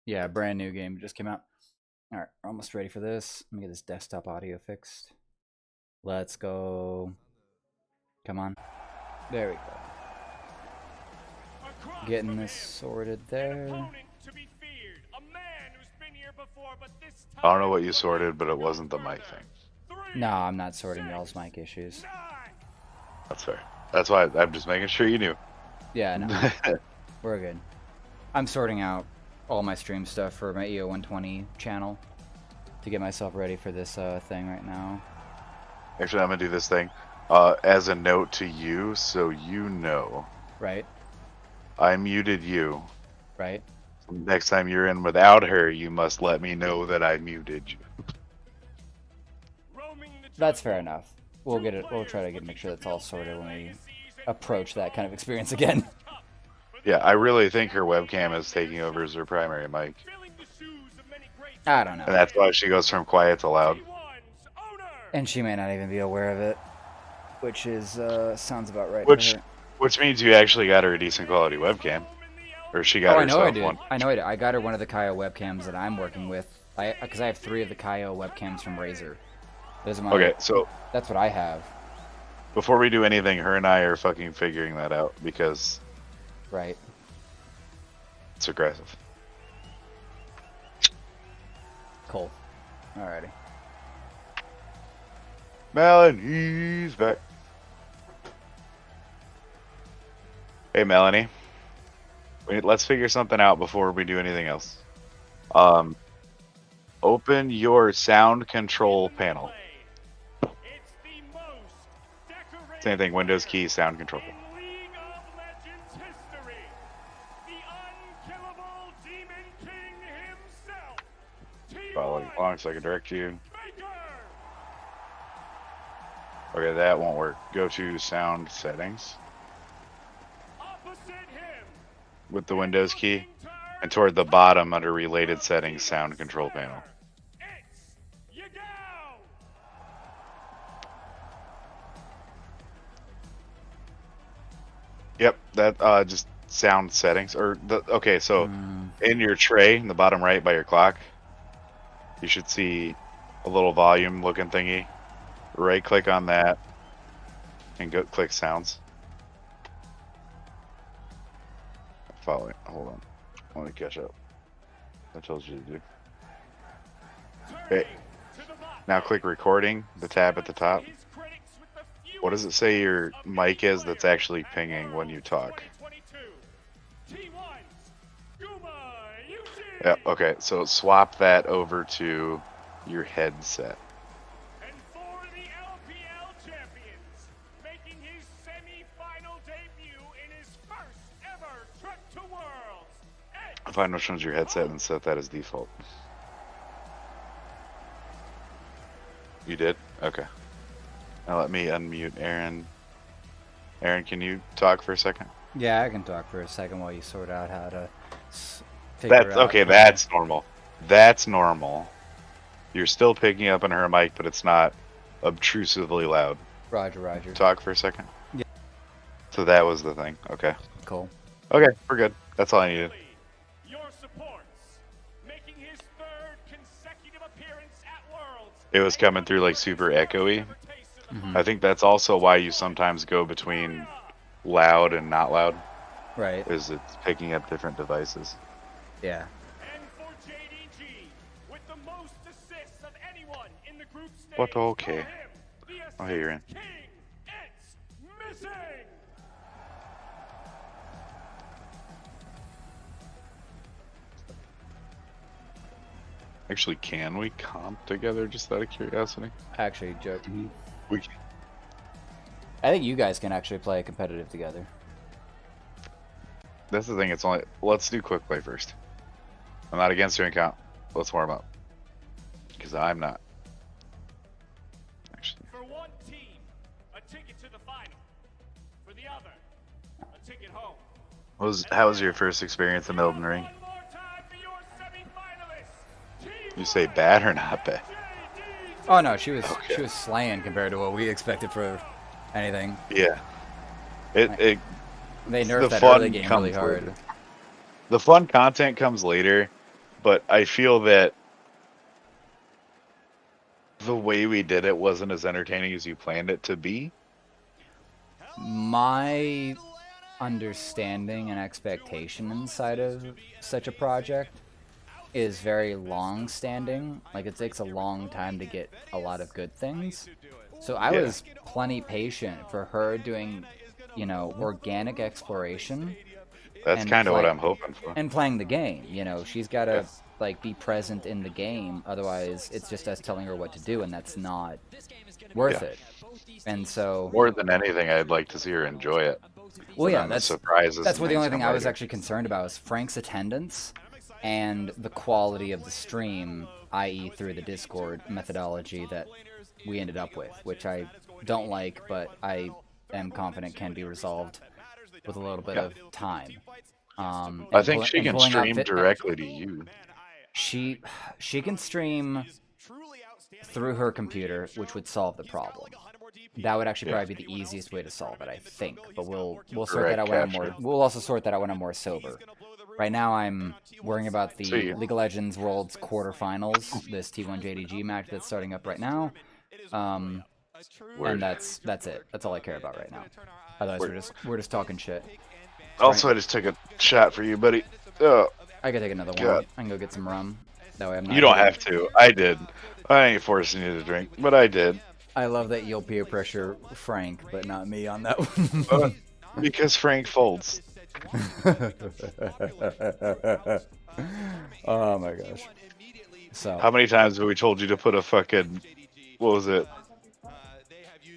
Yeah, brand new game just came out. All right, we're almost ready for this. Let me get this desktop audio fixed. Let's go. Come on. There we go. Getting this sorted there. I don't know what you sorted, but it wasn't the mic thing. No, I'm not sorting y'all's mic issues. That's fair. That's why I'm just making sure you knew. Yeah, no. We're good. I'm sorting out all my stream stuff for my EO 120 channel to get myself ready for this thing right now. Actually, I'm gonna do this thing as a note to you, so you know. Right. I muted you. Right. So next time you're in without her, you must let me know that I muted you. That's fair enough. We'll get it. We'll try to make sure that's all sorted when we approach that kind of experience again. Yeah, I really think her webcam is taking over as her primary mic. I don't know. And that's why she goes from quiet to loud. And she may not even be aware of it, which is sounds about right. Which means you actually got her a decent quality webcam, or she got herself one. I know I did. I got her one of the Kaio webcams that I'm working with. Because I have 3 of the Kaio webcams from Razer. Those are my, okay, so that's what I have. Before we do anything, her and I are fucking figuring that out because right, it's aggressive. Cool. Alrighty. Melon, he's back. Hey, Melanie. Let's figure something out before we do anything else. Open your sound control panel. Same thing, Windows key, sound control. Following along so I can direct you. Okay, that won't work. Go to sound settings with the Windows key, and toward the bottom under related settings, sound control panel. Yep, that just sound settings okay, so in your tray in the bottom right by your clock, you should see a little volume looking thingy. Right click on that and go click sounds. Follow it. Hold on. Let me catch up. I told you to do. Okay. Now click recording, the tab at the top. What does it say your mic is that's actually pinging when you talk? Yeah, okay, so swap that over to your headset. Find which one's your headset and set that as default. You did? Okay. Now let me unmute Aaron. Aaron, can you talk for a second? Yeah, I can talk for a second while you sort out how to figure out. Okay, that's normal. That's normal. You're still picking up on her mic, but it's not obtrusively loud. Roger. Talk for a second? Yeah. So that was the thing. Okay. Cool. Okay, we're good. That's all I needed. It was coming through like super echoey. I think that's also why you sometimes go between loud and not loud. Right. Is it's picking up different devices. Yeah. And for JDG, with the most assists of anyone in the group stage. What? Okay. Oh, hey, you're in. King, it's missing. Actually, can we comp together just out of curiosity? Actually, joke. We can. I think you guys can actually play competitive together. That's the thing. It's only. Let's do quick play first. I'm not against doing comp. Let's warm up. Because I'm not. Actually. For one team, a ticket to the final. For the other, a ticket home. How was your first experience in Elden Ring? You say bad or not bad? Oh no, she was slaying compared to what we expected for anything. Yeah. They nerfed that early game really hard. Later. The fun content comes later, but I feel that the way we did it wasn't as entertaining as you planned it to be. My understanding and expectation inside of such a project is very long-standing. Like, it takes a long time to get a lot of good things. So I was plenty patient for her doing, you know, organic exploration. That's And kind of what play- I'm hoping for. And playing the game, you know, she's got to like be present in the game. Otherwise, it's just us telling her what to do, and that's not worth it. And so, More than anything, I'd like to see her enjoy it. well, yeah, then the that's surprises. that's and what the things only thing come I was later. actually concerned about was Frank's attendance and the quality of the stream, i.e., through the Discord methodology that we ended up with, which I don't like, but I am confident can be resolved with a little bit of time. I think she can stream directly to you. She can stream through her computer, which would solve the problem. That would actually probably be the easiest way to solve it, I think. But we'll sort that out when I'm more. We'll also sort that out when I'm more sober. Right now, I'm worrying about the League of Legends Worlds quarterfinals, this T1 JDG match that's starting up right now. And that's it. That's all I care about right now. Otherwise, we're just talking shit. Also, I just took a shot for you, buddy. Oh, I could take another one. I can go get some rum. That way I'm not. You don't have to. I did. I ain't forcing you to drink, but I did. I love that you'll peer pressure Frank, but not me on that one. Because Frank folds. Oh my gosh. So how many times have we told you to put a fucking, what was it?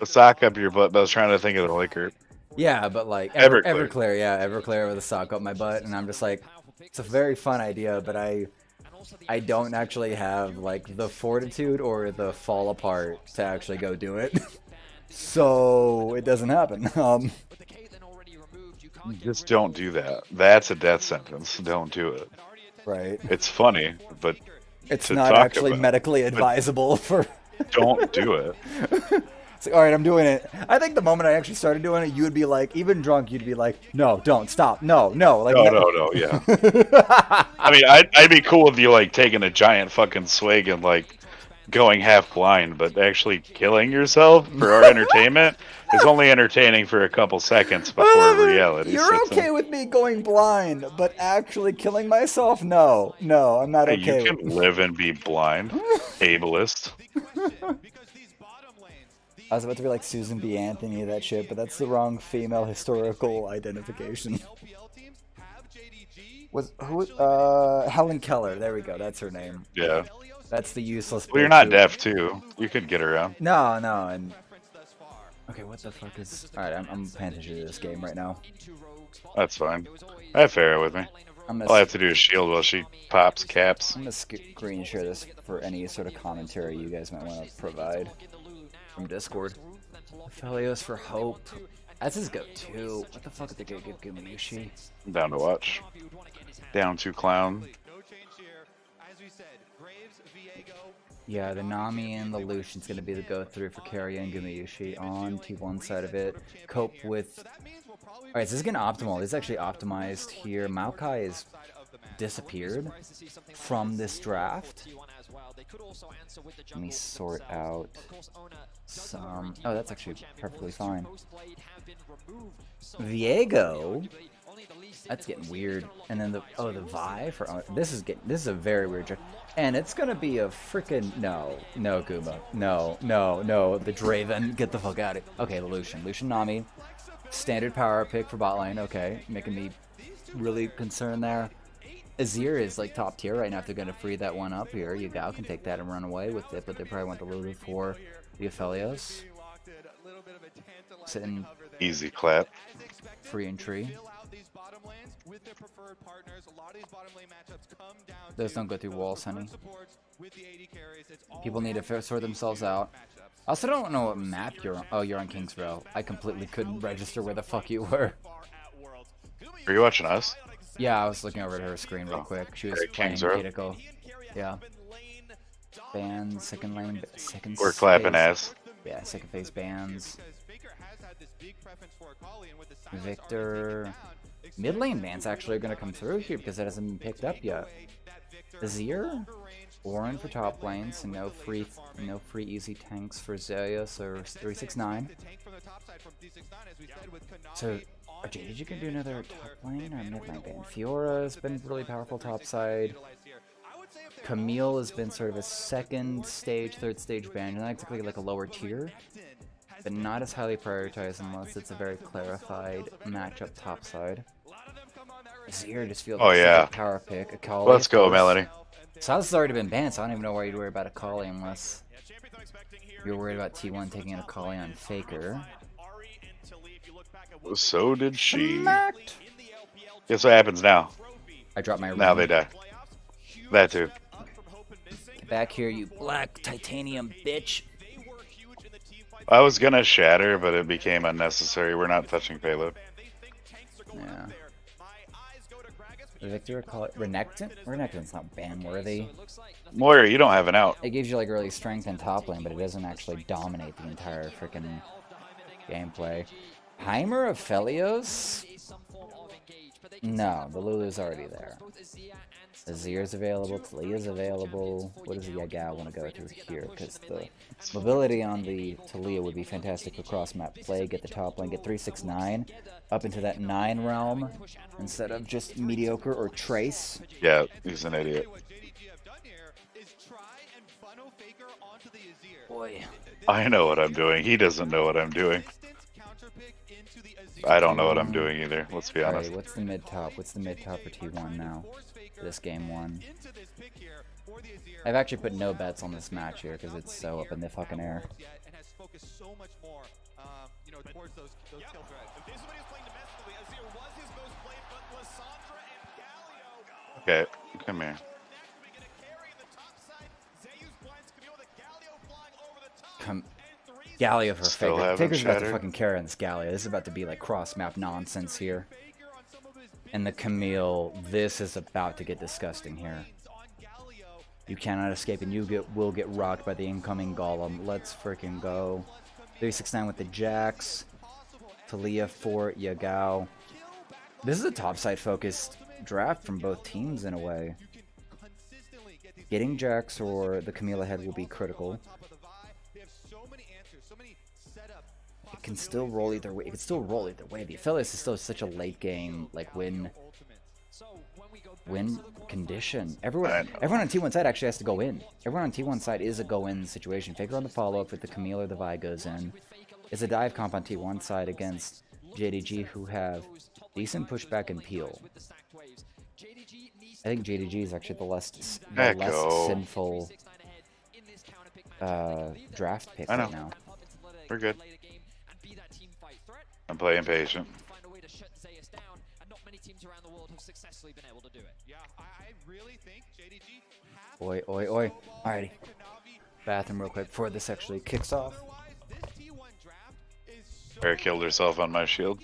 A sock up your butt, but I was trying to think of the liquor. Yeah, but like Everclear. Everclear with a sock up my butt, and I'm just like, it's a very fun idea, but I don't actually have like the fortitude or the fall apart to actually go do it. So it doesn't happen. Just don't do that. That's a death sentence. Don't do it. Right. It's funny, but it's not actually medically advisable for. Don't do it. It's like, all right, I'm doing it. I think the moment I actually started doing it, you would be like, even drunk, you'd be like, no, don't, stop, no. Like, no, yeah. I mean, I'd be cool with you, like, taking a giant fucking swig and, like, going half blind, but actually killing yourself for our entertainment is only entertaining for a couple seconds before reality. You're okay with me going blind, but actually killing myself? No, I'm not okay. You can live and be blind, ableist. I was about to be like Susan B. Anthony or that shit, but that's the wrong female historical identification. Helen Keller, there we go, that's her name. Yeah. That's the useless. Well, you're not deaf too. You could get around. No, and okay, what the fuck is? All right, I'm paying attention to this game right now. That's fine. I have Farrah with me. All I have to do is shield while she pops caps. I'm gonna screen share this for any sort of commentary you guys might want to provide from Discord. Felios for Hope. That's his go-to. What the fuck did they give Gumayushi? I'm down to watch. Down to clown. Yeah, the Nami and the Lucian's gonna be the go-through for Karya and Gumayushi on T1 side of it. Cope with. Alright, so this is getting optimal. This is actually optimized here. Maokai has disappeared from this draft. Let me sort out some. Oh, that's actually perfectly fine. Viego. That's getting weird. And then the Vi for this is a very weird draft. And it's gonna be a freaking no Guma, no, the Draven, get the fuck out of here. Okay, the Lucian Nami, standard power pick for bot lane. Okay, making me really concerned there. Azir is like top tier right now. If they're gonna free that one up here, Yagao can take that and run away with it, but they probably want the Lulu for the Aphelios. Sitting easy clap. Free and tree. Those don't go through walls, honey. People need to sort themselves out. I also don't know what map you're on. Oh, you're on King's Row. I completely couldn't register where the fuck you were. Are you watching us? Yeah, I was looking over at her screen real quick. She was playing Kitiko. Yeah. Bands, second lane, second. We're clapping ass. Yeah, second phase bands. Victor. Mid lane bands actually are going to come through here because it hasn't been picked up yet. Azir, Orin for top lane, so no free easy tanks for Zeus or 369. So are JDG gonna do another top lane or mid lane ban? Fiora has been really powerful top side. Camille has been sort of a second stage, third stage ban, not exactly like a lower tier, but not as highly prioritized unless it's a very clarified matchup topside. Azir just feels Oh, like yeah. such a power pick. Akali, Let's of go, course. Melody. Sylas has already been banned, so I don't even know why you'd worry about Akali unless you're worried about T1 taking an Akali on Faker. So did she. Smacked! Guess what happens now? I dropped my Now ring. they die. That too. Get back here, you black titanium bitch. I was gonna shatter, but it became unnecessary. We're not touching payload. Yeah. Victor Akali, Renekton? Renekton's not ban worthy. Moira, you don't have an out. It gives you like early strength in top lane, but it doesn't actually dominate the entire freaking gameplay. Heimer of Felios? No, the Lulu's already there. Azir's available, Talia's available. What does the Yagao want to go through here? Because the mobility on the Talia would be fantastic for cross-map play. Get the top lane, get 369 up into that 9 realm instead of just mediocre or trace. Yeah, he's an idiot. Boy. I know what I'm doing. He doesn't know what I'm doing. I don't know what I'm doing either. Let's be honest. Alright, what's the mid top? What's the mid top for T1 now? For this game 1. I've actually put no bets on this match here because it's so up in the fucking air. Okay, come here. Come, Galio for Still Faker. haven't Faker's about to shattered. fucking carry on this Galio. This is about to be like cross-map nonsense here. And the Camille, this is about to get disgusting here. You cannot escape, and you will get rocked by the incoming Golem. Let's freaking go. 369 with the Jax. Talia for Yagao. This is a topside focused draft from both teams in a way. Getting Jax or the Camille ahead will be critical. It can still roll either way. It can still roll either way. The Aphelios is still such a late game, like win condition. Everyone on T1 side actually has to go in. Everyone on T1 side is a go-in situation. Faker on the follow-up with the Camille or the Vi goes in. It's a dive comp on T1 side against JDG, who have decent pushback and peel. I think JDG is actually the less sinful draft pick I know. right now. We're good. I'm playing patient. Oi, oi, oi. Alrighty. Bathroom real quick before this actually kicks off. Rare killed herself on my shield.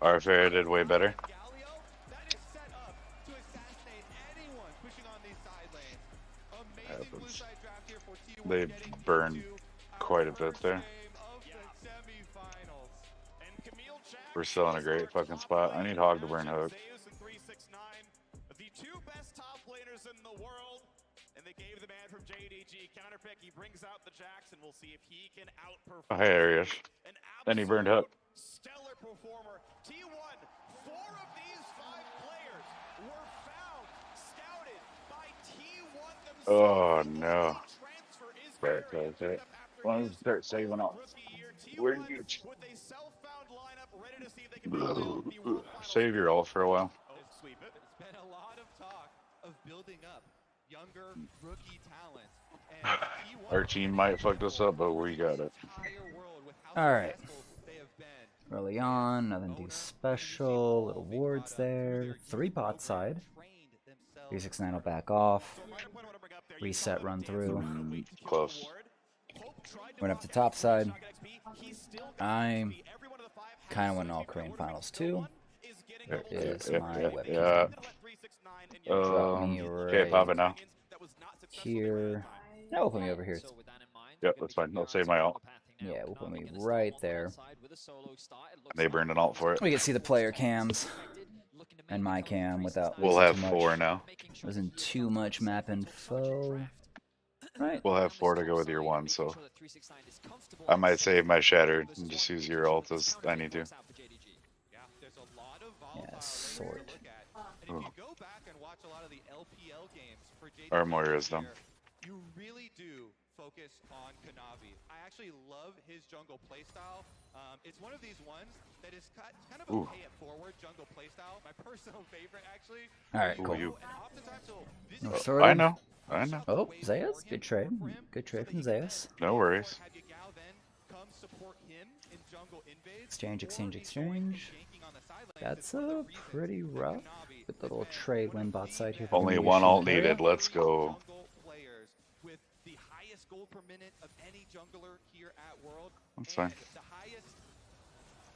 Our fair did way better. Happens. They burned quite a bit there. We're still in a great fucking spot. I need Hog to burn Hook. The two best top laners in the world, and they gave the man from JDG counterpick. He brings out the Jackson. We'll see if he can outperform. Oh, hey, Arius. Then he burned Hook. Stellar performer. T1, 4 of these 5 players were found, scouted by T1 themselves. Oh, no. Right, okay. Why don't you start saving up? Where do you... Save your ult for a while. There's been a lot of talk of building up younger rookie talent. And Our team might fuck this up, but we got it. Alright. Early on, nothing too special. Little wards there. 3 bot side. 369 will back off. Reset, run through. Close. Went up to top side. I'm kind of went all Korean finals too. Where is my webcam? Yeah. Drop me Okay, pop it now. here. No, we'll put me over here. Yep, that's fine. I'll save my ult. Yeah, we'll put me right there. They burned an ult for it. We can see the player cams. and my cam without We'll losing have too much. 4 now. Losing too much map info. Right. We'll have 4 to go with your 1, so I might save my shattered and just use your ult as I need to. Yeah, sort. And if you go back and watch a lot of the LPL games for JDG Or more wisdom. you really do focus on Kanavi. I actually love his jungle playstyle. It's one of these ones that is kind of a pay it forward jungle playstyle. My personal favorite, actually. All right, cool. You. No, I sort of. know. I know. Oh, Zeus, good trade. Good trade from Zeus. No worries. Exchange, exchange, exchange. That's a pretty rough. With the little trade win bot side here. Only Yoshi one ult and Kara. needed. Let's go. With the highest gold per minute of any jungler here at World. That's fine. The highest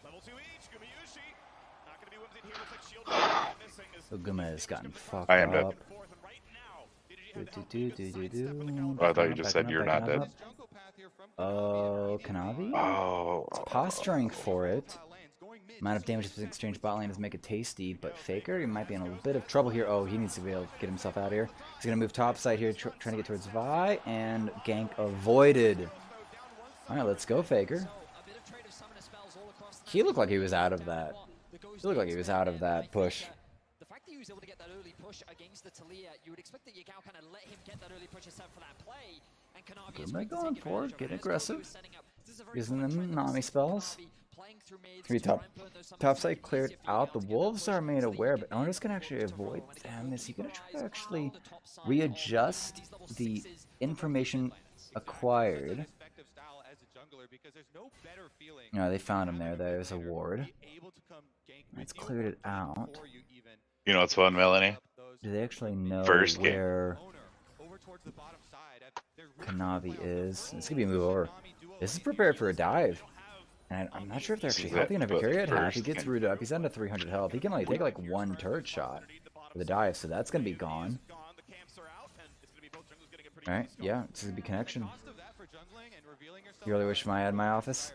level 2 each. Gumayushi. Not gonna be one here. Looks like shield missing is So Guma has gotten fucked I am dead. up. Oh, I thought you just said you're not dead. Oh, Kanavi? Oh. It's posturing for it. Amount of damage to exchange bot lane does make it tasty, but Faker, he might be in a bit of trouble here. Oh, he needs to be able to get himself out of here. He's going to move top side here, trying to get towards Vi, and gank avoided. Alright, let's go, Faker. He looked like he was out of that. He looked like he was out of that push. The fact that he was able to get that early push against the Talia, you would expect that Yagao kind of let him get that early push himself for that play. And Kanavi is Going for it, get aggressive. Using them them Nami spells. 3 top side cleared out. The Wolves are made aware, but Ona's going to actually avoid them. Is he going to try to actually readjust the information acquired? No, they found him there. There's a ward. It's cleared it out. You know what's fun, Melanie? Do they actually know First game. where Kanavi is? It's going to be a move over. This is prepared for a dive. And I'm not sure if they're actually healthy enough to carry it. Half. He gets rooted up. He's down to 300 health. He can only take like 1 turret shot for the dive, so that's going to be gone. Alright, yeah, it's going to be connection. You really wish I had my office?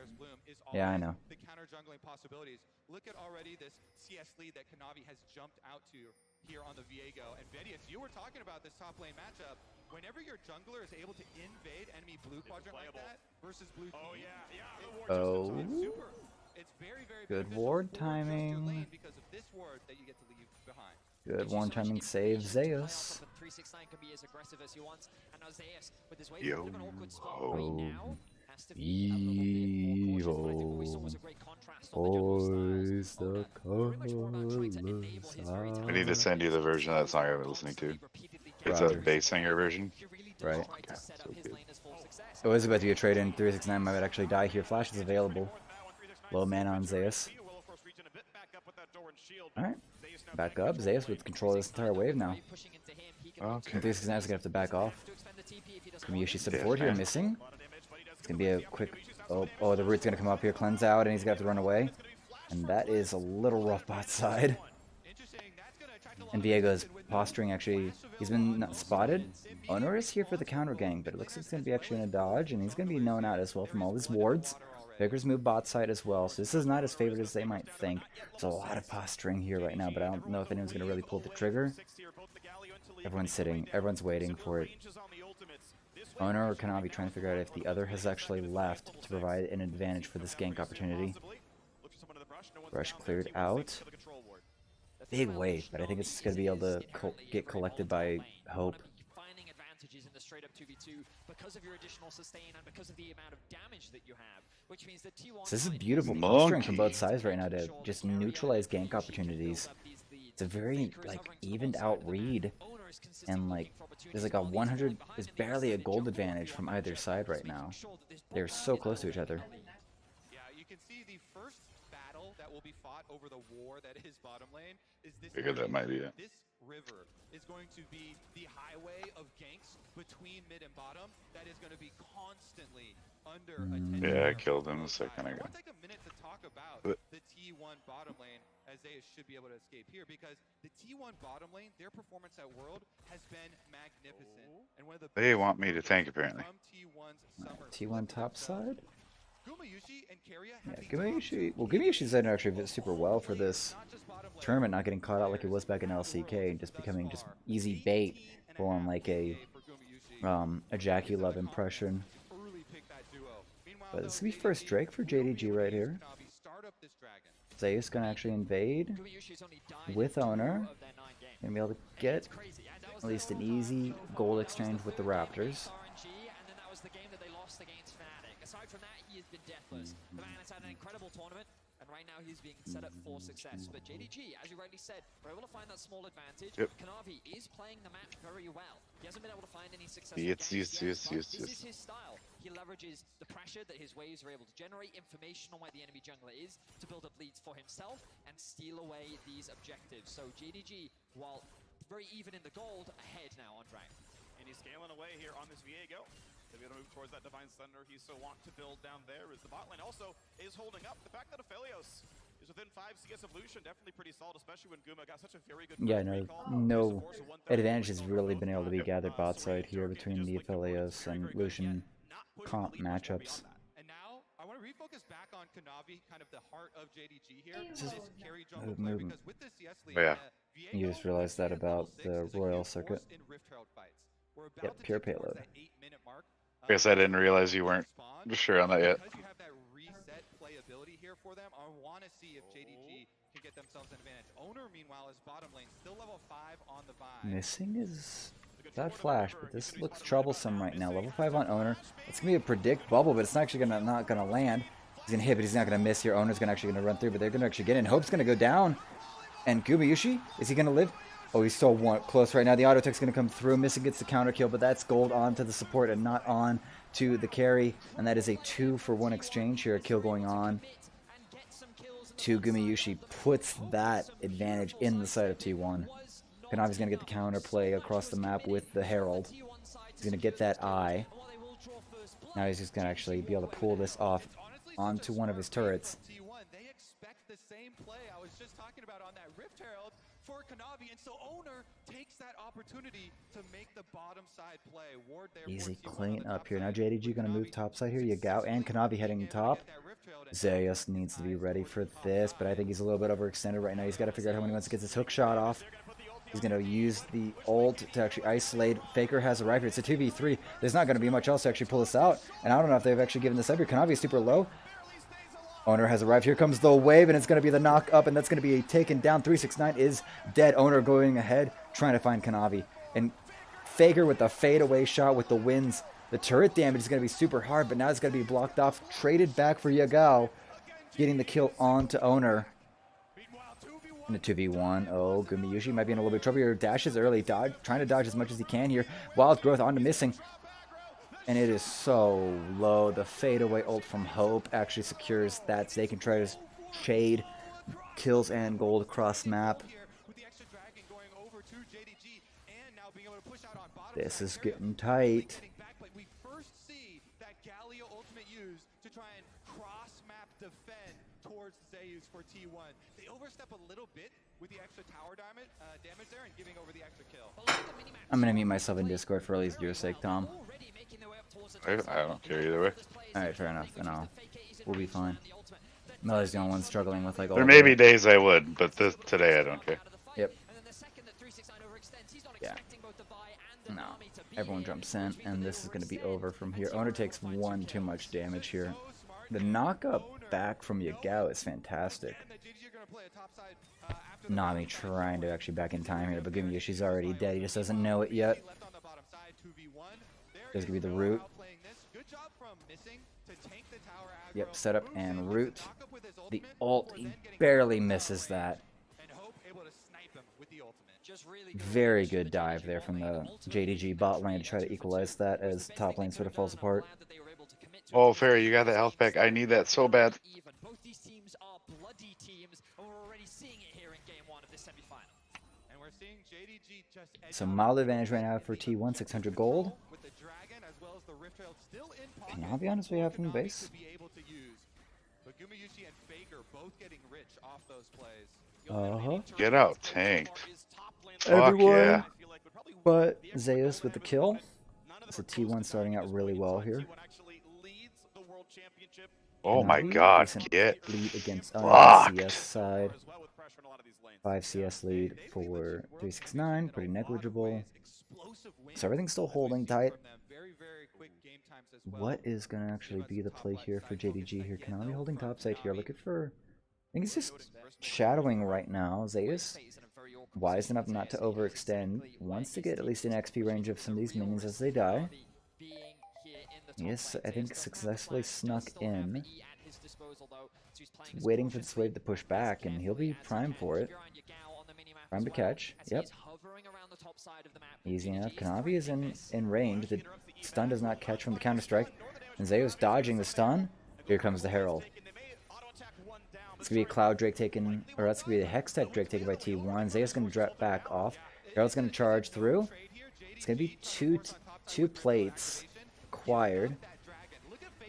Yeah, I know. The counter jungling possibilities. Look at already this CS lead that Kanavi has jumped out to here on the Viego. And Vedius, you were talking about this top lane matchup. Whenever your jungler is able to invade enemy blue quadrant like that versus blue team, Oh. it's very, very Good ward timing. because of this ward that you get to leave behind. Good ward timing save Zeus. Yo. Boys, the I need to send you the version of that song I've been listening to. It's a Roger. bass singer version. Right. Okay, so good. It was about to be a trade in. 369 might actually die here. Flash is available. Low mana on Zeus. Alright. Back up. Zeus with control of this entire wave now. Okay. 369 is going to have to back off. Gumayushi step forward here, missing. It's going to be a quick... Oh, the root's going to come up here, cleanse out, and he's going to have to run away. And that is a little rough bot side. And Viego's posturing, actually, he's been not spotted. Honor is here for the counter gang, but it looks like he's going to be actually in a dodge, and he's going to be known out as well from all his wards. Faker's moved bot side as well, so this is not as favored as they might think. There's a lot of posturing here right now, but I don't know if anyone's going to really pull the trigger. Everyone's sitting, everyone's waiting for it. Honor or Kanavi trying to figure out if the other has actually left to provide an advantage for this gank opportunity. Rush cleared out. Big wave, but I think it's going to be able to get collected by Hope. In the straight up 2v2 because of your additional sustain and because of the amount of damage that you have, which means that T1 So this is beautiful posturing from both sides right now to just neutralize gank opportunities. It's a very like evened out read, and like there's like a 100, there's barely a gold advantage from either side right now. They're so close to each other. Yeah, you can see the first battle that will be fought over the war that is bottom lane is this. Figured that might be it. This river is going to be the highway of ganks between mid and bottom that is going to be constantly under attention. Yeah, I killed him a second I ago. want to take a minute to talk about But- the T1 bottom lane, as they should be able to escape here, because the T1 bottom lane, their performance at World has been magnificent. And one of the They best want me to tank, apparently. from T1's summer. T1 top side? Yeah, Gumayushi. Well, Gumayushi's done actually super well for this tournament, not getting caught out like it was back in LCK, and just becoming just easy bait for on like a Jackie Love impression. But this will be first Drake for JDG right here. Zeus gonna actually invade with owner. Gonna be able to get at least an easy gold exchange with the Raptors. Aside from that, he has been deathless. The man has had an incredible tournament, and right now he's being set up for success. But JDG, as you rightly said, we're able to find that small advantage. Kanavi is playing the map very well. He hasn't been able to find any success. Yes. This is his style. He leverages the pressure that his waves are able to generate, information on where the enemy jungler is, to build up leads for himself and steal away these objectives. So JDG, while very even in the gold, ahead now on Dragon. And he's scaling away here on this Viego. To be able to move towards that Divine Thunder he's so want to build down there, as the bot lane also is holding up. The fact that Aphelios is within 5 CS of Lucian, definitely pretty solid, especially when Guma got such a very good no advantage has really been able to be gathered bot side here between the Aphelios and Lucian comp matchups. And now I want to refocus back on Kanavi, kind of the heart of JDG here. Carry jungle play, movement. because with this CS lead, You just realized that about the Royal Circuit. Yep, pure payload. I guess I didn't realize you weren't sure on that yet. Because you have that reset playability here for them, I want to see if JDG can get themselves an advantage. Owner, meanwhile, is bottom lane, still level 5 on the Vine. Missing is that flash, but this looks troublesome right now. Level 5 on owner. It's gonna be a predict bubble, but it's actually not gonna land. He's gonna hit, but he's not gonna miss here. Owner's actually gonna run through, but they're gonna actually get in. Hope's gonna go down. And Gumayushi, is he gonna live? Oh, he's so close right now. The auto tech's going to come through. Missing gets the counter kill, but that's gold onto the support and not on to the carry. And that is a 2-for-1 exchange here. A kill going on to Gumayushi. Puts that advantage in the side of T1. Kanavi's going to get the counter play across the map with the Herald. He's going to get that eye. Now he's just going to actually be able to pull this off onto one of his turrets. They expect the same play I was just talking about on that Rift Herald for Kanavi, and so Owner takes that opportunity to make the bottom side play. Ward there. Easy clean up here. Now JDG going to move top side here. Yagao and Kanavi heading top. Zeus needs to be ready for this, but I think he's a little bit overextended right now. He's got to figure out how he wants to get his hook shot off. He's going to use the ult to actually isolate. Faker has a right here. It's a 2v3. There's not going to be much else to actually pull this out, and I don't know if they've actually given this up here. Kanavi is super low. Owner has arrived. Here comes the wave, and it's going to be the knock up, and that's going to be a taken down. 369 is dead. Owner going ahead, trying to find Kanavi. And Faker with the fadeaway shot with the wins. The turret damage is going to be super hard, but now it's going to be blocked off. Traded back for Yagao, getting the kill onto Owner. In a 2v1. Oh, Gumayushi might be in a little bit of trouble here. Dashes early, trying to dodge as much as he can here. Wild growth onto missing. And it is so low. The fadeaway ult from Hope actually secures that. So they can try to shade kills and gold across map. This is getting tight. We first see that Galio ultimate used to try and cross-map defend towards Zeus for T1. They overstep a little bit with the extra tower damage there and giving over the extra kill. I'm going to mute myself in Discord for at least your sake, Tom. I don't care either way. Alright, fair enough. Then we'll be fine. Melly's the only one struggling with like all There may be days I would, but today I don't care. Yep. Yeah. No. Everyone jumps in, and this is going to be over from here. Owner takes one too much damage here. The knock-up back from Yagao is fantastic. Nami trying to actually back in time here, but Gumayushi's already dead. He just doesn't know it yet. There's going to be the root. Yep, setup and root. The ult, he barely misses that. Very good dive there from the JDG bot lane to try to equalize that as top lane sort of falls apart. Oh, Fairy, you got that health pack. I need that so bad. Both these teams are bloody teams, and we're already seeing it here in game 1 of this semifinal. And we're seeing JDG just So mild advantage right now for T1, 600 gold. with the dragon as well as the Rift Herald still in pocket. Can I be honest, we have from the base? But Gumayushi and Faker both getting rich off those plays. Get out, tanked. Everyone Fuck yeah. but Zeus with the kill. So T1 starting out really well here. Oh my Kanavi, god, decent get lead against fucked. CS side. As well with pressure in a lot of these lanes. 5 CS lead for 369, pretty negligible. So everything's still holding tight. What is going to actually be the play here for JDG here? Kanavi holding topside here, looking for... I think he's just shadowing right now. Zeus, wise enough not to overextend, wants to get at least an XP range of some of these minions as they die. Yes, I think successfully snuck in. Waiting for this wave to push back, and he'll be primed for it. Prime to catch. Yep. Easy enough. Kanavi is in range. The stun does not catch from the counter-strike. And Zeus dodging the stun. Here comes the Herald. It's going to be a Cloud Drake taken, or that's going to be the Hextech Drake taken by T1. Zeus going to drop back off. Herald's going to charge through. It's going to be two plates acquired.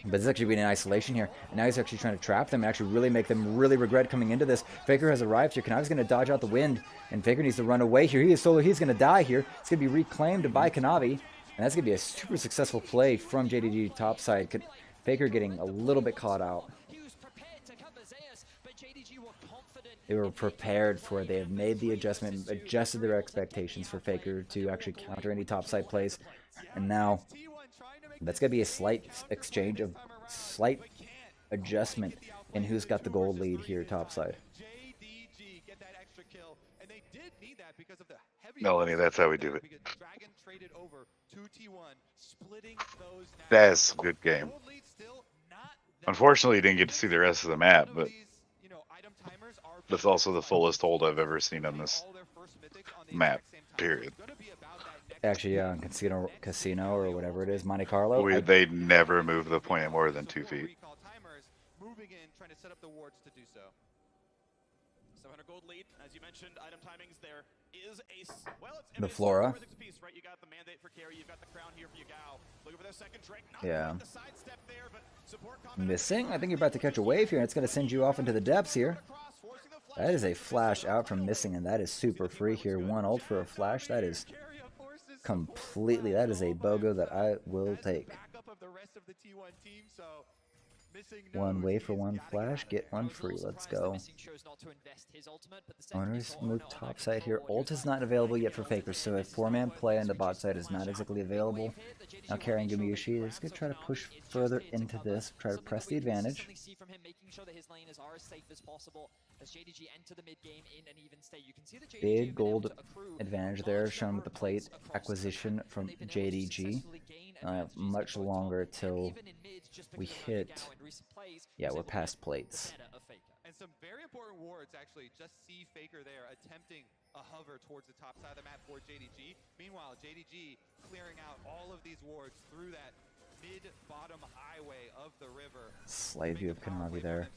But this is actually being in isolation here. And now he's actually trying to trap them and actually really make them really regret coming into this. Faker has arrived here. Kanavi's going to dodge out the wind. And Faker needs to run away here. He is solo. He's going to die here. It's going to be reclaimed by Kanavi. And that's going to be a super successful play from JDG topside. Faker getting a little bit caught out. They were prepared for it. They have made the adjustment, adjusted their expectations for Faker to actually counter any topside plays. And now that's going to be a slight exchange of slight adjustment in who's got the gold lead here topside. Melanie, that's how we do it. That's a good game. Unfortunately, you didn't get to see the rest of the map, but that's also the fullest hold I've ever seen on this map, period. Actually, Casino or whatever it is, Monte Carlo. They never move the point more than 2 feet. Gold lead, as you mentioned, item timings there is the Flora. Piece, right? You got the mandate for carry, you've got the crown here for Yagao. Looking for their second Drake. Yeah. The sidestep there, but support missing. I think you're about to catch a wave here, and it's going to send you off into the depths here. That is a flash out from missing, and that is super free here. 1 ult for a flash. That is completely. That is a BOGO that I will take. 1 wave for 1 flash, get 1 free. Let's go. Owners move topside here. Ult is not available yet for Faker, so a 4-man play on the bot side is not exactly available. Now carrying Gumayushi is going to try to push further into this, try to press the advantage. Big gold advantage there, shown with the plate acquisition from JDG. Much longer till we hit. Yeah, we're past plates. And some very important wards actually just see Faker there attempting a hover towards the top side of the map for JDG. Meanwhile, JDG clearing out all of these wards through that mid-bottom highway of the river. Slight view of Kanavi there.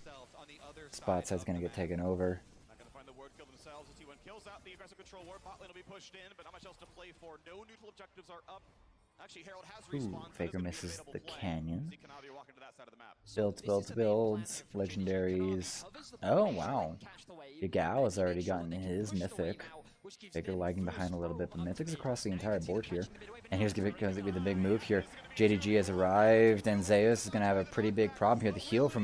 Spot side's going to get taken over. Not going to find the ward kill themselves as T1 kills out the aggressive control ward. Bot lane will be pushed in, but not much else to play for. No neutral objectives are up. Actually, Herald has respawned. Faker misses the canyon. Builds, legendaries. Oh, wow. Yagao has already gotten his mythic. Faker lagging behind a little bit, but mythic's across the entire board here. And here's going to be the big move here. JDG has arrived, and Zeus is going to have a pretty big problem here. The heal for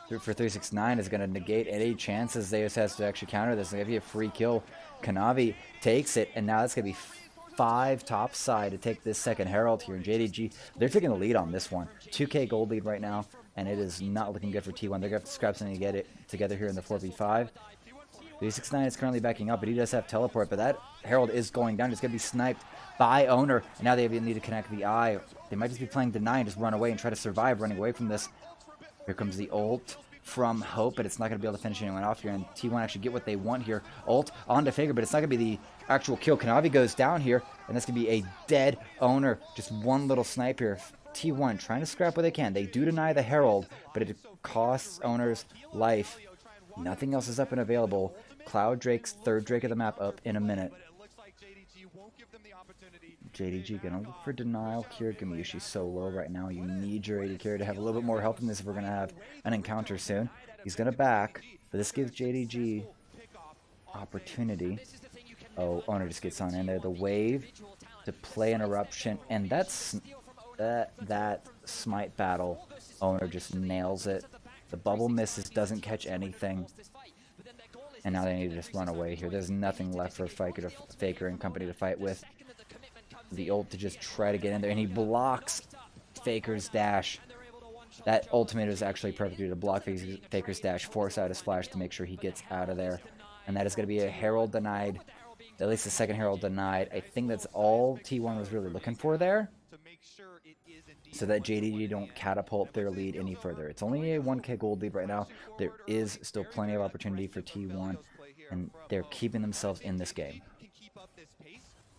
369 is going to negate any chances Zeus has to actually counter this. It's going to be a free kill. Kanavi takes it, and now it's going to be 5 topside to take this second Herald here. And JDG, they're taking the lead on this one. 2k gold lead right now, and it is not looking good for T1. They're going to have to scrap something to get it together here in the 4v5. 369 is currently backing up, but he does have teleport. But that Herald is going down. It's going to be sniped by Owner. And now they need to connect the eye. They might just be playing Deny and just run away and try to survive running away from this. Here comes the ult from Hope, but it's not going to be able to finish anyone off here. And T1 actually get what they want here. Ult onto Faker, but it's not going to be the actual kill. Kanavi goes down here, and that's going to be a dead Owner. Just one little snipe here. T1 trying to scrap what they can. They do deny the Herald, but it costs Owner's life. Nothing else is up and available. Cloud Drake's 3rd Drake of the map up in a minute. JDG gonna look for denial here. Gumayushi's so low right now. You need your AD carry to have a little bit more help in this if we're gonna have an encounter soon. He's gonna back, but this gives JDG opportunity. Oh, Owner just gets on in there. The wave to play an eruption, and that's that smite battle. Owner just nails it. The bubble misses, doesn't catch anything. And now they need to just run away here. There's nothing left for Faker and company to fight with. The ult to just try to get in there, and he blocks Faker's dash. That ultimate is actually perfect to block Faker's dash, force out his flash to make sure he gets out of there. And that is going to be a Herald denied. At least the second Herald denied. I think that's all T1 was really looking for there. So that JDG don't catapult their lead any further. It's only a 1k gold lead right now. There is still plenty of opportunity for T1, and they're keeping themselves in this game.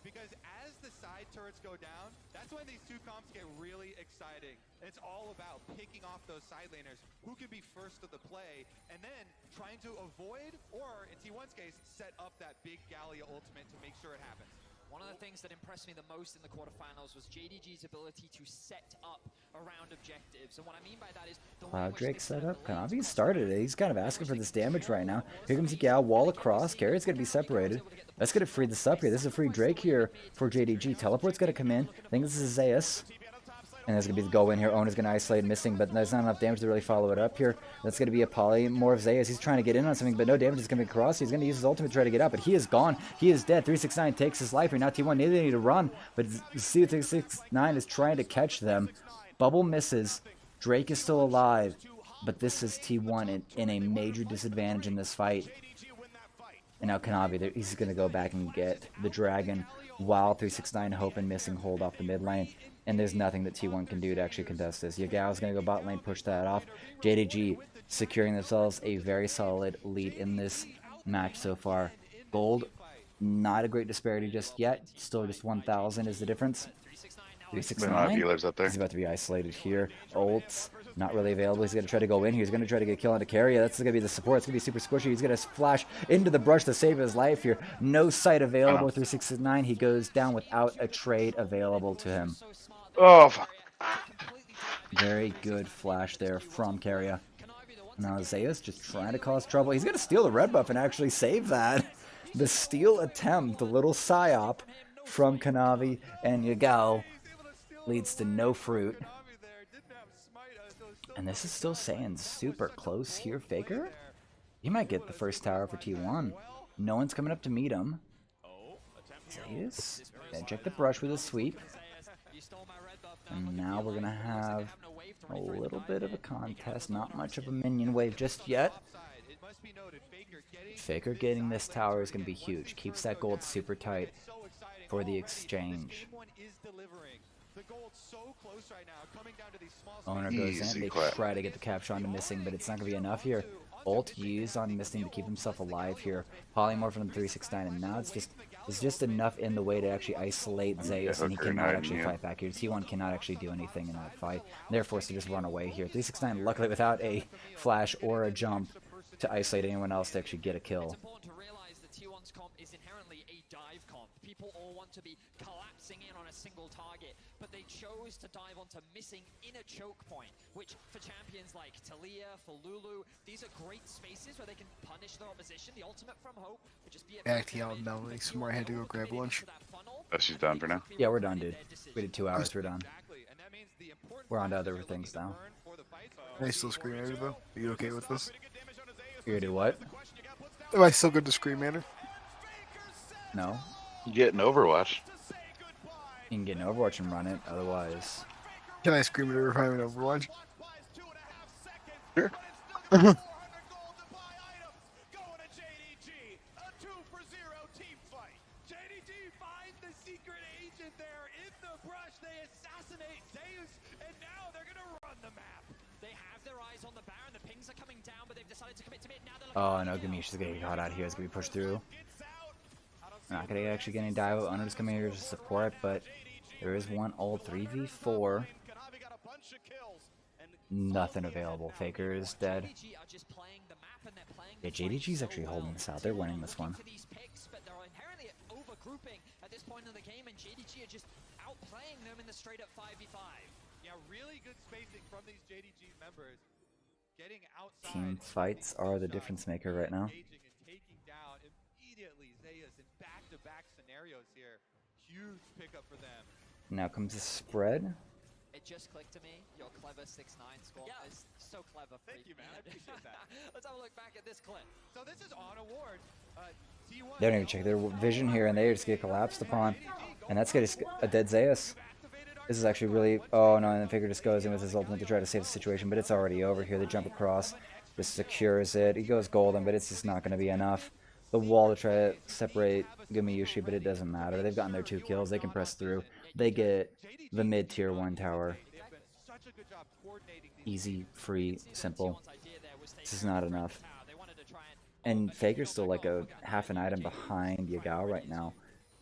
Because as the side turrets go down, that's when these two comps get really exciting. It's all about picking off those side laners, who can be first to the play, and then trying to avoid, or in T1's case, set up that big Gallia ultimate to make sure it happens. One of the things that impressed me the most in the quarterfinals was JDG's ability to set up around objectives. And what I mean by that is the Cloud Drake set up. Kanavi started it. He's kind of asking for this damage right now. Here comes Yao, wall across. Carrier's going to be separated. That's going to free this up here. This is a free Drake here for JDG. Teleport's going to come in. I think this is Zeus. And there's going to be the go in here. Owen is going to isolate missing, but there's not enough damage to really follow it up here. That's going to be a polymorph Zeus. He's trying to get in on something, but no damage is coming across. He's going to use his ultimate to try to get out, but he is gone. He is dead. 369 takes his life here. Now T1 neither need to run, but C369 is trying to catch them. Bubble misses. Drake is still alive, but this is T1 in a major disadvantage in this fight. And now Kanavi, he's going to go back and get the dragon while 369 hope and missing hold off the mid lane. And there's nothing that T1 can do to actually contest this. Yagao's going to go bot lane, push that off. JDG securing themselves a very solid lead in this match so far. Gold, not a great disparity just yet. Still just 1,000 is the difference. 369. He lives up there. He's about to be isolated here. Ults, not really available. He's going to try to go in here. He's going to try to get a kill onto Carrier. That's going to be the support. It's going to be super squishy. He's going to flash into the brush to save his life here. No sight available. 369. He goes down without a trade available to him. Oh, fuck. Very good flash there from Carrier. Now Zeus just trying to cause trouble. He's going to steal the red buff and actually save that. The steal attempt, the little psyop from Kanavi and Yagao leads to no fruit. And this is still saying super close here. Faker? He might get the first tower for T1. No one's coming up to meet him. Zeus. Gonna check the brush with a sweep. And now we're going to have a little bit of a contest. Not much of a minion wave just yet. Faker getting this tower is going to be huge. Keeps that gold super tight for the exchange. Owner goes in. They try to get the capture onto missing, but it's not going to be enough here. Ult used on missing to keep himself alive here. Polymorph from 369, and now it's just enough in the way to actually isolate Zeus, and he cannot actually fight back here. T1 cannot actually do anything in that fight. They're forced to just run away here. 369, luckily without a flash or a jump to isolate anyone else to actually get a kill. T1's comp is inherently a dive comp. People all want to be collapsing in on a single target, but they chose to dive onto missing in a choke point, which for champions like Talia, for Lulu, these are great spaces where they can punish their opposition. The ultimate from Hope would just be back to y'all, Melanie. Somewhere I had to go grab lunch. Oh, she's done for now? Yeah, we're done, dude. We did 2 hours, we're done. We're on to other things now. Am I still Scream Manor though? Are you okay with this? You're gonna do what? Am I still good to Scream Manor? No. You get an Overwatch. You can get an Overwatch and run it, otherwise. Can I Scream Manor if I'm in Overwatch? Sure. Oh no, Gamish is gonna get caught out here. It's gonna be pushed through. We're not gonna actually get any dive. Owner's coming here to support, but there is one ult 3v4. Nothing available. Faker is dead. Yeah, JDG's actually holding this out. They're winning this one. At this point in the game, and JDG are just outplaying them in the straight up 5v5. Yeah, really good spacing from these JDG members. Getting outside. Team fights are the difference maker right now. And taking down immediately Zeus in back-to-back scenarios here. Huge pickup for them. Now comes the spread. It just clicked to me. Your clever 6-9 score is so clever. Thank you, man. I appreciate that. Let's have a look back at this clip. So this is on award. T1 They don't even check their vision here, and they just get collapsed upon. And that's getting a dead Zeus. This is actually really... Oh, no, and then Faker just goes in with his ultimate to try to save the situation, but it's already over here. They jump across, just secures it. He goes golden, but it's just not going to be enough. The wall to try to separate Gumayushi, but it doesn't matter. They've gotten their 2 kills. They can press through. They get the mid-tier 1 tower. Easy, free, simple. This is not enough. And Faker's still like a half an item behind Yagao right now.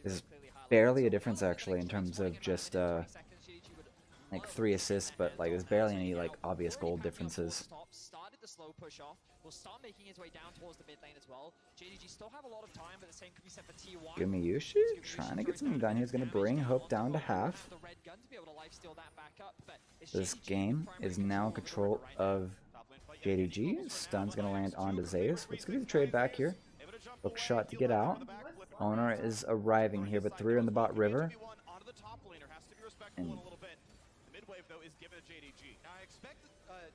There's barely a difference actually in terms of just like 3 assists, but like there's barely any like obvious gold differences. Started the slow push off. Will start making his way down towards the mid lane as well. JDG still have a lot of time, but the same could be said for T1. Gumayushi trying to get something done. He's going to bring Hope down to half. This game is now in control of JDG. Stun's going to land onto Zeus. What's going to be the trade back here? Hook shot to get out. Owner is arriving here, but 3 are in the bot river. And Mid-wave, though, is given to JDG. Now I expect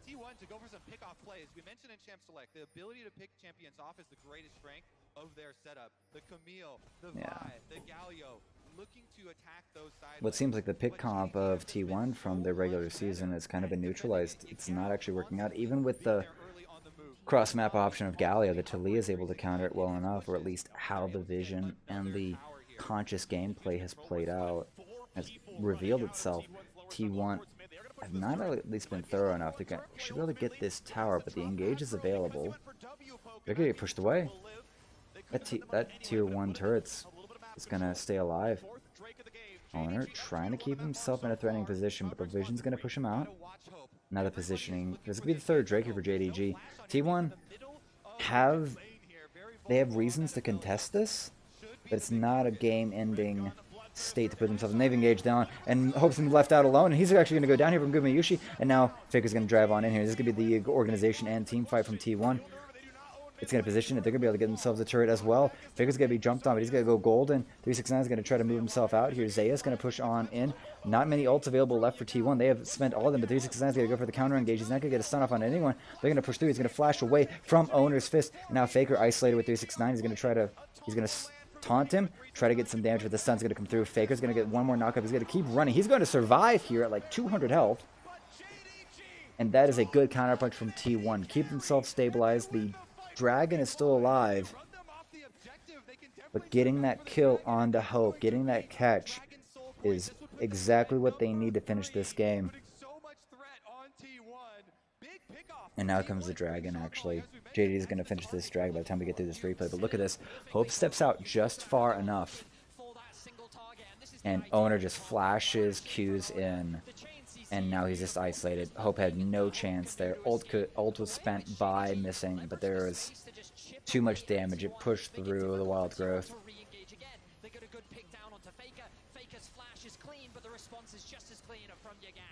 T1 to go for some pick-off plays. We mentioned in Champ Select, the ability to pick champions off is the greatest strength of their setup. The Camille, the Vi, the Galio, looking to attack those sides. what seems like the pick comp of T1 from their regular season has kind of been neutralized. It's not actually working out. Even with the cross-map option of Galio, the Talia is able to counter it well enough, or at least how the vision and the conscious gameplay has played out, has revealed itself. T1 have not at least been thorough enough. They should be able to get this tower, but the engage is available. They're going to get pushed away. That tier 1 turret's is going to stay alive. Owner trying to keep himself in a threatening position, but the vision's going to push him out. Now the positioning. This could be the 3rd Drake here for JDG. T1 have reasons to contest this, but it's not a game-ending state to put themselves in. They've engaged down, and Hope's been left out alone, and he's actually going to go down here from Gumayushi, and now Faker's going to drive on in here. This is going to be the organization and team fight from T1. It's going to position it. They're going to be able to get themselves a turret as well. Faker's going to be jumped on, but he's going to go golden. 369 is going to try to move himself out here. Zaya's going to push on in. Not many ults available left for T1. They have spent all of them, but 369 is going to go for the counter engage. He's not going to get a stun off on anyone. They're going to push through. He's going to flash away from Owner's fist. And now Faker isolated with 369. He's going to taunt him, try to get some damage, but the stun's going to come through. Faker's going to get one more knockup. He's going to keep running. He's going to survive here at like 200 health. And that is a good counterpunch from T1. Keep themselves stabilized. The Dragon is still alive, but getting that kill onto Hope, getting that catch, is exactly what they need to finish this game. And now comes the Dragon, actually. JD is going to finish this Dragon by the time we get through this replay, but look at this. Hope steps out just far enough, and Owner just flashes Qs in. And now he's just isolated. Hope had no chance there. Ult was spent by missing, but there was too much damage. It pushed through the wild growth.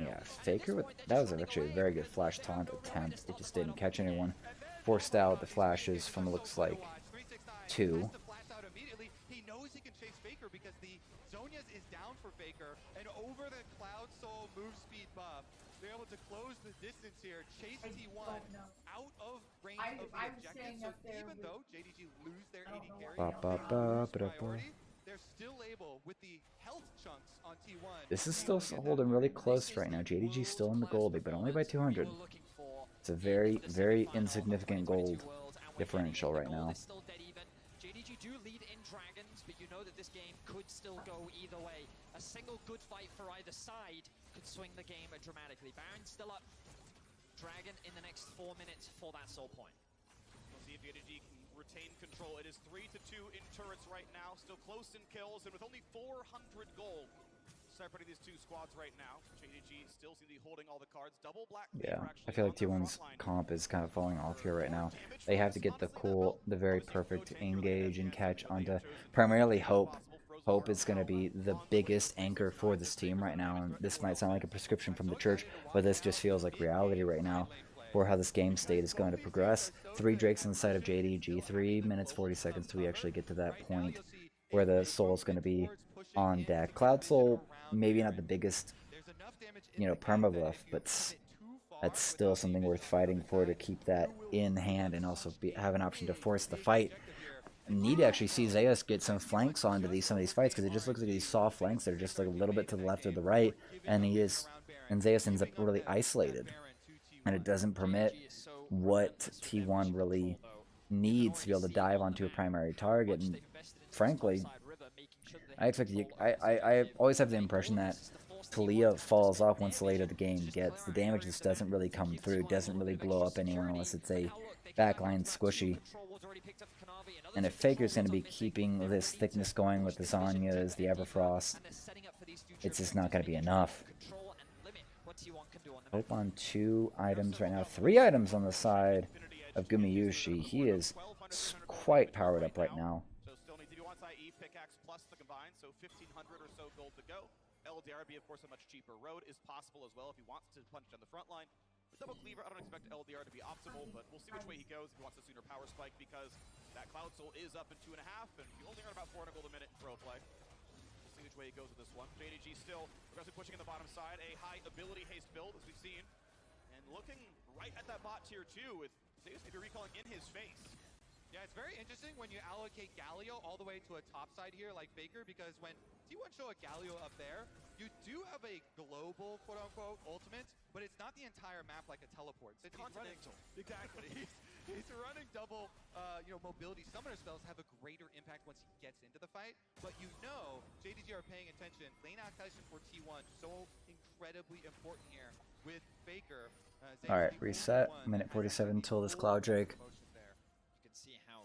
Yeah, Faker, that was actually a very good flash taunt attempt. It just didn't catch anyone. Forced out the flashes from, looks like, 2. Is down for Faker, and over the Cloud Soul move speed buff, they're able to close the distance here, chase T1 out of range of the objective. So even though JDG lose their AD carry, they're still able, with the health chunks on T1. This is still holding really close right now. JDG's still in the gold league, but only by 200. It's a very, very insignificant gold differential right now. JDG do lead in Dragons, but you know that this game could still go either way. A single good fight for either side could swing the game dramatically. Baron's still up. Dragon in the next 4 minutes for that soul point. We'll see if JDG can retain control. It is 3-2 in turrets right now, still close in kills, and with only 400 gold separating these 2 squads right now. JDG still seem to be holding all the cards. Double black. Yeah, I feel like T1's comp is kind of falling off here right now. They have to get the very perfect engage and catch onto primarily Hope. Hope is going to be the biggest anchor for this team right now, and this might sound like a prescription from the church, but this just feels like reality right now for how this game state is going to progress. 3 Drakes inside of JDG, 3 minutes 40 seconds till we actually get to that point where the Soul is going to be on deck. Cloud Soul, maybe not the biggest you know, permabuff, but that's still something worth fighting for, to keep that in hand and also have an option to force the fight. Need to actually see Zeus get some flanks onto some of these fights, because it just looks like these soft flanks that are just like a little bit to the left or the right, and Zeus ends up really isolated, and it doesn't permit what T1 really needs to be able to dive onto a primary target. And frankly, I always have the impression that Talia falls off once the later the game gets. The damage just doesn't really come through, doesn't really blow up anyone unless it's a backline squishy. And if Faker's going to be keeping this thickness going with the Zanyas, the Everfrost, it's just not going to be enough. Hope on 2 items right now. 3 items on the side of Gumiyushi. He is quite powered up right now. So still need to do IE pickaxe plus the combined, so 1,500 or so gold to go. LDR, of course, a much cheaper road is possible as well if he wants to punch down the front line. The double cleaver, I don't expect LDR to be optimal, but we'll see which way he goes if he wants a sooner power spike, because that Cloud Soul is up in 2.5, and you only earn about 400 gold a minute in pro play. We'll see which way he goes with this one. JDG still aggressively pushing in the bottom side, a high ability haste build, as we've seen, and looking right at that bot tier 2 with Zeus maybe recalling in his face. Yeah, it's very interesting when you allocate Galio all the way to a top side here like Faker, because when T1 show a Galio up there, you do have a global quote-unquote ultimate, but it's not the entire map like a teleport. It's continental. Exactly. He's running double, mobility summoner spells have a greater impact once he gets into the fight, but you know JDG are paying attention. Lane activation for T1 so incredibly important here with Faker. Alright, reset. Minute 47 till this Cloud Drake.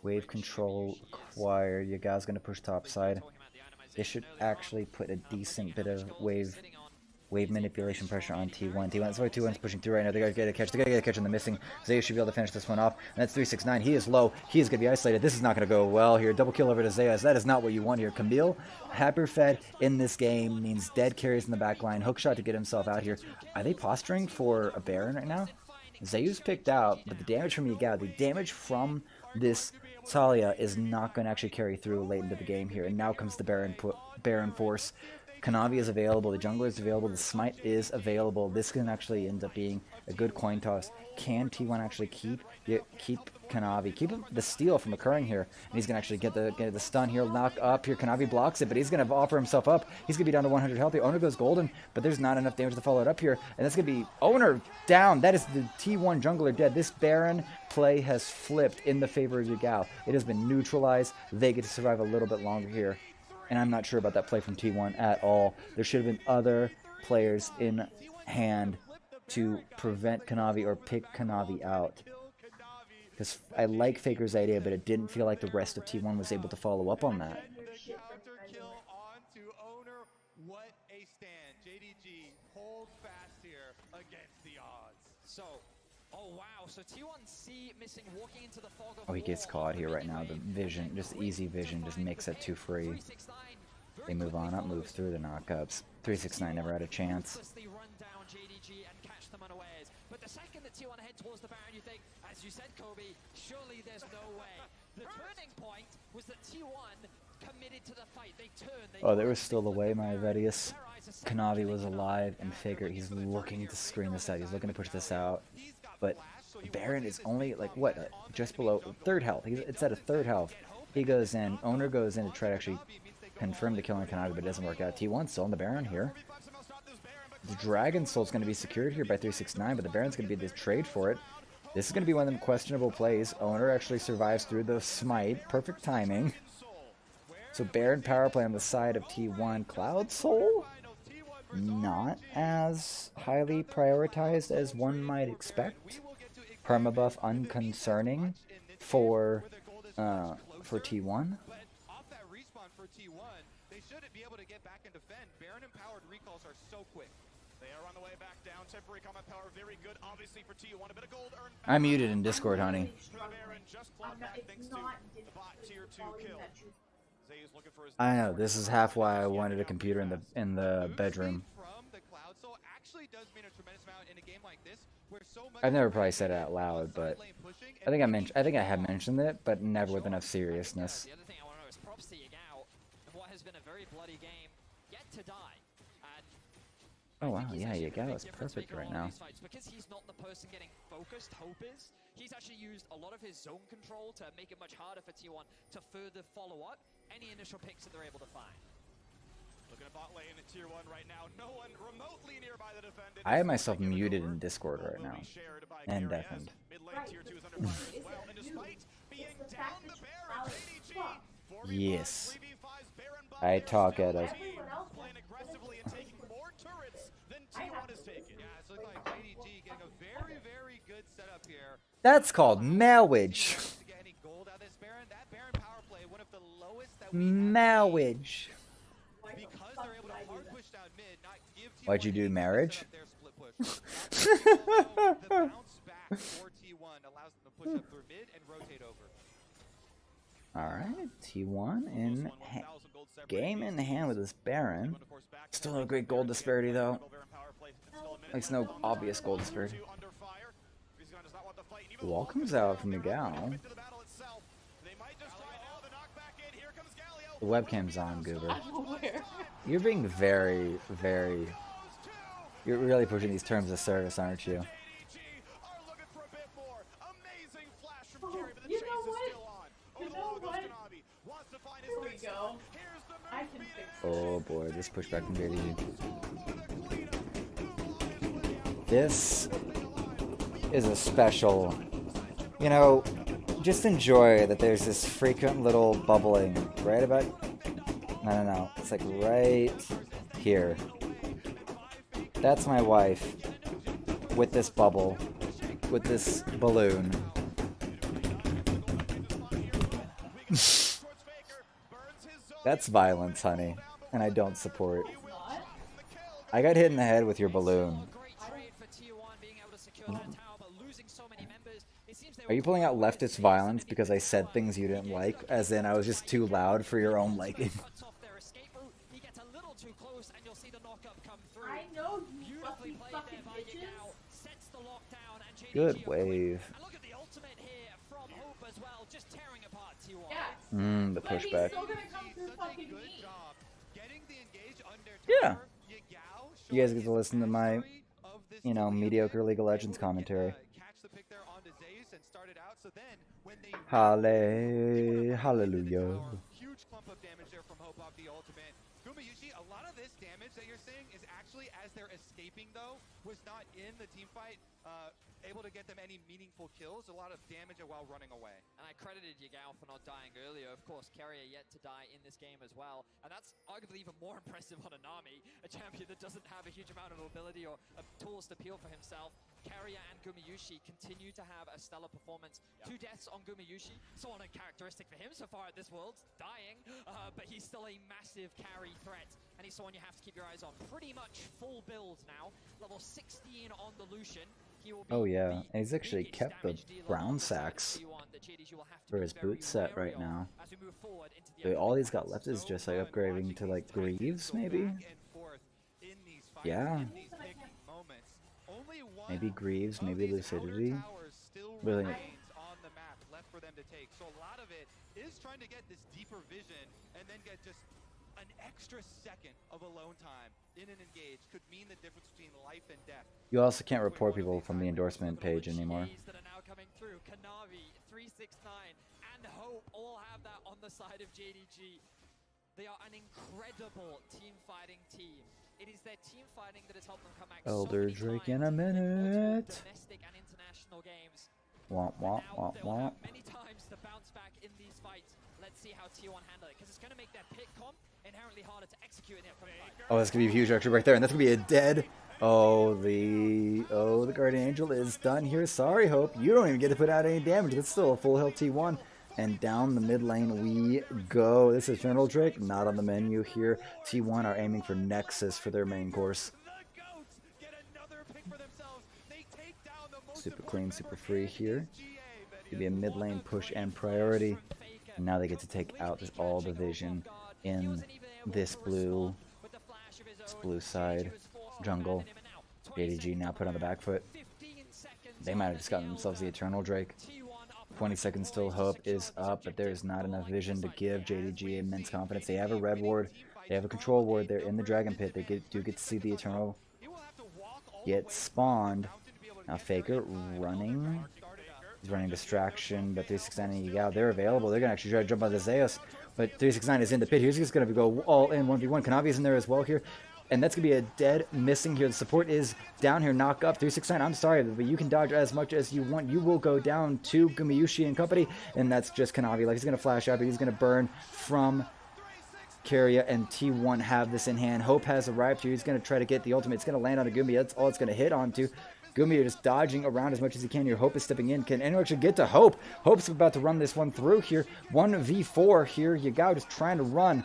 Wave control acquired. You guys gonna push top side. They should actually put a decent bit of wave manipulation pressure on T1. That's why T1's pushing through right now. They gotta get a catch. They gotta get a catch on the missing. Zeus should be able to finish this one off. And that's 369. He is low. He is gonna be isolated. This is not gonna go well here. Double kill over to Zeus. That is not what you want here. Camille, Hyperfed in this game means dead carries in the back line. Hookshot to get himself out here. Are they posturing for a Baron right now? Zeus picked out, but the damage from Yagao, the damage from this Talia is not going to actually carry through late into the game here. And now comes the Baron Force. Kanavi is available, the jungler is available, the smite is available. This can actually end up being a good coin toss. Can T1 actually keep Kanavi, keep the steal from occurring here? And he's going to actually get the stun here, knock up here. Kanavi blocks it, but he's going to offer himself up. He's going to be down to 100 health. The owner goes golden, but there's not enough damage to follow it up here. And that's going to be owner down. That is the T1 jungler dead. This Baron play has flipped in the favor of Yagao. It has been neutralized. They get to survive a little bit longer here. And I'm not sure about that play from T1 at all. There should have been other players in hand to prevent Kanavi or pick Kanavi out. Because I like Faker's idea, but it didn't feel like the rest of T1 was able to follow up on that. The counter kill onto owner. What a stand. JDG hold fast here against the odds. So, oh wow, so T1C missing, walking into the fog of Oh, he gets caught here right now. The vision, just easy vision, just makes it too free. They move on up, move through the knockups. 369 never had a chance. Run down JDG and catch them unawares. But the second that T1 head towards the Baron, you think, as you said, Kobe, surely there's no way. The turning point was that T1 committed to the fight. They turned. Oh, there was still a way, my Vedius. Kanavi was alive, and Faker, he's looking to screen this out. He's looking to push this out. But Baron is only, like, what, just below third health. It's at a third health. He goes in. Owner goes in to try to actually confirm the kill on Kanavi, but it doesn't work out. T1 still on the Baron here. The Dragon Soul's going to be secured here by 369, but the Baron's going to be the trade for it. This is going to be one of them questionable plays. Owner actually survives through the smite. Perfect timing. So Baron power play on the side of T1. Cloud Soul, not as highly prioritized as one might expect. Permabuff unconcerning for T1. Off that respawn for T1, they should be able to get back and defend. Baron empowered recalls are so quick. They are on the way back down. Temporary combat power, very good, obviously, for T1. A bit of gold earned. I'm muted in Discord, honey. Baron just clawed back thanks to the bot tier 2 kill. Zay's looking for his I know, this is half why I wanted a computer in the bedroom. From the Cloud Soul actually does mean a tremendous amount in a game like this, where so much I've never probably said it out loud, but I think I have mentioned it, but never with enough seriousness. The other thing I want to know is props to Yagao, and what has been a very bloody game, yet to die. And Oh wow, yeah, Yagao Yagao is perfect right now. Because he's not the person getting focused, Hope is. He's actually used a lot of his zone control to make it much harder for T1 to further follow up any initial picks that they're able to find. Looking at bot lane at tier 1 right now. No one remotely nearby the defendant. I have myself muted in Discord right now. And deafened. Mid lane tier 2 is under fire as well. And despite being down the Baron, JDG, 4v1, Yes. 3v5's Baron bot I lane talk still at a... playing aggressively and taking more turrets than T1 has taken. Yeah, it's looking like JDG getting a very, very good setup here. That's called marriage. To get any gold out of this Baron, that Baron power play, one of the lowest that we have Marriage. because they're able to hard push down mid, not give T1 Why'd you do any marriage? set up their split push. The bounce back for T1 allows them to push up through mid and rotate over. Alright, T1 in game in hand with this Baron. Still no great gold disparity though. Makes no obvious gold disparity. The wall comes out from Yagao. The webcam's on, Goober. You're being very, very... You're really pushing these terms of service, aren't you? You know what? You know what? Here we go. I can fix it. Oh boy, this pushback from JDG. This is a special... You know, just enjoy that there's this frequent little bubbling right about... No. It's like right here. That's my wife with this bubble, with this balloon. That's violence, honey, and I don't support. I got hit in the head with your balloon. Are you pulling out leftist violence because I said things you didn't like? As in, I was just too loud for your own liking? I know you fucking bitches. Good wave. The But he's pushback. still gonna come through fucking me. Yeah. You guys get to listen to my, you know, mediocre League of Legends commentary. Hallelujah. Huge clump of damage there from Hope off the ultimate. Gumayushi, a lot of this damage that you're seeing is actually as they're escaping though, was not in the team fight, able to get them any meaningful kills. A lot of damage while running away. And I credited Yagao for not dying earlier. Of course, Carrier yet to die in this game as well. And that's arguably even more impressive on a Nami, a champion that doesn't have a huge amount of ability or tools to peel for himself. Carrier and Gumayushi continue to have a stellar performance. 2 deaths on Gumayushi, so uncharacteristic for him so far at this Worlds, dying, but he's still a massive carry threat. And he's someone you have to keep your eyes on. Pretty much full build now, level 16 on the Lucian. Oh yeah, and he's actually kept the brown sacks for his boot set right now. So all he's got left is just like upgrading to like Greaves, maybe? Yeah. Maybe Greaves, maybe Lucidity. Really. On the map left for them to take. So a lot of it is trying to get this deeper vision and then get just an extra second of alone time in an engage could mean the difference between life and death. You also can't report people from the endorsement page anymore. That are now coming through. Kanavi, 369, and Hope all have that on the side of JDG. They are an incredible team fighting team. It is their team fighting that has helped them come back Elder so many Drake times in a minute. domestic and international games. Womp womp womp womp. Many times to bounce back in these fights. Let's see how T1 handle it, because it's going to make their pick comp inherently harder to execute in the upcoming fight. Oh, that's gonna be a huge extra right there, and that's gonna be a dead. Oh, the Guardian Angel is done here. Sorry, Hope. You don't even get to put out any damage. That's still a full health T1. And down the mid lane we go. This is General Drake, not on the menu here. T1 are aiming for Nexus for their main course. Super clean, super free here. Gonna be a mid lane push and priority. And now they get to take out all the vision in this blue side jungle. JDG now put on the back foot. They might have just gotten themselves the Eternal Drake. 20 seconds till Hope is up, but there's not enough vision to give JDG immense confidence. They have a red ward, they have a control ward, they're in the Dragon Pit, they do get to see the Eternal get spawned. Now Faker running. He's running distraction, but 369 and Yao, they're available. They're going to actually try to jump on the Zeus, but 369 is in the pit. He's just going to go all in 1v1. Kanavi's in there as well here, and that's going to be a dead missing here. The support is down here, knock up. 369, I'm sorry, but you can dodge as much as you want. You will go down to Gumayushi and company, and that's just Kanavi. Like, he's going to flash out, but he's going to burn from Carrier, and T1 have this in hand. Hope has arrived here. He's going to try to get the ultimate. It's going to land on a Gumi. That's all it's going to hit onto. Gumi just dodging around as much as he can here. Hope is stepping in. Can anyone actually get to Hope? Hope's about to run this one through here. 1v4 here. Yagao just trying to run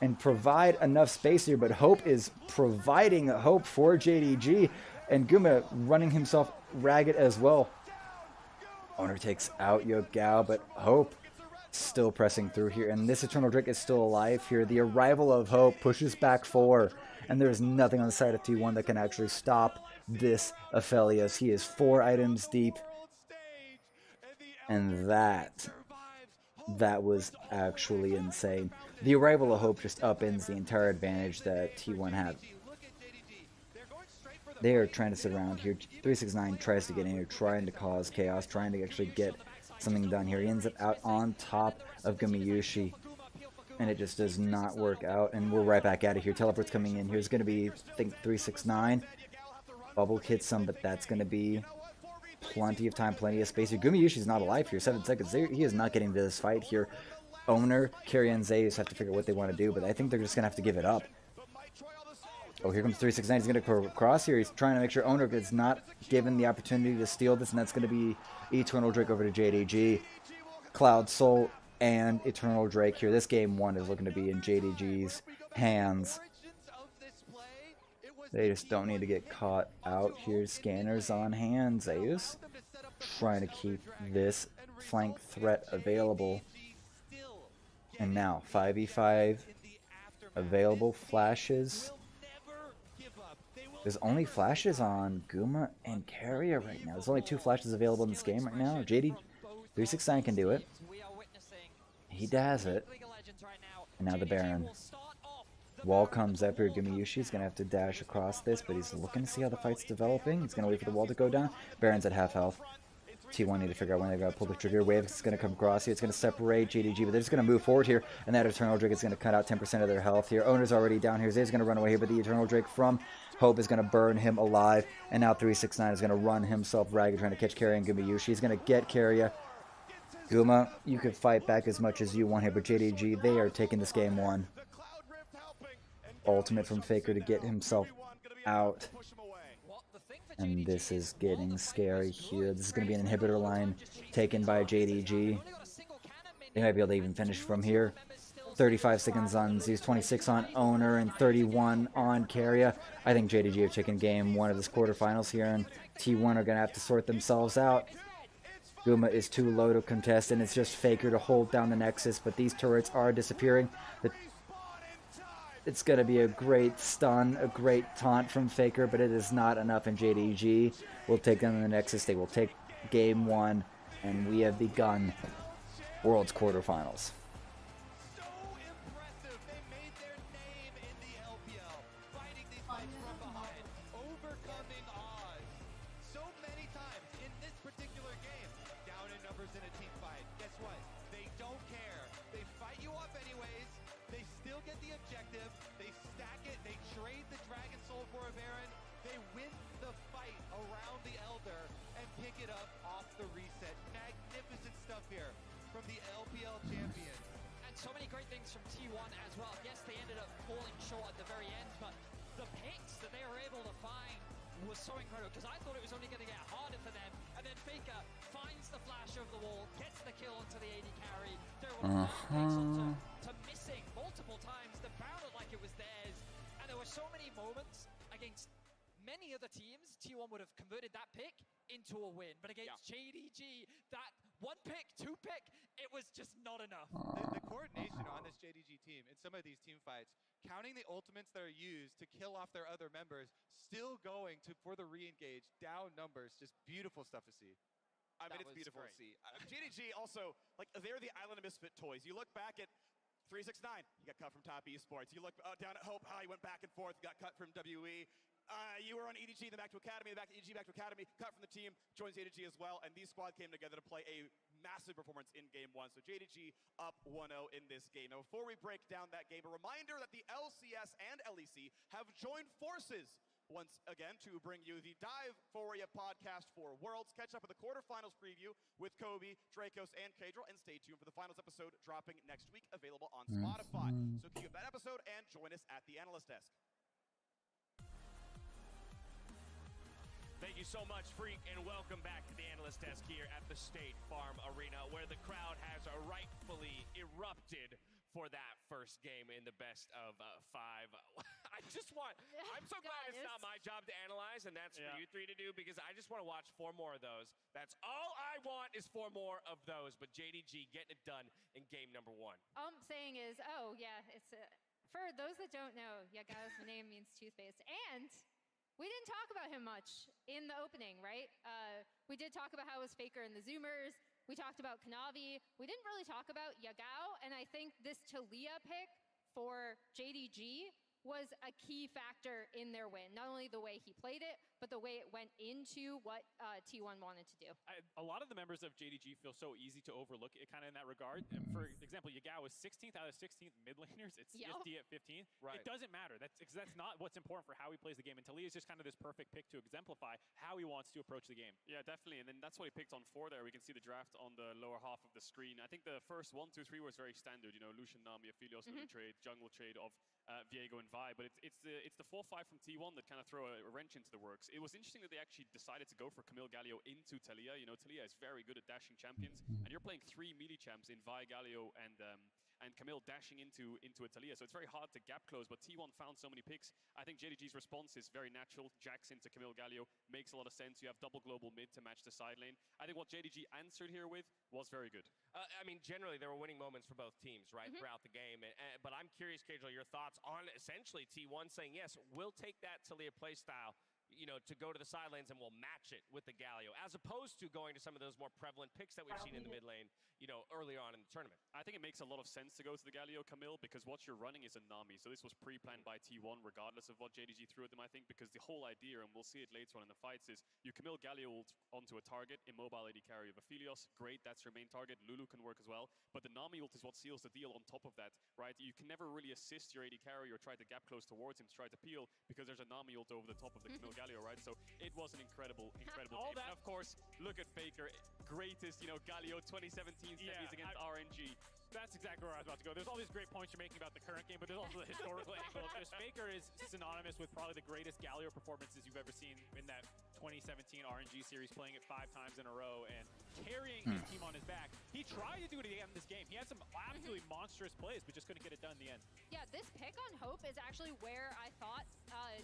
and provide enough space here, but Hope is providing hope for JDG, and Guma running himself ragged as well. Owner takes out Yagao, but Hope still pressing through here, and this Eternal Drake is still alive here. The arrival of Hope pushes back 4, and there's nothing on the side of T1 that can actually stop this Aphelios. He is 4 items deep, and that was actually insane. The arrival of Hope just upends the entire advantage that T1 had. They are trying to sit around here. 369 tries to get in here, trying to cause chaos, trying to actually get something done here. He ends up out on top of Gumayushi, and it just does not work out, and we're right back out of here. Teleport's coming in. Here's going to be, I think, 369. Bubble hits some, but that's going to be plenty of time, plenty of space here. Gumayushi's not alive here. 7 seconds. He is not getting to this fight here. Owner, Carry, and Zeus have to figure out what they want to do, but I think they're just going to have to give it up. Oh, here comes 369. He's going to cross here. He's trying to make sure Owner is not given the opportunity to steal this, and that's going to be Eternal Drake over to JDG. Cloud Soul and Eternal Drake here. This game 1 is looking to be in JDG's hands. They just don't need to get caught out here. Scanners on hand. Zeus trying to keep this flank threat available. And now 5v5 available flashes. There's only flashes on Guma and Carrier right now. There's only 2 flashes available in this game right now. JD 369 can do it. He does it. And now the Baron. Wall comes up here. Gumayushi's going to have to dash across this, but he's looking to see how the fight's developing. He's going to wait for the wall to go down. Baron's at half health. T1 need to figure out when they're going to pull the trigger. Wave is going to come across here. It's going to separate JDG, but they're just going to move forward here, and that Eternal Drake is going to cut out 10% of their health here. Owner's already down here. Zay's going to run away here, but the Eternal Drake from Hope is going to burn him alive, and now 369 is going to run himself ragged, trying to catch Carrier and Gumayushi. He's going to get Carrier. Guma, you can fight back as much as you want here, but JDG, they are taking this game 1. Ultimate from Faker to get himself out. And this is getting scary here. This is going to be an inhibitor line taken by JDG. They might be able to even finish from here. 35 seconds on Zeus, 26 on Owner, and 31 on Carrier. I think JDG have taken game 1 of this quarterfinals here, and T1 are going to have to sort themselves out. Guma is too low to contest, and it's just Faker to hold down the Nexus, but these turrets are disappearing. It's going to be a great stun, a great taunt from Faker, but it is not enough, and JDG will take them in the Nexus. They will take game 1, and we have begun World's quarterfinals. So many great things from T1 as well. Yes, they ended up falling short at the very end, but the picks that they were able to find was so incredible, because I thought it was only going to get harder for them, and then Faker finds the flash over the wall, gets the kill onto the AD carry. There were to missing multiple times. The Baron looked like it was theirs, and there were so many moments against many other teams. T1 would have converted that pick into a win, but against JDG, that 1 pick, 2 pick, it was just not enough. The coordination on this JDG team in some of these team fights, counting the ultimates that are used to kill off their other members, still going for the re-engage, down numbers, just beautiful stuff to see. I mean, it's beautiful to see. JDG also, like, they're the Island of Misfit toys. You look back at 369, he got cut from Top Esports. You look down at Hope, how he went back and forth, got cut from WE. You were on EDG, then back to Academy, then back to EDG, back to Academy, cut from the team, joins JDG as well, and these squad came together to play a massive performance in Game 1. So JDG up 1-0 in this game. Now, before we break down that game, a reminder that the LCS and LEC have joined forces once again to bring you the Dive Foria podcast for Worlds. Catch up with the quarterfinals preview with Kobe, Dracos, and Kadril, and stay tuned for the finals episode dropping next week, available on Spotify. So keep that episode and join us at the analyst desk. Thank you so much, Freak, and welcome back to the analyst desk here at the State Farm Arena, where the crowd has rightfully erupted for that first game in the best of 5. I'm so glad it's not my job to analyze, and that's for you three to do, because I just want to watch 4 more of those. That's all I want is 4 more of those, but JDG getting it done in game number 1. All I'm saying is, it's for those that don't know, Yagao's name means toothpaste, and we didn't talk about him much in the opening, right? We did talk about how it was Faker and the Zoomers. We talked about Kanavi. We didn't really talk about Yagao, and I think this Talia pick for JDG was a key factor in their win. Not only the way he played it, but the way it went into what T1 wanted to do. A lot of the members of JDG feel so easy to overlook it kind of in that regard. And for example, Yagao was 16th out of 16th mid laners. It's CSD at 15. Right. It doesn't matter. That's not what's important for how he plays the game. And Talia is just kind of this perfect pick to exemplify how he wants to approach the game. Yeah, definitely. And then that's what he picked on 4 there. We can see the draft on the lower half of the screen. I think the first 1, 2, 3 was very standard. You know, Lucian, Nami, Aphelios, trade, jungle trade of Viego and Vi, but it's the 4-5 from T1 that kind of throw a wrench into the works. It was interesting that they actually decided to go for Camille Galio into Talia. You know, Talia is very good at dashing champions, and you're playing 3 melee champs in Vi, Galio, and Camille dashing into a Talia, so it's very hard to gap close, but T1 found so many picks. I think JDG's response is very natural. Jacks into Camille Galio makes a lot of sense. You have double global mid to match the side lane. I think what JDG answered here with was very good. I mean, generally, there were winning moments for both teams, right, throughout the game. But I'm curious, Kadril, your thoughts on essentially T1 saying, yes, we'll take that Talia playstyle, you know, to go to the side lanes and we'll match it with the Galio, as opposed to going to some of those more prevalent picks that we've seen in the mid lane, you know, earlier on in the tournament. I think it makes a lot of sense to go to the Galio Camille, because what you're running is a Nami. So this was pre-planned by T1, regardless of what JDG threw at them, I think, because the whole idea, and we'll see it later on in the fights, is you Camille Galio ult onto a target, immobile AD carry of Aphelios. Great, that's your main target. Lulu can work as well. But the Nami ult is what seals the deal on top of that, right? You can never really assist your AD carry or try to gap close towards him to try to peel, because there's a Nami ult over the top of the Camille Galio, right? So it was an incredible game. And of course, look at Faker, greatest, you know, Galio 2017 semis against RNG. That's exactly where I was about to go. There's all these great points you're making about the current game, but there's also the historical angle. Just Faker is synonymous with probably the greatest Galio performances you've ever seen in that 2017 RNG series, playing it 5 times in a row and carrying his team on his back. He tried to do it again in this game. He had some absolutely monstrous plays, but just couldn't get it done in the end. Yeah, this pick on Hope is actually where I thought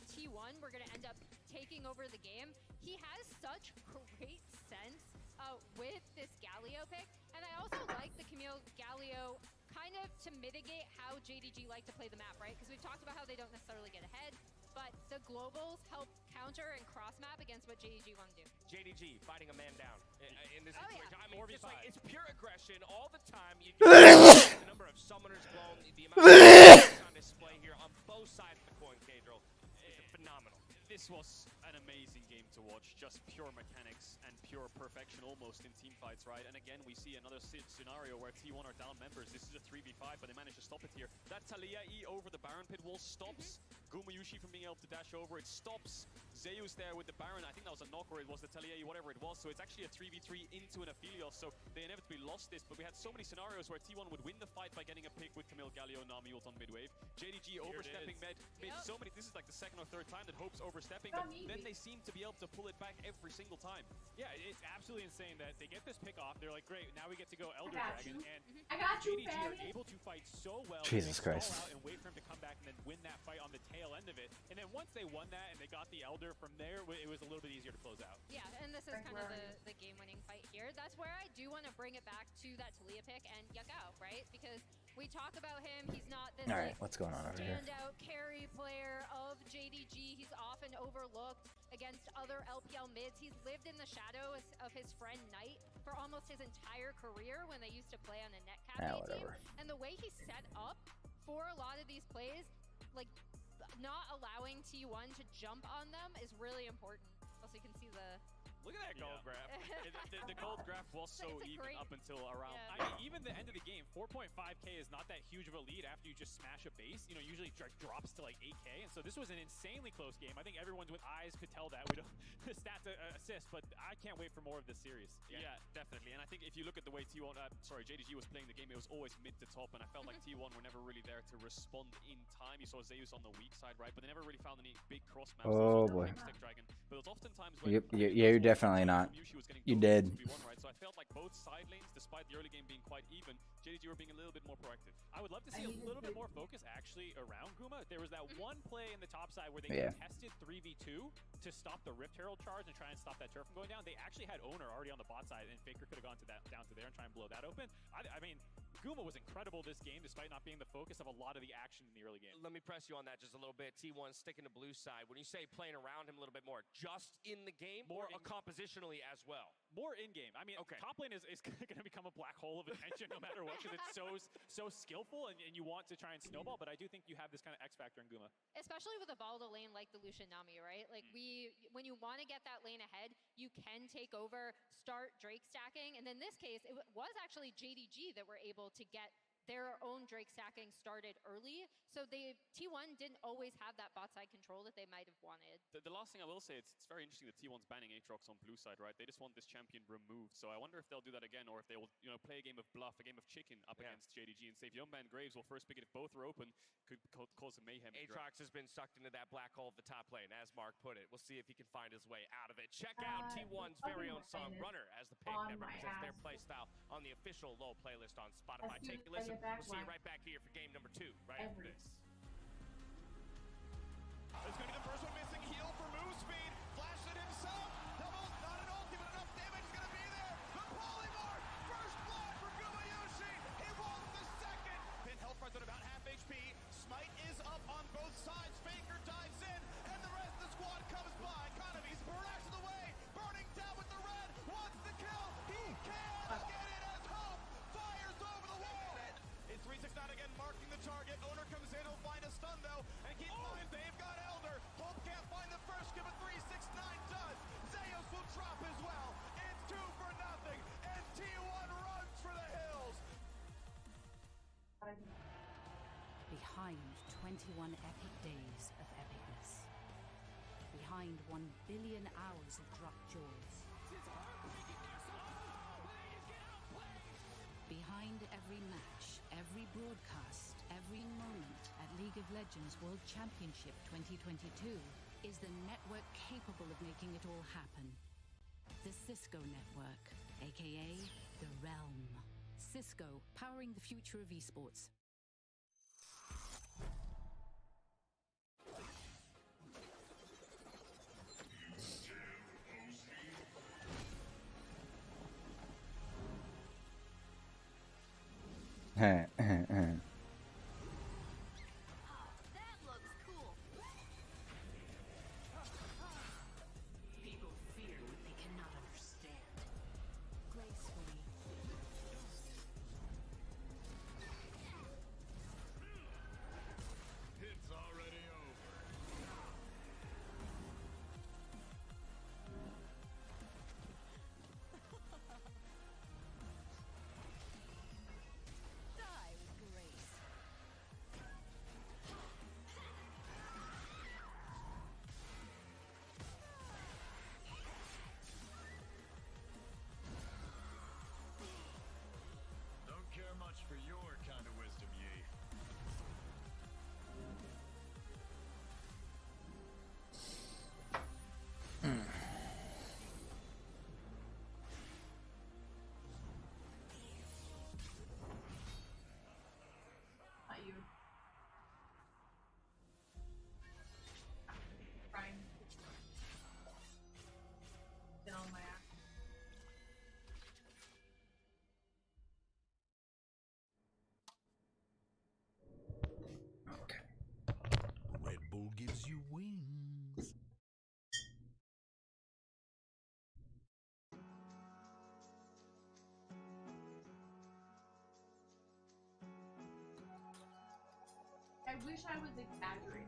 T1 were going to end up taking over the game. He has such great sense with this Galio pick, and I also like the Camille Galio kind of to mitigate how JDG like to play the map, right? Because we've talked about how they don't necessarily get ahead, but the globals help counter and cross map against what JDG want to do. JDG fighting a man down in this situation. I mean, just like, it's pure aggression all the time. You the number of summoners blown, the amount of on display here on both sides of the coin, Kadril, is phenomenal. This was an amazing game to watch, just pure mechanics and pure perfection almost in team fights, right? And again, we see another scenario where T1 are down members. This is a 3v5, but they managed to stop it here. That Talia E over the Baron pit wall stops Gumayushi from being able to dash over. It stops Zeus there with the Baron. I think that was a knock, or it was the Talia E, whatever it was. So it's actually a 3v3 into an Aphelios, so they inevitably lost this, but we had so many scenarios where T1 would win the fight by getting a pick with Camille Galio, Nami ult on mid-wave. JDG overstepping mid. So many, this is like the 2nd or 3rd time that Hope's overstepping, but then they seem to be able to pull it back every single time. Yeah, it's absolutely insane that they get this pick off. They're like, great, now we get to go Elder Dragon, and JDG are able to fight so well. Jesus Christ. Out and wait for him to come back and then win that fight on the tail end of it. And then once they won that and they got the Elder from there, it was a little bit easier to close out. Yeah, and this is kind of the game-winning fight here. That's where I do want to bring it back to that Talia pick and Yagao, right? Because we talk about him, he's not this what's going on over here? Standout carry player of JDG. He's often overlooked against other LPL mids. He's lived in the shadows of his friend Knight for almost his entire career when they used to play on a net cafe team. And the way he's set up for a lot of these plays, like not allowing T1 to jump on them is really important. Also, you can see the... Look at that gold graph. The gold graph was so even up until around... I mean, even the end of the game, 4.5k is not that huge of a lead after you just smash a base. You know, usually it drops to like 8k, and so this was an insanely close game. I think everyone with eyes could tell that. We don't the stats assist, but I can't wait for more of this series. Yeah, definitely. And I think if you look at the way JDG was playing the game, it was always mid to top, and I felt like T1 were never really there to respond in time. You saw Zeus on the weak side, right? But they never really found any big cross maps. Oh boy. Dragon. But it was oftentimes when you're definitely not. You did. Right? So I felt like both side lanes, despite the early game being quite even, JDG were being a little bit more proactive. I would love to see a little bit more focus actually around Guma. There was that one play in the top side where they contested 3v2 to stop the Rift Herald charge and try and stop that turf from going down. They actually had Owner already on the bot side, and Faker could have gone to down to there and try and blow that open. I mean, Guma was incredible this game, despite not being the focus of a lot of the action in the early game. Let me press you on that just a little bit. T1 sticking to blue side. When you say playing around him a little bit more, just in the game or compositionally as well? More in-game. I mean, top lane is going to become a black hole of attention no matter what, because it's so skillful, and you want to try and snowball, but I do think you have this kind of X factor in Guma. Especially with a volatile lane like the Lucian Nami, right? Like, when you want to get that lane ahead, you can take over, start Drake stacking, and in this case, it was actually JDG that were able to get their own Drake stacking started early, so T1 didn't always have that bot side control that they might have wanted. The last thing I will say, it's very interesting that T1's banning Aatrox on blue side, right? They just want this champion removed, so I wonder if they'll do that again, or if they will, play a game of bluff, a game of chicken up against JDG, and say if you don't ban Graves, well, first pick it if both are open, could cause some mayhem. Aatrox has been sucked into that black hole of the top lane, as Mark put it. We'll see if he can find his way out of it. Check out T1's very own song, Runner, as the pig that represents their playstyle on the official LoL playlist on Spotify. Take a listen. We'll see you right back here for game number 2, right after this. It's going to be the first one missing. Heal for move speed. Flash it himself. Double, not an ulti, but enough damage is going to be there. The polymorph. First blood for Gumayushi. He wants the second. Then health bars at about half HP. Smite is up on both sides. Faker dives in, and the rest of the squad comes by. Economy's blasted away. Burning down with the red. Wants the kill. He can't get it as Hope fires over the wall. It's 369 again, marking the target. Owner comes in. He'll find a stun, though. And keep in mind, they've got Elder. Hope can't find the first kill, but 369 does. Zeus will drop as well. It's 2-0, and T1 runs for the hills. Behind 21 epic days of epicness. Behind 1 billion hours of drop jaws. Behind every match, every broadcast, every moment at League of Legends World Championship 2022 is the network capable of making it all happen. The Cisco Network, aka The Realm. Cisco, powering the future of esports. People fear what they cannot understand. Gracefully. It's already over. Die with grace. Don't care much for your kind of wisdom, Yi. Not you. Trying. Get on my ass. Red Bull gives you wings. I wish I was exaggerating.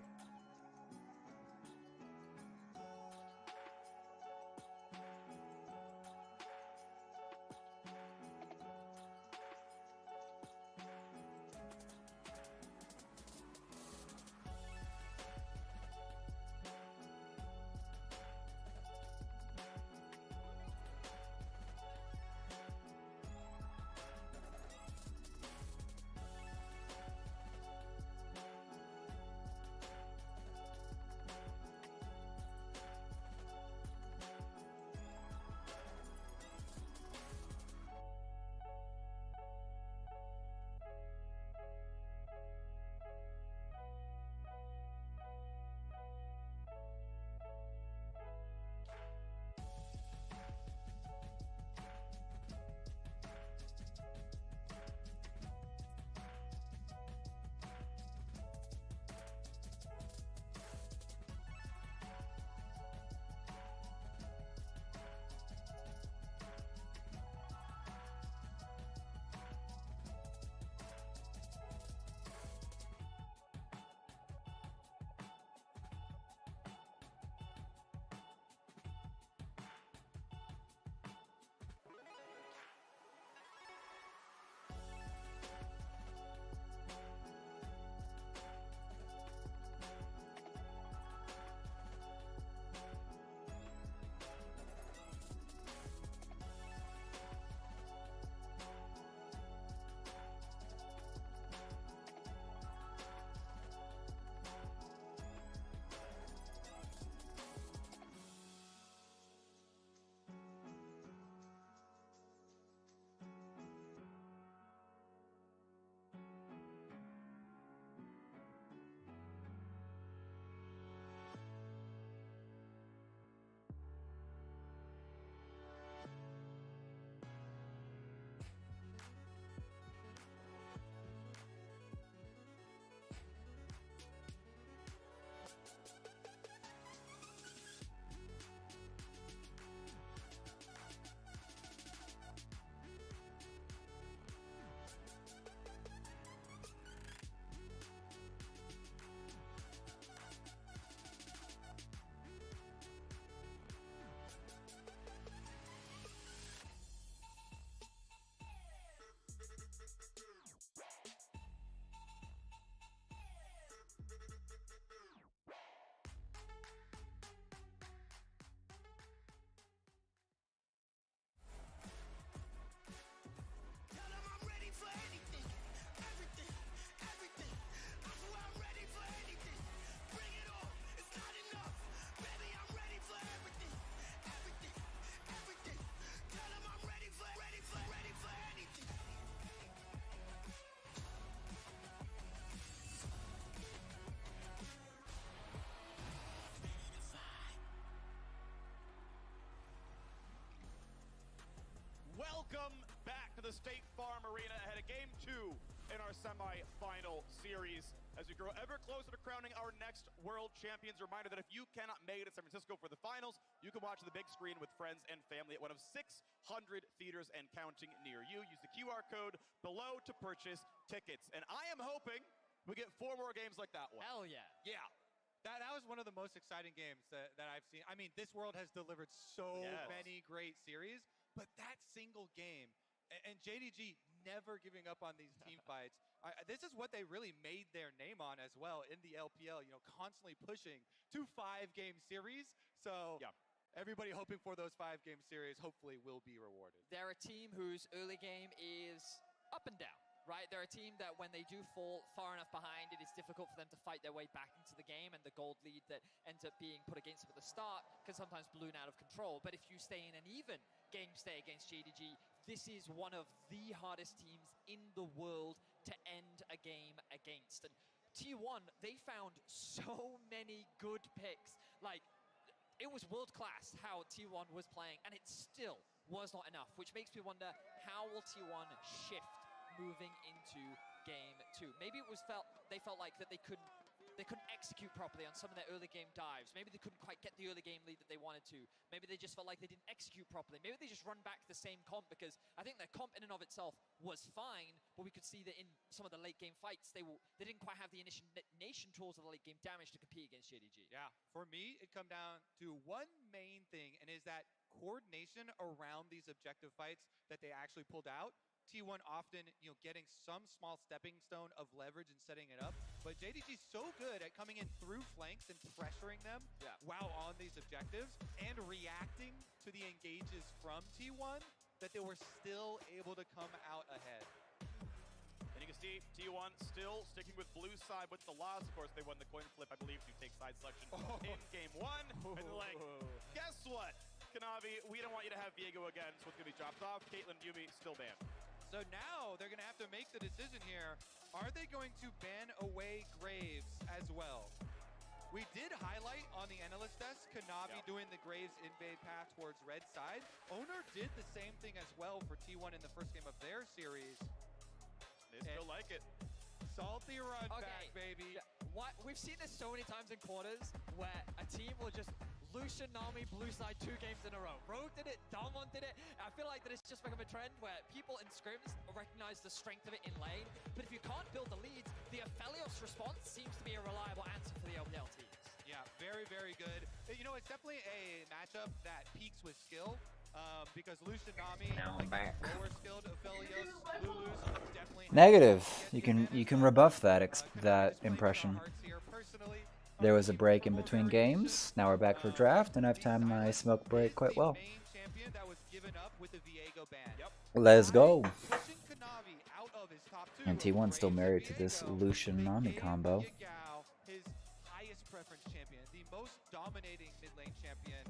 to the State Farm Arena ahead of Game 2 in our semi-final series as we grow ever closer to crowning our next world champions. A reminder that if you cannot make it to San Francisco for the finals, you can watch the big screen with friends and family at one of 600 theaters and counting near you. Use the QR code below to purchase tickets. And I am hoping we get 4 more games like that one. Hell yeah. Yeah. That was one of the most exciting games that I've seen. I mean, this world has delivered so many great series, but that single game, and JDG never giving up on these team fights. This is what they really made their name on as well in the LPL, you know, constantly pushing to 5-game series. So everybody hoping for those 5-game series hopefully will be rewarded. They're a team whose early game is up and down. Right, they're a team that when they do fall far enough behind, it is difficult for them to fight their way back into the game, and the gold lead that ends up being put against them at the start can sometimes balloon out of control. But if you stay in an even game stay against JDG, this is one of the hardest teams in the world to end a game against. And T1, they found so many good picks. Like, it was world class how T1 was playing, and it still was not enough, which makes me wonder, how will T1 shift moving into game 2? Maybe it was they felt like that they couldn't execute properly on some of their early game dives. Maybe they couldn't quite get the early game lead that they wanted to. Maybe they just felt like they didn't execute properly. Maybe they just run back the same comp, because I think their comp in and of itself was fine, but we could see that in some of the late game fights they didn't quite have the initiation tools of the late game damage to compete against JDG. Yeah, for me it come down to one main thing, and is that coordination around these objective fights that they actually pulled out. T1 often, you know, getting some small stepping stone of leverage and setting it up, but JDG's so good at coming in through flanks and pressuring them while on these objectives and reacting to the engages from T1 that they were still able to come out ahead. And you can see T1 still sticking with blue side with the loss. Of course, they won the coin flip, I believe, to take side selection in game 1. And they're like, guess what, Kanavi, we don't want you to have Viego again, so it's going to be dropped off. Caitlyn, Yumi still banned. So now they're going to have to make the decision here. Are they going to ban away Graves as well? We did highlight on the analyst desk Kanavi doing the Graves invade path towards red side. Owner did the same thing as well for T1 in the first game of their series. They still like it. Salty run back, baby. What we've seen this so many times in quarters where a team will just Lucian, Nami, blue side 2 games in a row. Rogue did it, Dalmon did it. I feel like that it's just become a trend where people in scrims recognize the strength of it in lane, but if you can't build the leads, the Aphelios response seems to be a reliable answer for the LPL teams. Yeah, very, very good. You know, it's definitely a matchup that peaks with skill. Because Lucian, Nami, lower skilled Aphelios, Lulu's definitely negative. You can rebuff that impression. There was a break in between games. Now we're back for draft, and I've timed my smoke break quite well. Let's go. And T1 still married to this Lucian Nami combo. His highest preference champion, the most dominating mid lane champion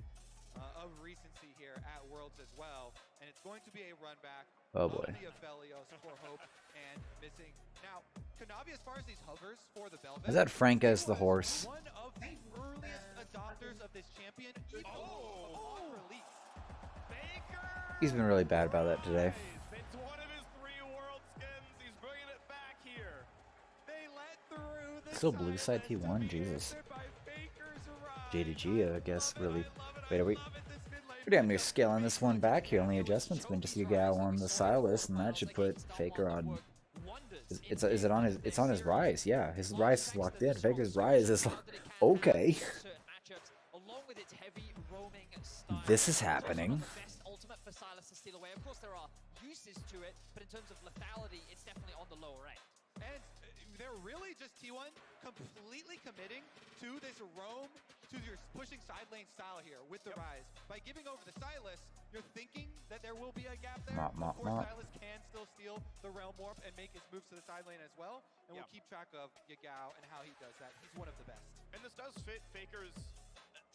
of recency here at Worlds as well, and it's going to be a run back of the Aphelios for Hope and missing. Now, Kanavi, as far as these hovers for the Belvet, Is that Frank as the horse? one of the earliest adopters of this champion. On release. He's been really bad about that today. It's one of his 3 world skins. He's bringing it back here. They let through the Still blue side T1, Jesus. JDG, I guess, really. Wait, are we damn near scaling this one back here? Only adjustments been just Yagao on the Silas, and that should put Faker on. Is it on his? It's on his rise. Yeah, his rise is locked in. Faker's rise is okay. This is happening. Ultimate for Silas to steal away. Of course, there are uses to it, but in terms of lethality, it's definitely on the lower end. And they're really just T1 completely committing to this roam, to your pushing side lane style here with the rise. By giving over the Silas, you're thinking that there will be a gap there. Of course, Silas can still steal the realm warp and make his moves to the side lane as well. And we'll keep track of Yagao and how he does that. He's one of the best. And this does fit Faker's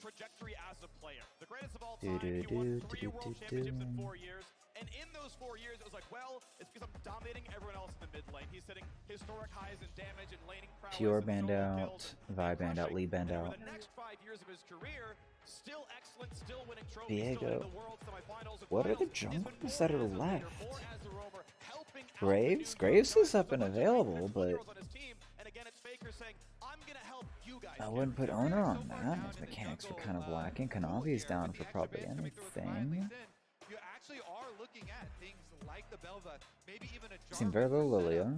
trajectory as a player. The greatest of all time. He won 3 world championships in 4 years. And in those 4 years, it was like, well, it's because I'm dominating everyone else in the mid lane. He's setting historic highs in damage and laning prowess. Pure and band solo out, kills, Vi and band out, crushing. Lee band And out. for the next 5 years of his career, still excellent, still winning trophies, Viego. still in the world semifinals and What are the finals. He's been junglers more that are as a leader, left? more as a roamer, helping out Graves? the new Graves players, is up and available, but heroes on his team. And again, it's Faker saying, I'm gonna help you guys. I wouldn't put owner on that. His mechanics were kind of lacking. Kanavi's down for probably anything. You actually are looking at things like the Belva, maybe even a Seen very little Lilia.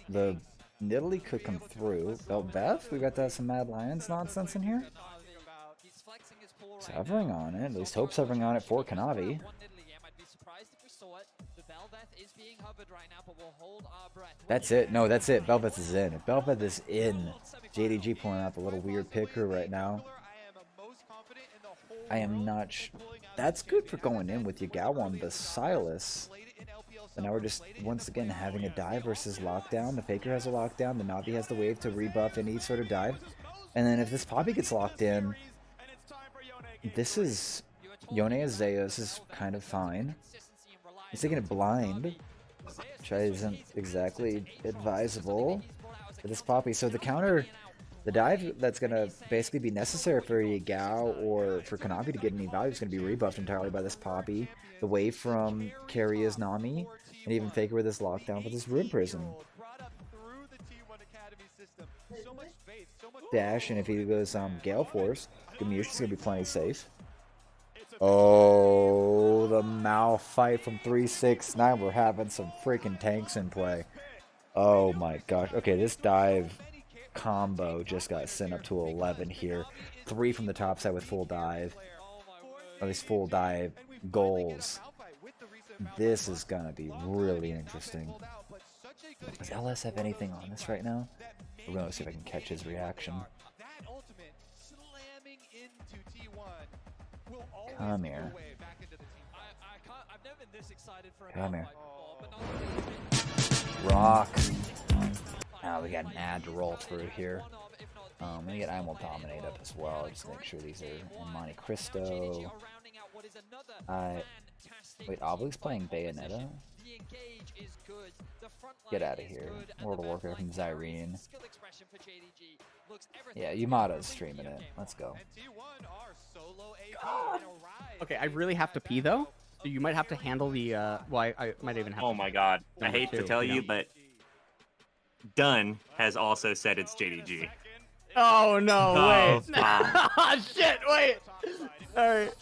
The Nidalee could come through. Belbeth, we got some Mad Lions nonsense in here. Severing on it. At least hope severing on it for Kanavi. That's it. No, that's it. Belveth is in. If Belveth is in, JDG pulling out the little weird picker right now. I am not that's good for going in with Yagawa on the Silas. But now we're just, once again, having a dive versus lockdown. The Faker has a lockdown. The Navi has the wave to rebuff any sort of dive. And then if this Poppy gets locked in, this is... Yone Zeus is kind of fine. He's taking it blind, which isn't exactly advisable for this Poppy. So the counter... The dive that's going to basically be necessary for Yagao or for Kanavi to get any value is going to be rebuffed entirely by this Poppy. The wave from Carry is Nami, and even Faker with this lockdown for this Rune Prison. Dash, and if he goes Gale Force, Gamush is going to be plenty safe. Oh, the Mao fight from 369. We're having some freaking tanks in play. Oh my gosh. Okay, this dive... combo just got sent up to 11 here. 3 from the top side with full dive. At least full dive goals. This is gonna be really interesting. Does LS have anything on this right now? We're gonna see if I can catch his reaction. Come here. Come here. Rock. Now we got an ad to roll through here. Let me get Animal Dominate up as well, just to make sure these are Monte Cristo. Wait, Oblig's playing Bayonetta? Get out of here. World of Warcraft from Zyrene. Yeah, Yamada's streaming it. Let's go. God. Okay, I really have to pee though. So you might have to handle the well, I might even have Oh to my god. I hate to tell you, but Dunn has also said it's JDG. Oh no, Oh, wait. Oh shit, wait. Alright.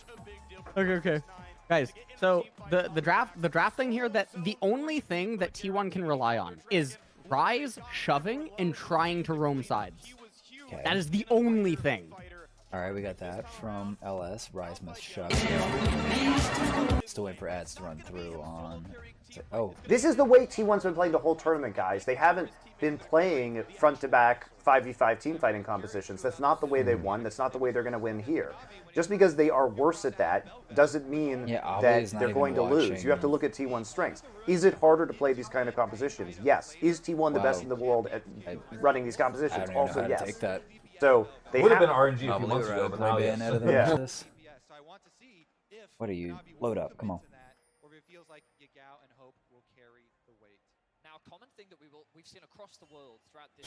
Okay. Guys, so the draft thing here, that the only thing that T1 can rely on is Rise shoving and trying to roam sides. Okay. That is the only thing. Alright, we got that from LS. Rise must shove. Still waiting for ads to run through on... Oh. This is the way T1's been playing the whole tournament, guys. They haven't been playing front-to-back 5v5 team fighting compositions. That's not the way they won. That's not the way they're going to win here. Just because they are worse at that doesn't mean that they're going to lose. You have to look at T1's strengths. Is it harder to play these kind of compositions? Yes. Is T1 the best in the world at running these compositions? Also, yes. Take that. So they would have been RNG a few months ago, but now yes. What are you? Load up. Come on. Common thing that we've seen across the world throughout this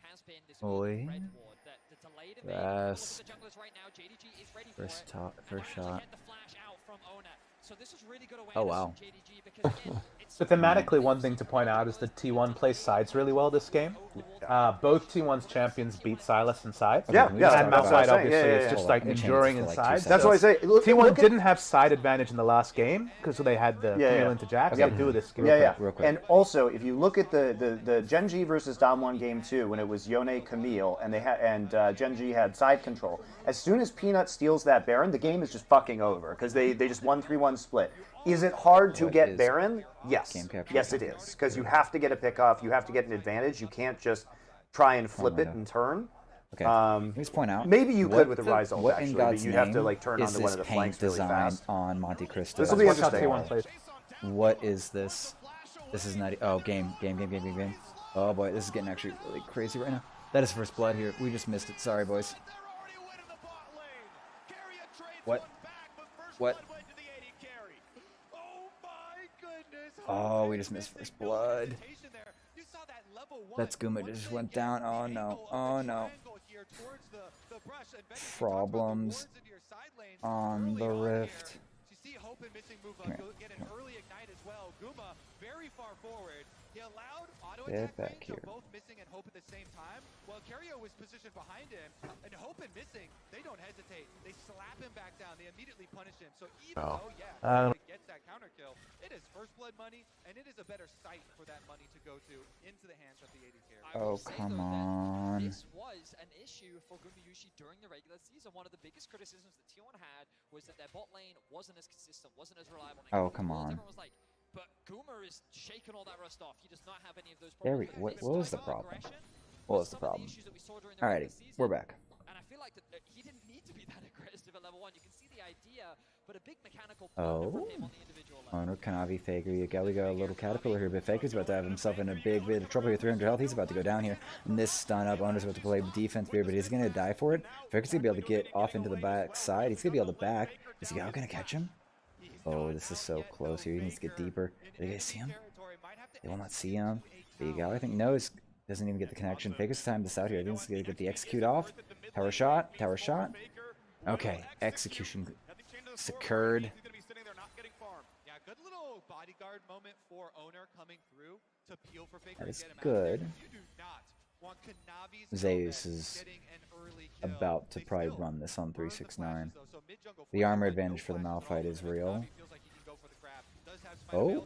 has been this Oi. red ward, that the delayed Yes. the junglers right now. JDG is ready First for it. first shot. Get the flash out from Ona. So this is really good awareness Oh wow. from JDG because again, it's So thematically, one thing to point out is that T1 plays sides really well this game. Both T1's champions beat Silas in sides. Yeah, yeah, And that's what side I'm obviously saying. is just like enduring in sides. That's why I say T1 didn't have side advantage in the last game because they had the mill into Jax. They do this game. Real quick. And also, if you look at the Genji versus Dom 1 game 2, when it was Yone Camille and Genji had side control, as soon as Peanut steals that Baron, the game is just fucking over because they just 1-3-1 split. Is it hard to get Baron? Yes. Yes, it is. Because you have to get a pick off. You have to get an advantage. You can't just try and flip it and turn. Okay. Let me just point out. Maybe you could with the Rise ult, what actually, in but God's you'd have to name like turn is onto one this of the paint flanks really design fast. on Monte Cristo? This will be interesting. What is this? This is not. Oh, game. Oh boy, this is getting actually really crazy right now. That is first blood here. We just missed it. Sorry, boys. What? What? Oh, we just missed first blood. That's Guma just went down. Oh no. Oh no. Problems on the rift. Come here. Get back here. Both missing and Hope at the same time. While Kerio was positioned behind him, and Hope and missing, they don't hesitate. They slap him back down. They immediately punish him. So even though, yeah, he gets that counter kill, it is first blood money, and it is a better site for that money to go to into the hands of the AD carry. Oh, come on. This was an issue for Gumayushi during the regular season. One of the biggest criticisms that T1 had was that their bot lane wasn't as consistent, wasn't as reliable. Oh, come on. Everyone was like, but Guma is shaking all that rust off. He does not have any of those There problems. we. What was the problem? What was the problem? Alrighty, we're back. And I feel like that he didn't need to be that aggressive at level 1. You can see the idea, but a big mechanical Oh, from him on the individual level. Honor, Kanavi, Faker. We got a little caterpillar here, but Faker's about to have himself in a big bit of trouble here. 300 health. He's about to go down here. And this stun up. Honor's about to play defense here, but he's gonna die for it. Faker's gonna be able to get off into the back side. He's gonna be able to back. Is Yao gonna catch him? Oh, this is so close here. He needs to get deeper. Did you guys see him? They will not see him. There you go. I think no, doesn't even get the connection. Faker's time this out here. I think he's gonna get the execute off. Tower shot. Tower shot. Okay, execution secured. Yeah, good little bodyguard moment for Owner coming through to peel for Faker. That is good. Zeus is about to probably run this on 369. The armor advantage for the Malphite is real. Oh,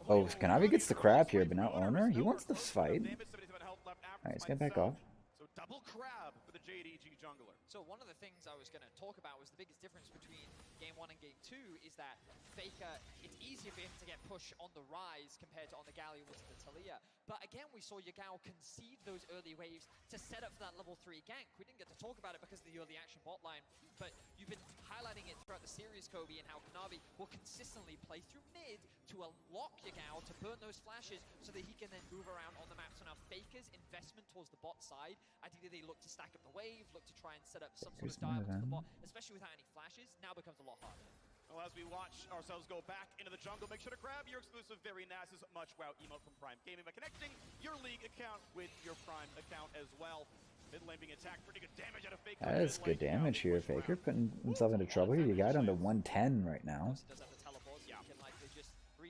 Kanavi gets the crab here, but now Owner, he wants the fight. Alright, he's gonna back off. So double crab for the JDG jungler. So one of the things I was going to talk about was the biggest difference between Game 1 and Game 2 is that Faker, it's easier for him to get push on the rise compared to on the Galio into the Talia. But again, we saw Yagao concede those early waves to set up for that level 3 gank. We didn't get to talk about it because of the early action bot line, but you've been highlighting it throughout the series, Kobe, and how Kanavi will consistently play through mid to unlock Yagao to burn those flashes so that he can then move around on the map. So now Faker's investment towards the bot side, ideally they look to stack up the wave, look to try and set up some sort of dive to the bot, especially without any flashes, now becomes a lot harder. Well, as we watch ourselves go back into the jungle, make sure to grab your exclusive Very Nass's Much Wow emote from Prime Gaming by connecting your League account with your Prime account as well. Mid lane being attacked, pretty good damage out of Faker. That is good damage here. Faker putting himself into trouble here. You got him to 110 right now.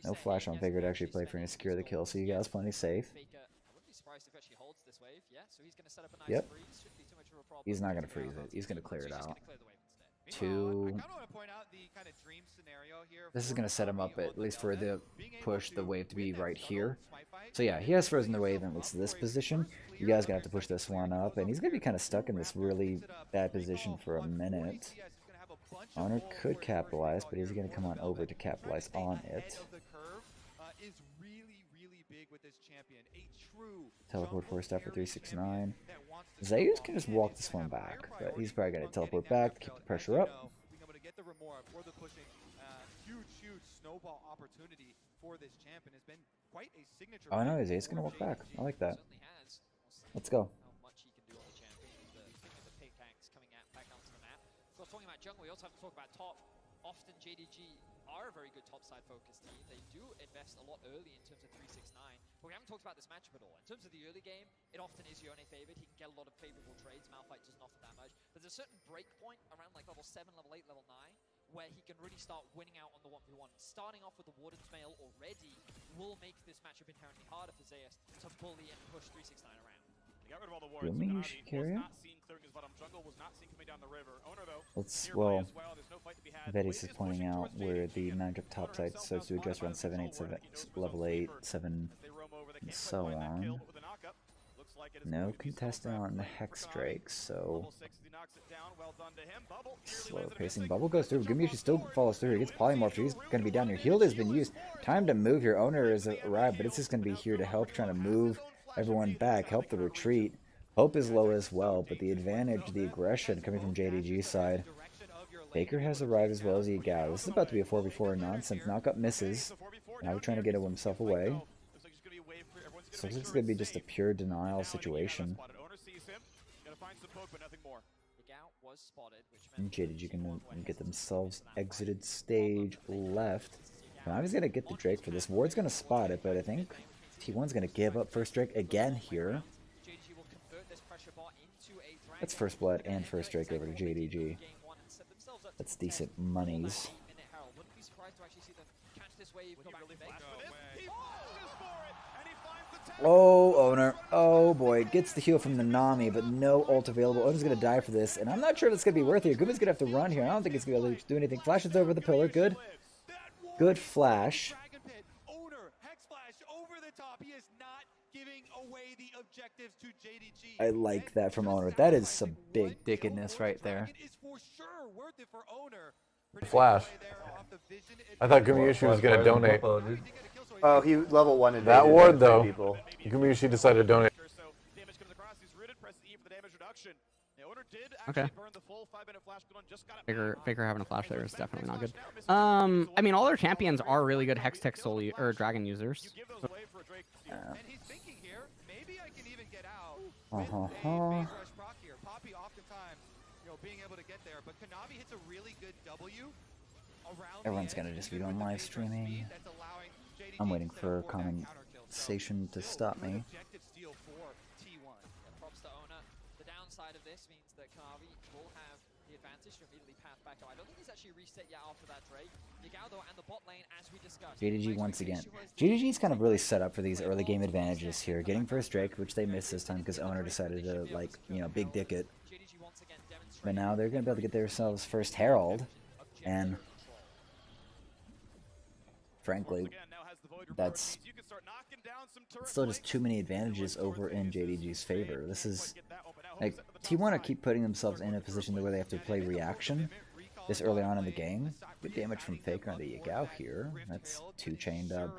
No flash on Faker to actually play for and secure the kill, so you guys plenty safe. Yep. He's not going to freeze it. He's going to clear it out. This is going to set him up at least for the push the wave to be right here. So yeah, he has frozen the wave in at least this position. You guys going to have to push this one up, and he's going to be kind of stuck in this really bad position for a minute. Honor could capitalize, but he's going to come on over to capitalize on it. Teleport first after 369. Zeus can just walk this one back, but he's probably going to teleport back to keep the pressure up. Oh no, Zeus going to walk back. I like that. Let's go. Talking about jungle, we also have to talk about top. Often JDG are a very good topside focused team. They do invest a lot early in terms of 369, but we haven't talked about this matchup at all. In terms of the early game, it often is Yone favored. He can get a lot of favorable trades. Malphite doesn't offer that much. There's a certain break point around like level 7, level 8, level 9, where he can really start winning out on the 1v1. Starting off with the Warden's Mail already will make this matchup inherently harder for Zeus to bully and push 369 around. Got rid of all the wards. You should carry him. Let's, well, Vetis is pointing out where the matchup top side starts to adjust around 7, 8, 7, level 8, 7, and so on. No contestant on the Hex Drake, so slow pacing. Bubble goes through. Gumi still follows through. He gets polymorphed. He's going to be down here. Healed has been used. Time to move. Your owner has arrived, but it's just going to be here to help, trying to move everyone back, help the retreat. Hope is low as well, but the advantage, the aggression coming from JDG's side. Baker has arrived as well as Yagao. This is about to be a 4v4 nonsense. Knockup misses. Now we're trying to get himself away. So this is going to be just a pure denial situation. Yagao was was spotted, which And meant JDG can get themselves exited stage left. Konavi's gonna get the Drake for this. Ward's gonna spot it, but I think T1's gonna give up first Drake again here. JDG will convert this pressure bot into a drag. That's first blood and first Drake over to JDG. That's decent monies. Wouldn't be surprised to actually see them catch this wave, go back to base. Oh, Owner. Oh, boy. Gets the heal from the Nami, but no ult available. Owner's going to die for this, and I'm not sure if it's going to be worth it. Guma's going to have to run here. I don't think it's going to be able to do anything. Flashes over the pillar. Good. Good flash. Owner, Hex Flash over the top. He is not giving away the objectives to JDG. I like that from Owner. That is some big dickedness right there. It is for sure worth it for Owner. Flash. I thought Gumayushi was going to donate. Oh, he level 1 invaded. That ward, though. People. Gumayushi decided to donate. Okay. Faker having a flash there is definitely not good. I mean, all their champions are really good Hextech Soul or Dragon users. He's thinking here, maybe I can even get out Poppy oftentimes, being able to get there, but Kanavi hits a really good W around. Everyone's going to just be doing live streaming. I'm waiting for conversation to stop me. Props to Owner. The downside of this means that Kanavi will have the advantage to immediately path back. I don't think he's actually reset yet after that Drake. Yagao though, and the bot lane, as we discussed. JDG once again. JDG's kind of really set up for these early game advantages here. Getting first Drake, which they missed this time because Owner decided to, like, big dick it. But now they're going to be able to get themselves first Herald. And frankly, that's still just too many advantages over in JDG's favor. This is like T1 are keep putting themselves in a position where they have to play reaction this early on in the game. Good damage from Faker on the Yagao here. That's 2 chained up,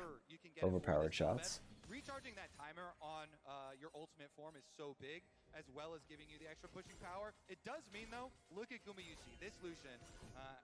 overpowered shots. Recharging that timer on your ultimate form is so big, as well as giving you the extra pushing power. It does mean, though, look at Gumayushi. This Lucian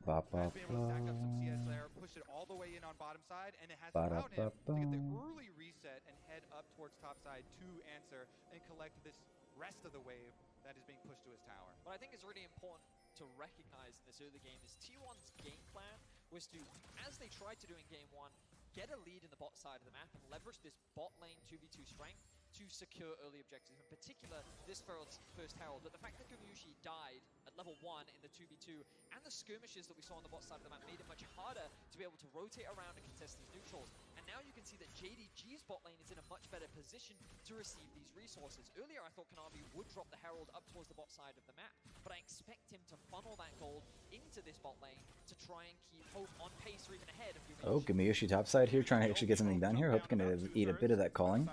has been able to stack up some CS there, push it all the way in on bottom side, and it has allowed him to get the early reset and head up towards top side to answer and collect this rest of the wave that is being pushed to his tower. What I think is really important to recognize in this early game is T1's game plan was to, as they tried to do in game 1, get a lead in the bot side of the map and leverage this bot lane 2v2 strength to secure early objectives, in particular this first Herald. But the fact that Gumayushi died at level 1 in the 2v2 and the skirmishes that we saw on the bot side of the map made it much harder to be able to rotate around and contest these neutrals. And now you can see that JDG's bot lane is in a much better position to receive these resources. Earlier I thought Kanavi would drop the Herald up towards the bot side of the map, but I expect him to funnel that gold into this bot lane to try and keep Hope on pace or even ahead of Gumayushi. Oh, Gumayushi topside here, trying to actually get something done here. Hope's going to eat a bit of that calling.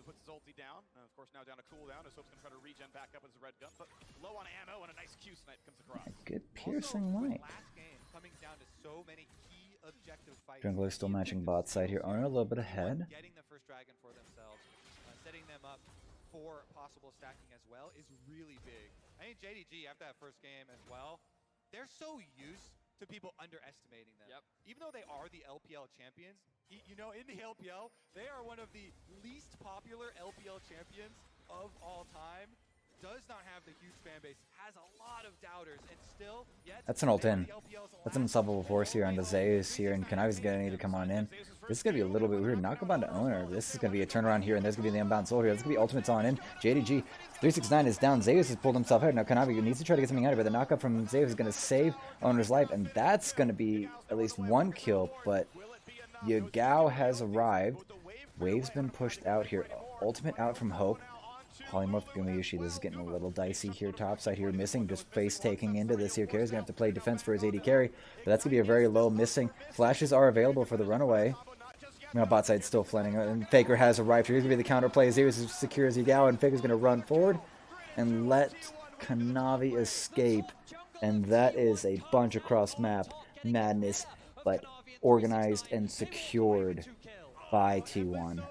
Puts his ulti down, of course now down a cooldown, as Hope's going to try to regen back up with his red gun, but low on ammo and a nice Q snipe comes across. Good piercing light. Last game coming down to so many key objective fights. Jungler still matching bot side here. Owner a little bit ahead. Getting the first dragon for themselves, setting them up for possible stacking as well is really big. I think JDG after that first game as well, they're so used to people underestimating them. Even though they are the LPL champions, in the LPL, they are one of the least popular LPL champions of all time. Does not have the huge fan base, has a lot of doubters, and still, yet That's an ult in. That's an unstoppable force here on the Zeus here, and Kanavi's going to need to come on in. This is going to be a little bit weird. Knock up onto Owner. This is going to be a turnaround here, and there's going to be the unbound soul here. This is going to be ultimates on in. JDG 369 is down. Zeus has pulled himself out. Now Kanavi needs to try to get something out of it. The knockup from Zeus is going to save Owner's life, and that's going to be at least 1 kill, but Yagao has arrived. Wave's been pushed out here. Ultimate out from Hope. Polymorph Gumayushi, this is getting a little dicey here. Topside here missing, just face taking into this here. Carry's going to have to play defense for his AD carry, but that's going to be a very low missing. Flashes are available for the runaway. Now bot side still flanning, and Faker has arrived here. He's going to be the counter play. Zeus secures Yagao, and Faker's going to run forward and let Kanavi escape. And that is a bunch across map madness, but organized and secured by T1.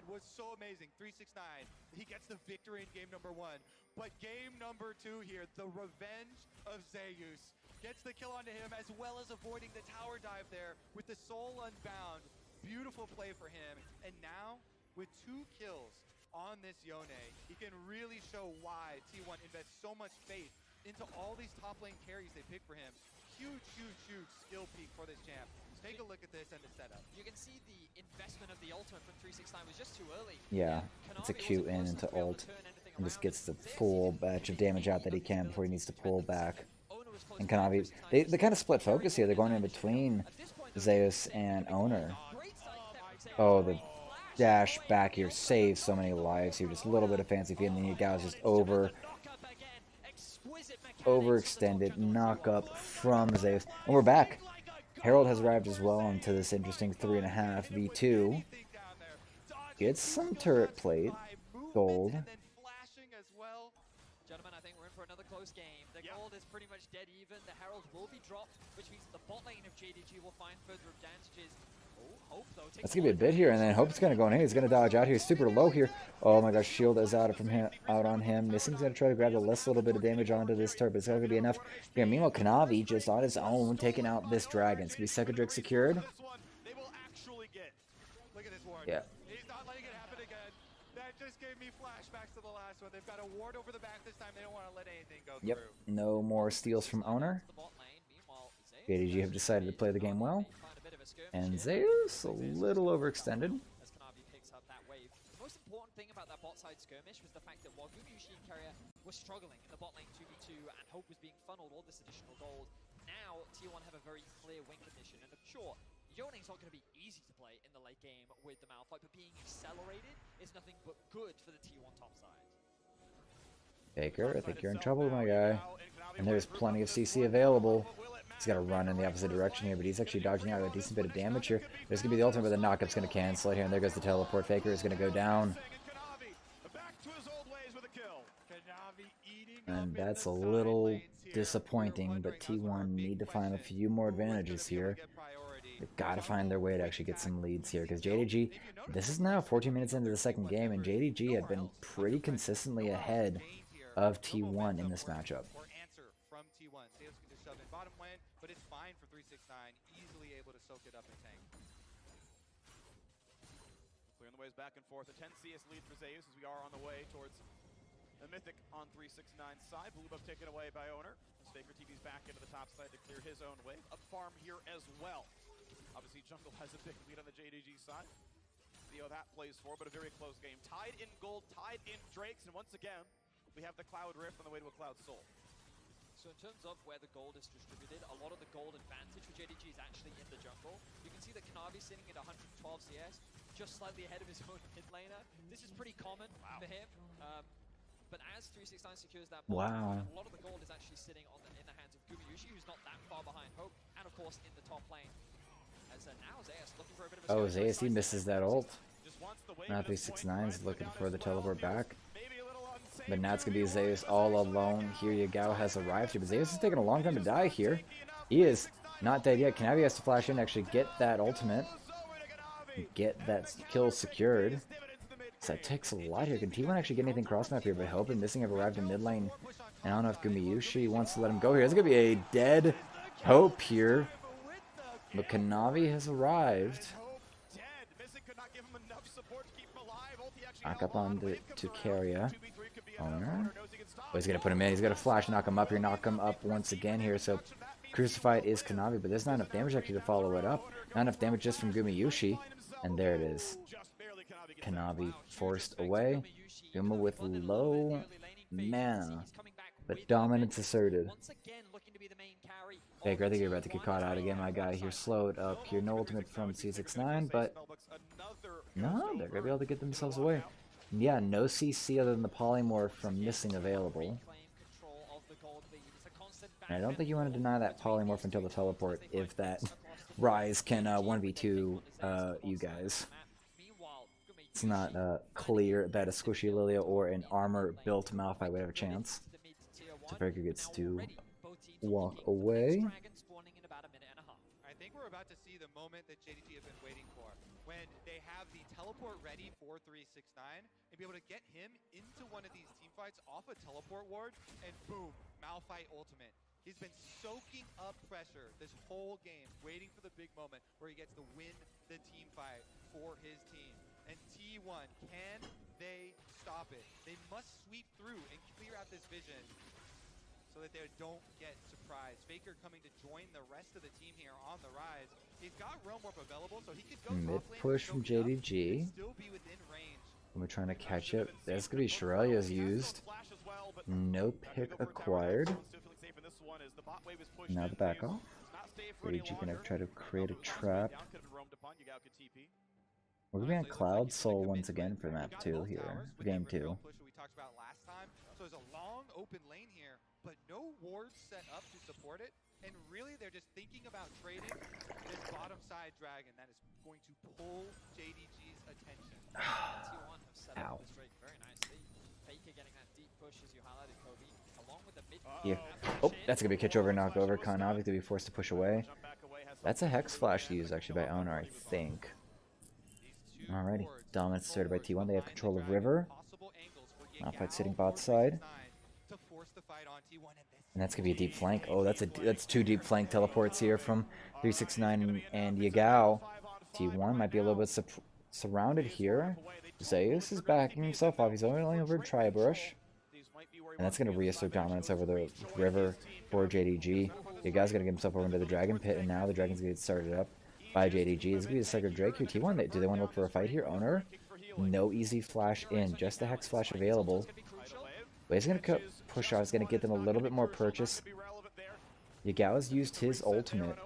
Was so amazing. 369. He gets the victory in game number 1. But game number 2 here, the revenge of Zeus. Gets the kill onto him, as well as avoiding the tower dive there with the soul unbound. Beautiful play for him. And now, with 2 kills on this Yone, he can really show why T1 invests so much faith into all these top lane carries they pick for him. Huge, huge, huge skill peak for this champ. Take a look at this and the setup. You can see the investment of the ultimate from 369 was just too early. Yeah, it's a Q in into ult, and just gets the full batch of damage out that he can before he needs to pull back. And Kanavi, they kind of split focus here. They're going in between Zeus and Owner. Oh, the dash back here saves so many lives here. Just a little bit of fancy feet, and then you guys just overextended knock up from Zeus. And we're back. Herald has arrived as well into this interesting 3.5 v2. Gets some turret plate, gold. Gentlemen, I think we're in for another close game. The gold is pretty much dead even. The Herald will be dropped, which means the bot lane of JDG will find further advantages. Oh, Hope, though, That's gonna be a bit here, and then Hope's gonna go in. He's gonna dodge out here. Super low here. Oh my gosh, shield is out on him. Nissing's gonna try to grab the last little bit of damage onto this turret, but it's not gonna be enough. Here, meanwhile, Kanavi just on his own taking out this dragon. It's gonna be second drake secured. Yeah. He's not letting it happen again. That just gave me flashbacks to the last one. They've got a ward over the back this time. They don't want to let anything go Yep. through. No more steals from Owner. JDG have decided to play the game well. And Zeus a little overextended. As Kanavi picks up that wave. The most important thing about that bot side skirmish was the fact that while Gumayushi and Carrier were struggling in the bot lane 2v2 and Hope was being funneled all this additional gold, now T1 have a very clear win condition. And sure, Yone's not going to be easy to play in the late game with the Malphite, but being accelerated is nothing but good for the T1 top side. Baker, I think you're in trouble, my guy. And there's plenty of CC available. He's got to run in the opposite direction here, but he's actually dodging out a decent bit of damage here. There's going to be the ultimate, but the knockup's going to cancel it here, and there goes the teleport. Faker is going to go down. And that's a little disappointing, but T1 need to find a few more advantages here. They've got to find their way to actually get some leads here, because JDG, this is now 14 minutes into the second game, and JDG had been pretty consistently ahead of T1 in this matchup. From T1. Zeus can just shove in bottom lane, but it's fine for 369. Easily able to soak it up and tank. Clearing the ways back and forth. A 10 CS lead for Zeus as we are on the way towards the Mythic on 369's side. Blue buff taken away by Owner. As Faker TV's back into the top side to clear his own wave. Up farm here as well. Obviously, Jungle has a big lead on the JDG side. See how that plays for, but a very close game. Tied in gold, tied in Drakes, and once again, we have the Cloud Rift on the way to a Cloud Soul. So in terms of where the gold is distributed, a lot of the gold advantage for JDG is actually in the jungle. You can see that Kanavi sitting at 112 CS, just slightly ahead of his own mid laner. This is pretty common for him. But as 369 secures that ball, a lot of the gold is actually sitting in the hands of Gumayushi, who's not that far behind Hope, and of course in the top lane. As now Zeus looking for a bit of a Zeus, he misses that ult. Now 369 is looking for the teleport back. But now it's going to be Zeus all alone. Here Yagao has arrived here, but Zeus is taking a long time to die here. He is not dead yet. Kanavi has to flash in, actually get that ultimate. Get that kill secured. So that takes a lot here. Can T1 actually get anything cross-map here? But Hope and Missing have arrived in mid lane. And I don't know if Gumayushi wants to let him go here. There's going to be a dead Hope here. But Kanavi has arrived. Back up on to Carrier. Owner. Oh, he's going to put him in. He's going to flash knock him up here. Knock him up once again here. So Crucified is Kanavi, but there's not enough damage actually to follow it up. Not enough damage just from Gumayushi. And there it is. Kanavi forced away. Guma with low mana, but dominance asserted. Baker, I think you're about to get caught out again, my guy. Here slowed up here. No ultimate from C69, but no, they're going to be able to get themselves away. Yeah, no CC other than the polymorph from Missing available. And I don't think you want to deny that polymorph until the teleport if that Rise can 1v2 you guys. It's not clear that a Squishy Lilia or an armor-built Malphite would have a chance. So Faker gets to walk away. I think we're about to see the moment that JDG has been waiting for. When they have the teleport ready for 369 and be able to get him into one of these team fights off a teleport ward, and boom, Malphite ultimate. He's been soaking up pressure this whole game, waiting for the big moment where he gets to win the team fight for his team. And T1, can they stop it. They must sweep through and clear out this vision so that they don't get surprised. Faker coming to join the rest of the team here on the rise. He's got Realm Warp available, so he could go Mid top lane push from and soak it up, JDG. still be within range. We're trying to catch up. That's gonna be Shirelia's used. No pick acquired. Now the back off. JDG gonna try to create a trap. We're gonna be on Cloud Soul once again for map 2 here. Game 2. We talked about last time. So there's a long open lane here, but no wards set up to support it. And really, they're just thinking about trading this bottom side dragon that is going to pull JDG's attention. T1 have set Ow. up this Drake very nicely. Faker getting that deep push as you highlighted, Kobe, along with the mid. Yeah. Oh, that's gonna be a catch over, knock over. Kanavi to be forced to push away. That's a Hex Flash used actually by Owner, I think. Alrighty. Dominance asserted by T1. They have control of River. Malphite sitting bot side. And that's gonna be a deep flank. Oh, that's 2 deep flank teleports here from 369 and Yagao. T1 might be a little bit surrounded here. Zeus is backing himself off. He's only over Tri-Brush. And that's gonna reassert dominance over the River for JDG. Yagao's gonna get himself over into the Dragon Pit, and now the Dragon's gonna get started up by JDG. It's gonna be the second Drake here. T1, do they want to look for a fight here? Owner? No easy flash in, just the Hex Flash available. But he's gonna push out, he's gonna get them a little bit more purchase. Yagao's used his ultimate,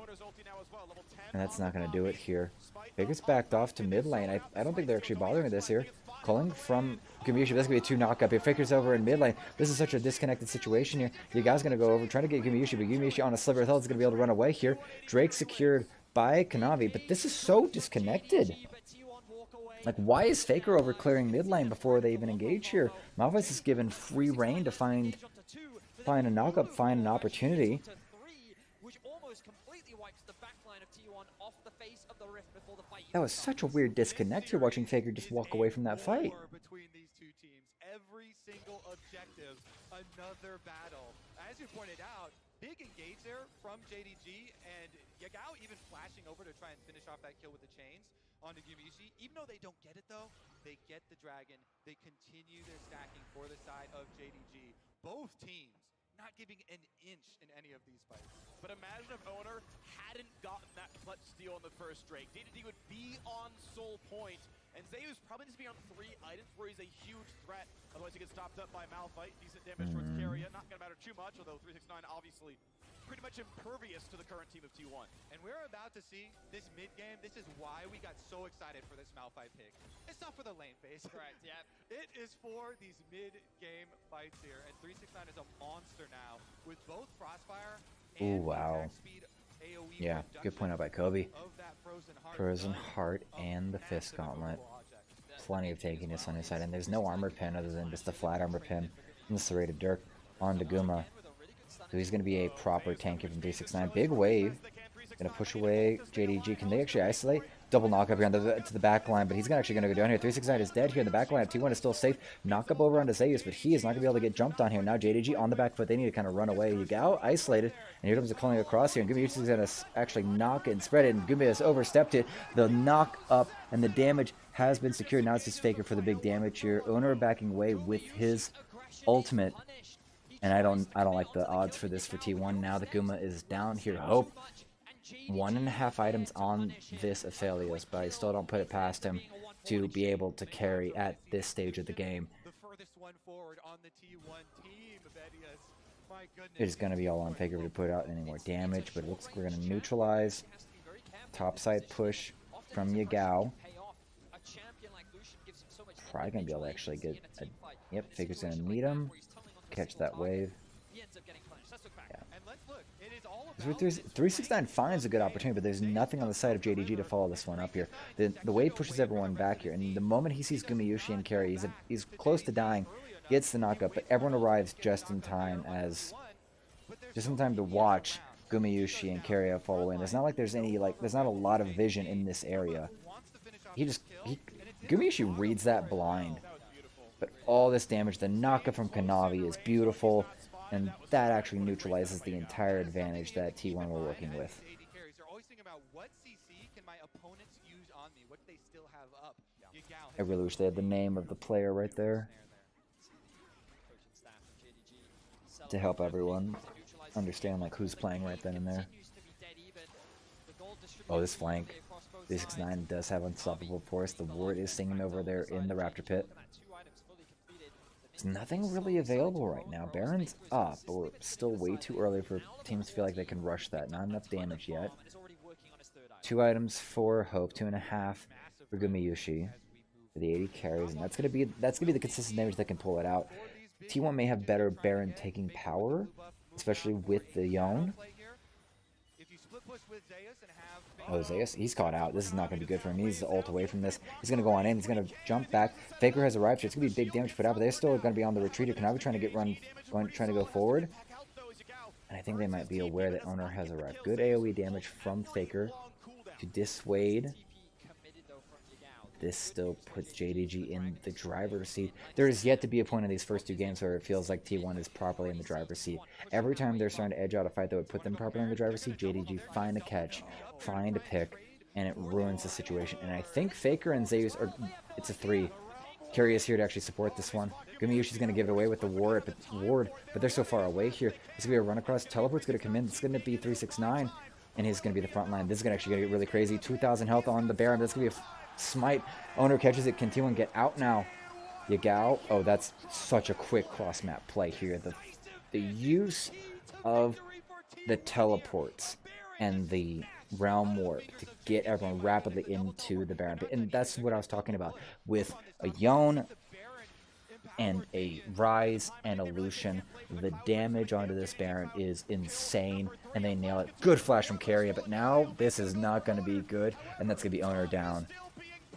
and that's not gonna do it here. Faker's backed off to mid lane. I don't think they're actually bothering with this here. Calling from Gumayushi, that's gonna be a 2 knockup here. Faker's over in mid lane. This is such a disconnected situation here. Yagao's gonna go over, trying to get Gumayushi, but Gumayushi on a sliver of health is gonna be able to run away here. Drake secured by Kanavi, but this is so disconnected. Like, why is Faker over clearing mid lane before they even engage here? Malphite is given free reign to find a knockup, find an opportunity. That was such a weird disconnect here, watching Faker just walk away from that fight. Between these two teams, every single objective, another battle. As you pointed out, big engage there from JDG, and Yagao even flashing over to try and finish off that kill with the chains onto Gumayushi. Even though they don't get it though, they get the dragon. They continue their stacking for the side of JDG. Both teams not giving an inch in any of these fights. But imagine if Owner hadn't gotten that clutch steal on the first Drake. JDG would be on Soul Point, and Zeus probably needs to be on 3 items where he's a huge threat. Otherwise he gets stopped up by Malphite. Decent damage towards Carrier. Not going to matter too much, although 369 obviously pretty much impervious to the current team of T1. And we're about to see this mid-game. This is why we got so excited for this Malphite pick. It's not for the lane phase. Correct, yeah. It is for these mid-game fights here. And 369 is a monster now with both Crossfire and attack speed, AoE Yeah, good point out by Kobe. of that Frozen Heart and the Fist Gauntlet. Plenty of tankiness on his side, and there's no armor pin other than just a flat armor pin from the Serrated Dirk onto Guma. So he's going to be a proper tanker from 369. Big wave. Going to push away JDG. Can they actually isolate? Double knock up here on to the back line, but he's actually going to go down here. 369 is dead here in the back line. T1 is still safe. Knock up over onto Zeus, but he is not going to be able to get jumped on here. Now JDG on the back foot. They need to kind of run away. Yagao isolated, and here comes the calling across here. And Gumi is going to actually knock it and spread it, and Gumi has overstepped it. The knock up and the damage has been secured. Now it's just Faker for the big damage here. Owner backing away with his ultimate. And I don't like the odds for this for T1 now that Guma is down here. Hope 1.5 items on this Aphelios, but I still don't put it past him to be able to carry at this stage of the game. The furthest one forward on the T1 team, Vedius. My goodness. It is going to be all on Faker to put out any more damage, but it looks like we're going to neutralize. Topside push from Yagao. Probably going to be able to actually get a... Yep, Faker's going to meet him. Catch that wave. Yeah. 369 finds a good opportunity, but there's nothing on the side of JDG to follow this one up here. The wave pushes everyone back here, and the moment he sees Gumayushi and Carry, he's close to dying, gets the knockup, but everyone arrives just in time to watch Gumayushi and Carry fall away. And it's not like there's not a lot of vision in this area. Gumayushi reads that blind. But all this damage, the knockup from Kanavi is beautiful, and that actually neutralizes the entire advantage that T1 were working with. I really wish they had the name of the player right there. to help everyone understand like who's playing right then and there. Oh, this flank. 369 does have unstoppable force. The ward is singing over there in the Raptor Pit. There's nothing really available right now. Baron's up, but we're still way too early for teams to feel like they can rush that. Not enough damage yet. 2 items for Hope, 2.5 for Gumayushi for the 80 carries, and that's gonna be the consistent damage that can pull it out. T1 may have better Baron taking power, especially with the Yone. Oh, Zeus, he's caught out. This is not going to be good for him. He needs to ult away from this. He's going to go on in. He's going to jump back. Faker has arrived here. It's going to be big damage put out, but they're still going to be on the retreat. Kanavi trying to go forward. And I think they might be aware that Owner has arrived. Good AoE damage from Faker to dissuade. This still puts JDG in the driver's seat. There is yet to be a point in these first 2 games where it feels like T1 is properly in the driver's seat. Every time they're starting to edge out a fight that would put them properly in the driver's seat, JDG find a catch, find a pick, and it ruins the situation. And I think Faker and Zeus are... It's a 3. Curry is here to actually support this one. Gumayushi's going to give it away with the ward, but they're so far away here. It's going to be a run across. Teleport's going to come in. It's going to be 369, and he's going to be the front line. This is actually going to get really crazy. 2,000 health on the Baron. That's going to be a smite. Owner catches it. Can T1 get out now? Yagao. Oh, that's such a quick cross map play here. The use of the teleports and the realm warp to get everyone rapidly into the Baron pit. And that's what I was talking about with a Yone and a Rise and a Lucian. The damage onto this Baron is insane, and they nail it. Good flash from Carrier, but now this is not going to be good, and that's going to be Owner down.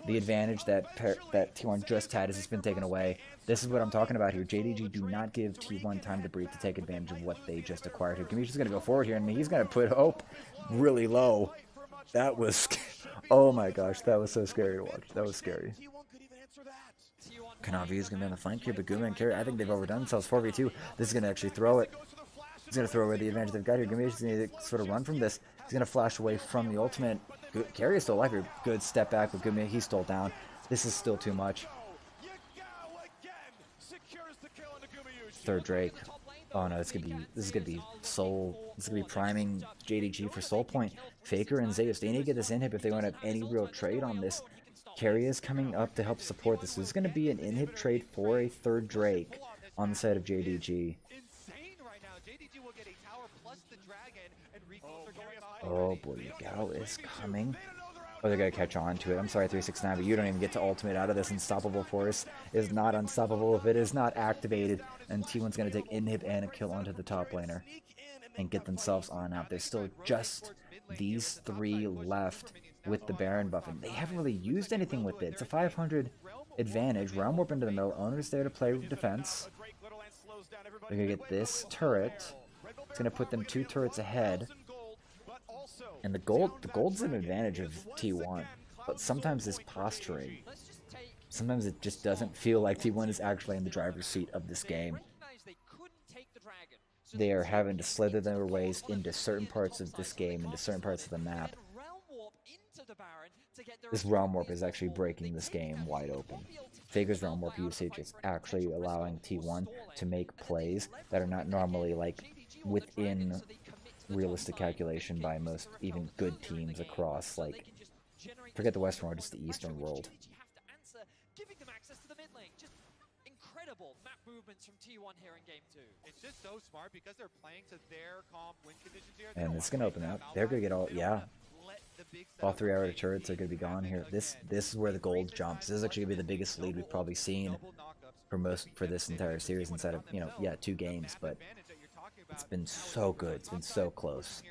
The advantage that T1 just had has been taken away. This is what I'm talking about here. JDG do not give T1 time to breathe to take advantage of what they just acquired here. Kamish's going to go forward here, and he's going to put Hope really low. That was... Oh my gosh, that was so scary to watch. That was scary. Kanavi is going to be on the flank here, but Guma and Carry, I think they've overdone themselves. 4v2. This is going to actually throw it. He's going to throw away the advantage they've got here. Gamish is going to sort of run from this. He's going to flash away from the ultimate. Carry is still alive here. Good step back, but Gumi, he's still down. This is still too much. Third Drake. Oh no, this is gonna be Soul. This is gonna be priming JDG for Soul Point. Faker and Zeus, they need to get this inhib if they want to have any real trade on this. Carry is coming up to help support this. This is gonna be an inhib trade for a third Drake on the side of JDG. Oh boy, Gao is coming. Oh, they're going to catch on to it. I'm sorry, 369, but you don't even get to ultimate out of this. Unstoppable Force is not unstoppable if it is not activated. And T1's going to take inhib and a kill onto the top laner and get themselves on out. There's still just these 3 left with the Baron buff, and they haven't really used anything with it. It's a 500 advantage. Realm Warp into the middle. Owner's there to play defense. They're going to get this turret. It's going to put them 2 turrets ahead. And the gold's an advantage of T1, but sometimes this posturing, sometimes it just doesn't feel like T1 is actually in the driver's seat of this game. They are having to slither their ways into certain parts of this game, into certain parts of the map. This Realm Warp is actually breaking this game wide open. Faker's Realm Warp usage is actually allowing T1 to make plays that are not normally like within realistic calculation by most even good teams across, like, forget the Western world, just the Eastern world. Giving them access to the mid lane. Just incredible map movements from T1 here in game 2. It's just so smart because they're playing to their comp win conditions here. And it's gonna open up. They're gonna get all, yeah. All 3 arrow turrets are gonna be gone here. This is where the gold jumps. This is actually gonna be the biggest lead we've probably seen for this entire series inside of, 2 games, but it's been so good. It's been so close.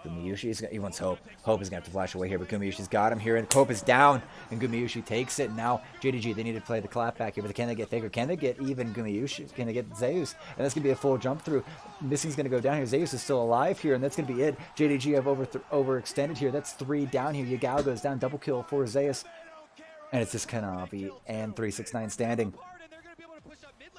Gumayushi, he wants Hope. Hope is going to have to flash away here, but Gumayushi's got him here, and Hope is down, and Gumayushi takes it. Now, JDG, they need to play the clap back here, but can they get Faker? Can they get even Gumayushi? Can they get Zeus? And that's going to be a full jump through. Missing's going to go down here. Zeus is still alive here, and that's going to be it. JDG have overextended here. That's 3 down here. Yagao goes down, double kill for Zeus. And it's just Kanavi and 369 standing.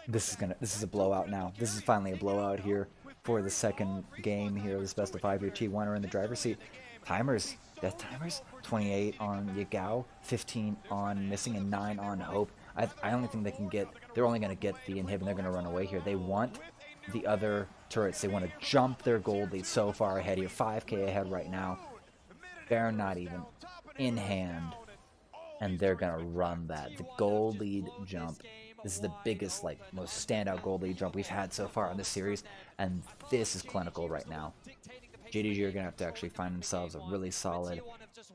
This is a blowout now. This is finally a blowout here for the second game here. This best of 5 here. T1 are in the driver's seat. Timers, death timers, 28 on Yagao, 15 on Missing, and 9 on Hope. I only think they're only going to get the inhib and they're going to run away here. They want the other turrets. They want to jump their gold lead so far ahead here. 5k ahead right now. Baron not even in hand. And they're going to run that. The gold lead jump. This is the biggest, like, most standout gold lead jump we've had so far in this series. And this is clinical right now. JDG are going to have to actually find themselves a really solid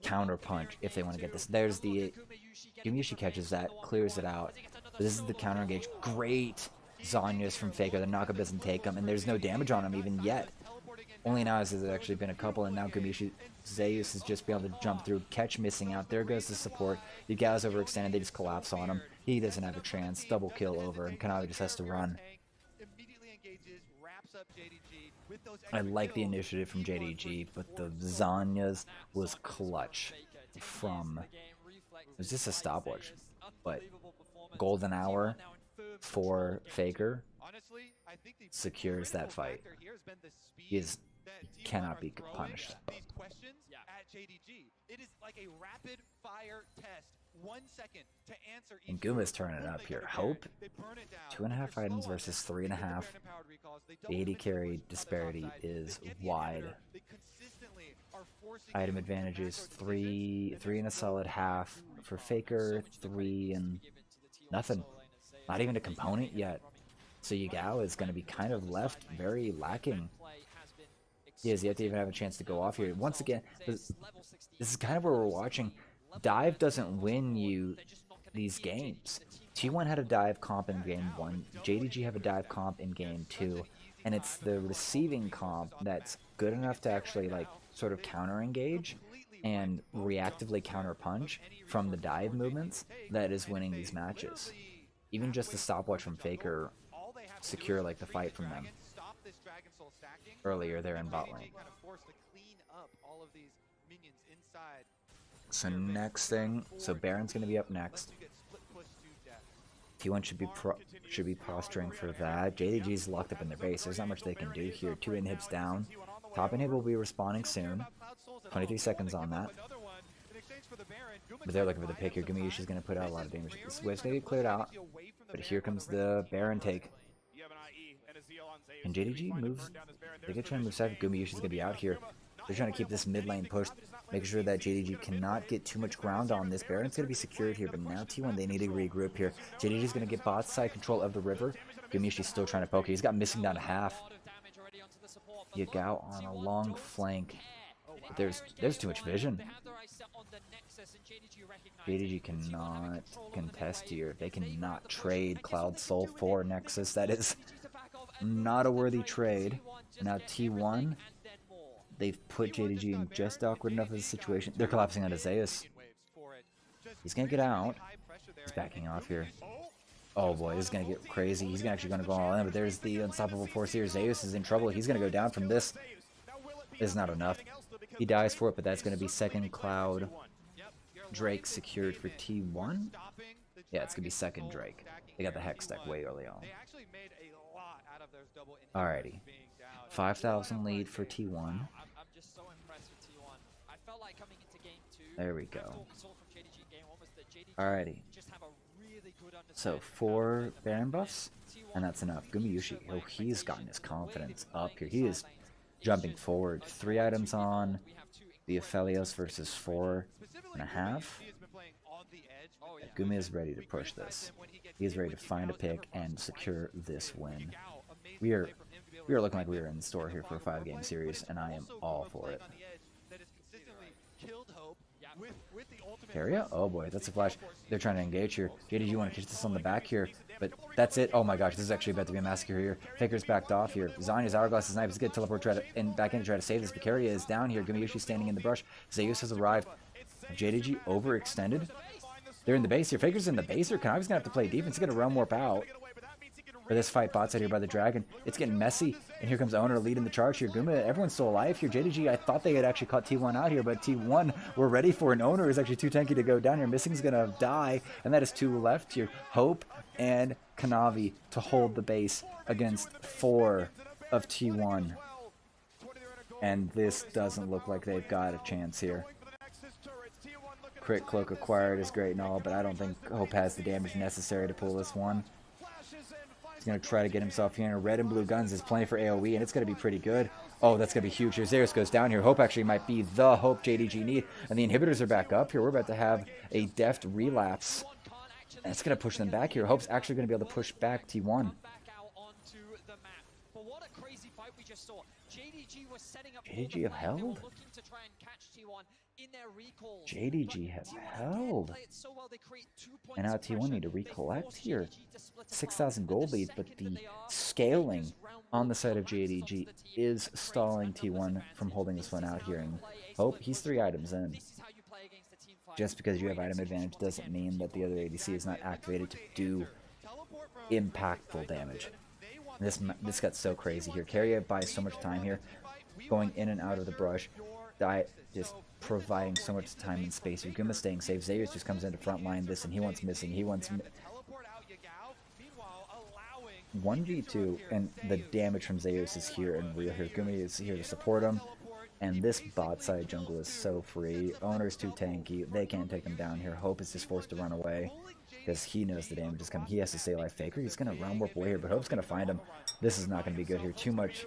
counter punch if they want to get this. There's the Gumayusi catches that, clears it out. But this is the counter engage. Great Zhonya's from Faker. The knockup doesn't take him, and there's no damage on him even yet. Only now has there actually been a couple, and now Gumayusi Zeus has just been able to jump through, catch missing out. There goes the support. The Gal's overextended. They just collapse on him. He doesn't have a chance. Double kill over, and Kanavi just has to run. I like the initiative from JDG, but the Zhonya's was clutch from... It was just a stopwatch, but golden hour for Faker secures that fight. He cannot be punished. It is like a rapid fire test. 1 second to answer each. And Guma's turning it up here. Hope 2.5 items versus 3.5. The 80 carry disparity is wide. Item advantages 3 and a solid half for Faker, 3 and nothing. Not even a component yet. So Yagao is going to be kind of left very lacking. He has yet to even have a chance to go off here. Once again, this is kind of where we're watching. Dive doesn't win you these games. T1 had a dive comp in game 1. JDG have a dive comp in game 2. And it's the receiving comp that's good enough to actually like sort of counter engage and reactively counter punch from the dive movements that is winning these matches. Even just the stopwatch from Faker secure like the fight from them earlier there in bot lane. So next thing, so Baron's going to be up next. T1 should be posturing for that. JDG's locked up in their base. There's not much they can do here. 2 inhibs down. Top inhib will be respawning soon. 23 seconds on that. But they're looking for the pick here. Gumayushi's going to put out a lot of damage. This wave's going to get cleared out. But here comes the Baron take. And JDG moves. They could try and move side. Gumayushi's going to be out here. They're trying to keep this mid lane pushed, making sure that JDG cannot get too much ground on this. Baron's going to be secured here, but now T1, they need to regroup here. JDG's going to get bot side control of the river. Gumayushi's still trying to poke. He's got missing down to half. Yagao on a long flank. There's too much vision. JDG cannot contest here. They cannot trade Cloud Soul for Nexus. That is not a worthy trade. Now T1, they've put JDG in just awkward enough of a situation. They're collapsing onto Zeus. He's going to get out. He's backing off here. Oh boy, this is going to get crazy. He's actually going to go all in, but there's the unstoppable force here. Zeus is in trouble. He's going to go down from this. It's not enough. He dies for it, but that's going to be second Cloud Drake secured for T1. Yeah, it's going to be second Drake. They got the Hex deck way early on. Alrighty. 5,000 lead for T1. There we go. Alrighty. So 4 Baron buffs, and that's enough. Gumayusi, oh, he's gotten his confidence up here. He is jumping forward. 3 items on the Aphelios versus 4.5. Gumi is ready to push this. He is ready to find a pick and secure this win. We are looking like we are in the store here for a 5-game series, and I am all for it. Area? Oh boy, that's a flash. They're trying to engage here. JDG want to catch this on the back here, but that's it. Oh my gosh, this is actually about to be a massacre here. Faker's backed off here. Zanya's Hourglass's knife is good. Teleport back in to try to save this. Vicaria is down here. Gumayusi standing in the brush. Zeus has arrived. JDG overextended. They're in the base here. Faker's in the base here. Kanavi's going to have to play defense. He's going to run warp out for this fight. Bot side here by the dragon. It's getting messy. And here comes Owner leading the charge here. Guma, everyone's still alive here. JDG, I thought they had actually caught T1 out here, but T1 were ready for an Owner is actually too tanky to go down here. Missing's going to die, and that is 2 left here. Hope and Kanavi to hold the base against 4 of T1. And this doesn't look like they've got a chance here. crit cloak acquired is great and all, but I don't think Hope has the damage necessary to pull this one. He's going to try to get himself here. Red and blue guns is playing for AoE, and it's going to be pretty good. Oh, that's going to be huge. Here, Zeus goes down here. Hope actually might be the Hope JDG need. And the inhibitors are back up here. We're about to have a deft relapse. And it's going to push them back here. Hope's actually going to be able to push back T1. JDG have held? JDG has held. And now T1 need to recollect here. 6,000 gold lead, but the scaling on the side of JDG is stalling T1 from holding this one out here. And Hope, he's 3 items in. Just because you have item advantage doesn't mean that the other ADC is not activated to do impactful damage. This got so crazy here. Carrier buys so much time here, going in and out of the brush. Diet just providing so much time and space. Yaguma staying safe. Zeus just comes into front line this, and he wants missing. He wants 1v2, and the damage from Zeus is here and real here. Gumi is here to support him, and this bot side jungle is so free. Owner's too tanky. They can't take him down here. Hope is just forced to run away because he knows the damage is coming. He has to stay alive. Faker, he's going to round warp away here, but Hope's going to find him. This is not going to be good here. Too much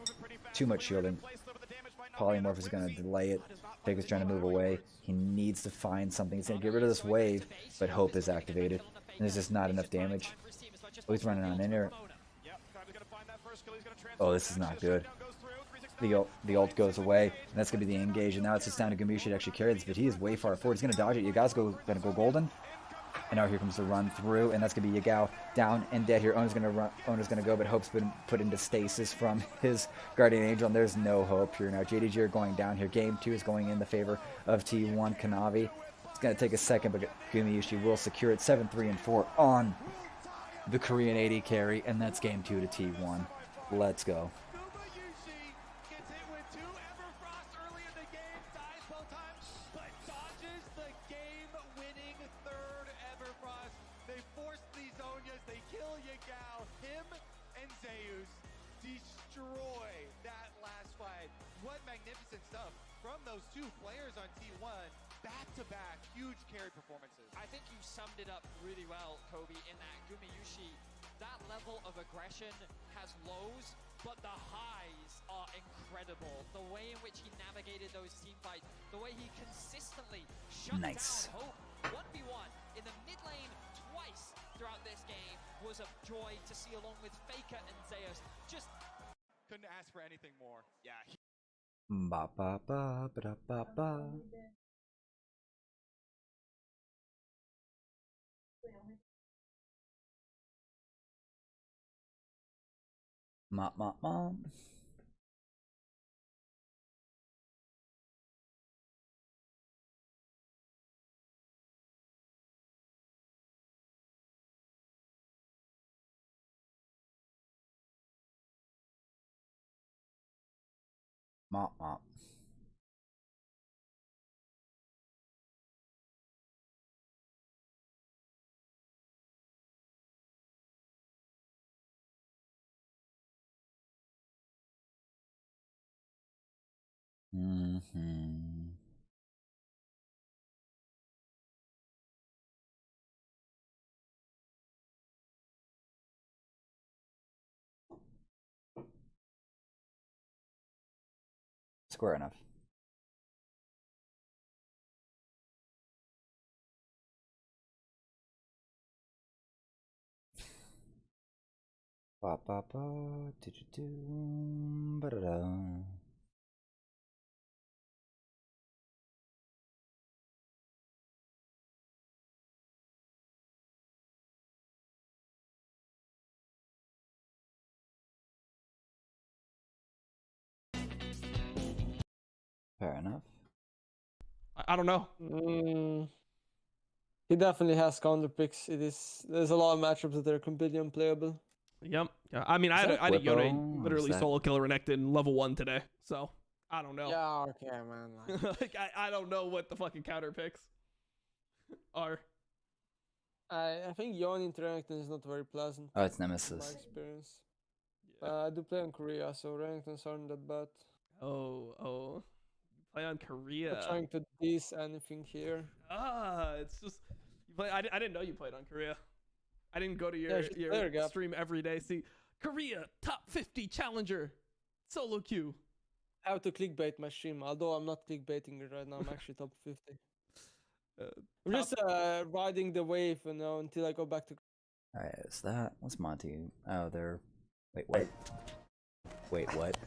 shielding. Polymorph is going to delay it. Faker's trying to move away. He needs to find something. He's going to get rid of this wave, but Hope is activated. And there's just not enough damage. Oh, he's running on in here. Oh, this is not good. The ult goes away, and that's going to be the engage, and now it's just down to Gumi to actually carry this, but he is way far forward. He's going to dodge it. Yagao's going to go golden. And now here comes the run through, and that's going to be Yagao down and dead here. Owner's going to run. Owner's going to go, but Hope's been put into stasis from his Guardian Angel, and there's no hope here now. JDG are going down here. Game 2 is going in the favor of T1 Kanavi. It's going to take a second, but Gumayushi will secure it. 7-3 and 4 on the Korean 80 carry, and that's game 2 to T1. Let's go. Destroy that last fight. What magnificent stuff from those two players on T1. Back-to-back, huge carry performances. I think you summed it up really well, Kobe, in that Gumayushi, that level of aggression has lows, but the highs are incredible. The way in which he navigated those team fights, the way he consistently shut down Hope 1v1 in the mid lane twice throughout this game was a joy to see, along with Faker and Zeus. Just couldn't ask for anything more. Yeah. Ba ba ba ba ba ba. Mom. Mom. Square enough. Ba ba ba do ba da da. Fair enough. I don't know. He definitely has counter picks. There's a lot of matchups that are completely unplayable. Yep. Yeah. I mean, I had a Yone literally solo kill Renekton in level 1 today, so I don't know. Yeah, okay, man. Like I don't know what the fucking counter picks are. I think Yone into Renekton is not very pleasant. Oh, it's Nemesis. In my experience. I do play in Korea, so Renekton's aren't that bad. Oh. Play on Korea. Not trying to diss anything here. It's just you play. I didn't know you played on Korea. I didn't go to Yeah, your stream every day. See, Korea top 50 challenger, solo queue. I have to clickbait my stream, although I'm not clickbaiting it right now. I'm actually top 50. I'm just riding the wave, you know, until I go back to. Alright, is that? What's Monty? Oh, they're. Wait, what? Wait, what?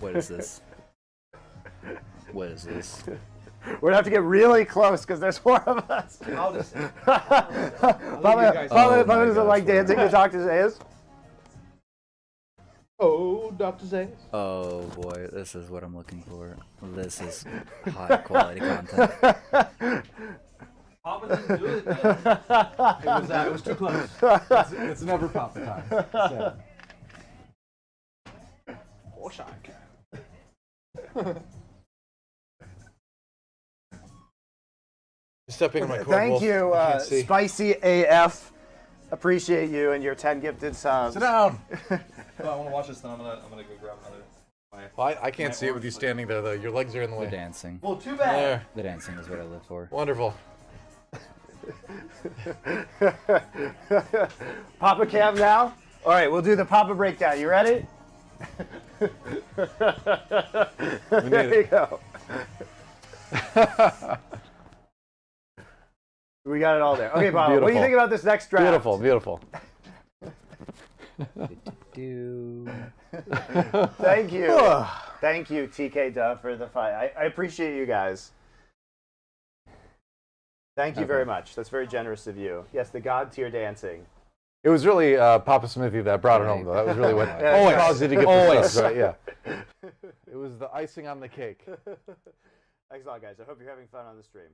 What is this? What is this? We're gonna have to get really close because there's 4 of us. Papa doesn't like dancing to Dr. Zayas. Oh, Dr. Zayas. Oh boy, this is what I'm looking for. This is high quality content. Papa didn't do it. It was too close. It's never Papa time. So. Course I can. Stepping in my corn. Thank you, Spicy AF. Appreciate you and your 10 gifted subs. Sit down. I want to watch this, then I'm gonna go grab another. Well, I can't see it with you standing there, though. Your legs are in the way. The dancing. Well, too bad. There. The dancing is what I live for. Wonderful. Papa cam now? All right, we'll do the Papa breakdown. You ready? There you go. We got it all there. Okay, Papa, what do you think about this next draft? Beautiful, beautiful. Thank you. Thank you, TK Duff, for the fight. I appreciate you guys. Thank you very much. That's very generous of you. Yes, the God tier dancing. It was really Papa Smithy that brought it home, though. That was really what caused you to get the subs, right? Yeah. It was the icing on the cake. Thanks a lot, guys. I hope you're having fun on the stream.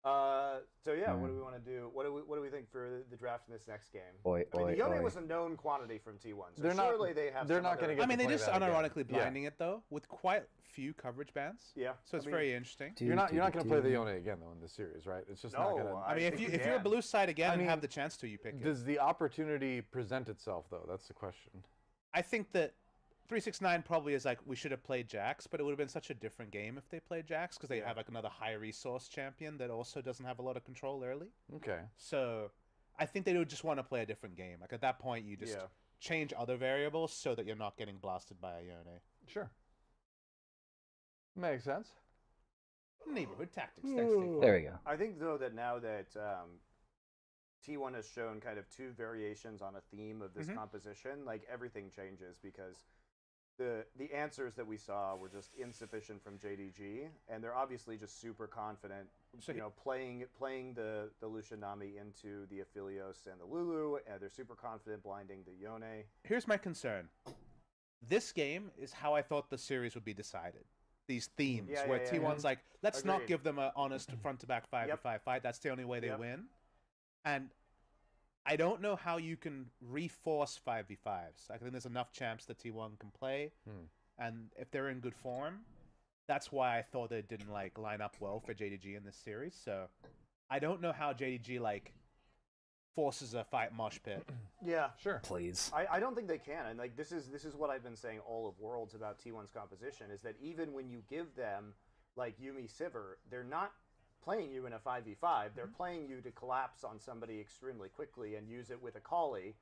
So yeah, what do we want to do? What do we think for the draft in this next game? Yone was a known quantity from T1, so surely they have. They're not going to get. I mean, they just unironically blinding it though, with quite few coverage bans. Yeah. So it's very interesting. You're not going to play the Yone again though in this series, right? It's just not going to. I mean, if you're a blue side again and have the chance to, you pick it. Does the opportunity present itself though? That's the question. I think that 369 probably is like, we should have played Jax, but it would have been such a different game if they played Jax, because they have like another high resource champion that also doesn't have a lot of control early. Okay. So I think they would just want to play a different game. Like at that point, you just change other variables so that you're not getting blasted by a Yone. Sure. Makes sense. Neighborhood tactics. There we go. I think though that now that T1 has shown kind of 2 variations on a theme of this composition, like everything changes, because the answers that we saw were just insufficient from JDG, and they're obviously just super confident, playing the Lucian Nami into the Aphelios and the Lulu, and they're super confident blinding the Yone. Here's my concern. This game is how I thought the series would be decided. These themes, where T1's like, let's not give them an honest front-to-back 5v5 fight. That's the only way they win. And I don't know how you can reforce 5v5s. I think there's enough champs that T1 can play, and if they're in good form, that's why I thought it didn't like line up well for JDG in this series. So I don't know how JDG like forces a fight mosh pit. Yeah, sure. Please. I don't think they can, and like this is what I've been saying all of Worlds about T1's composition, is that even when you give them like Yuumi Sivir, they're not playing you in a 5v5, they're playing you to collapse on somebody extremely quickly and use it with a Kali.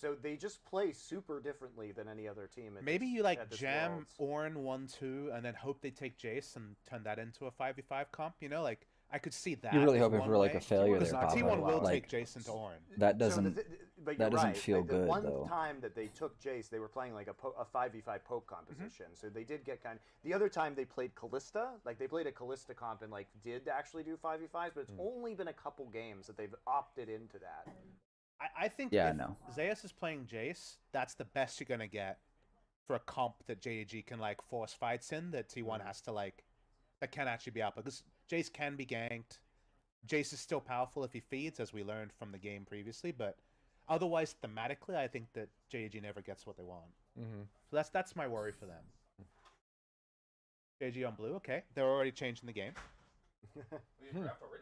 So they just play super differently than any other team. Maybe you like jam Ornn 1-2 and then hope they take Jace and turn that into a 5v5 comp, you know? Like, I could see that. You're really hoping for like a failure there, Papa. T1 will like, take Jace into Ornn. That doesn't, that doesn't feel the good, one though. time that they took Jace, they were playing like a 5v5 poke composition, so they did get kind of... The other time they played Callista, like they played a Callista comp and like did actually do 5v5s, but it's only been a couple games that they've opted into that. I think if Zayas is playing Jace, that's the best you're going to get for a comp that JDG can like force fights in, that T1 has to like... That can actually be out, because Jace can be ganked. Jace is still powerful if he feeds, as we learned from the game previously, but otherwise, thematically, I think that JDG never gets what they want. So that's my worry for them. JDG on blue, okay. They're already changing the game.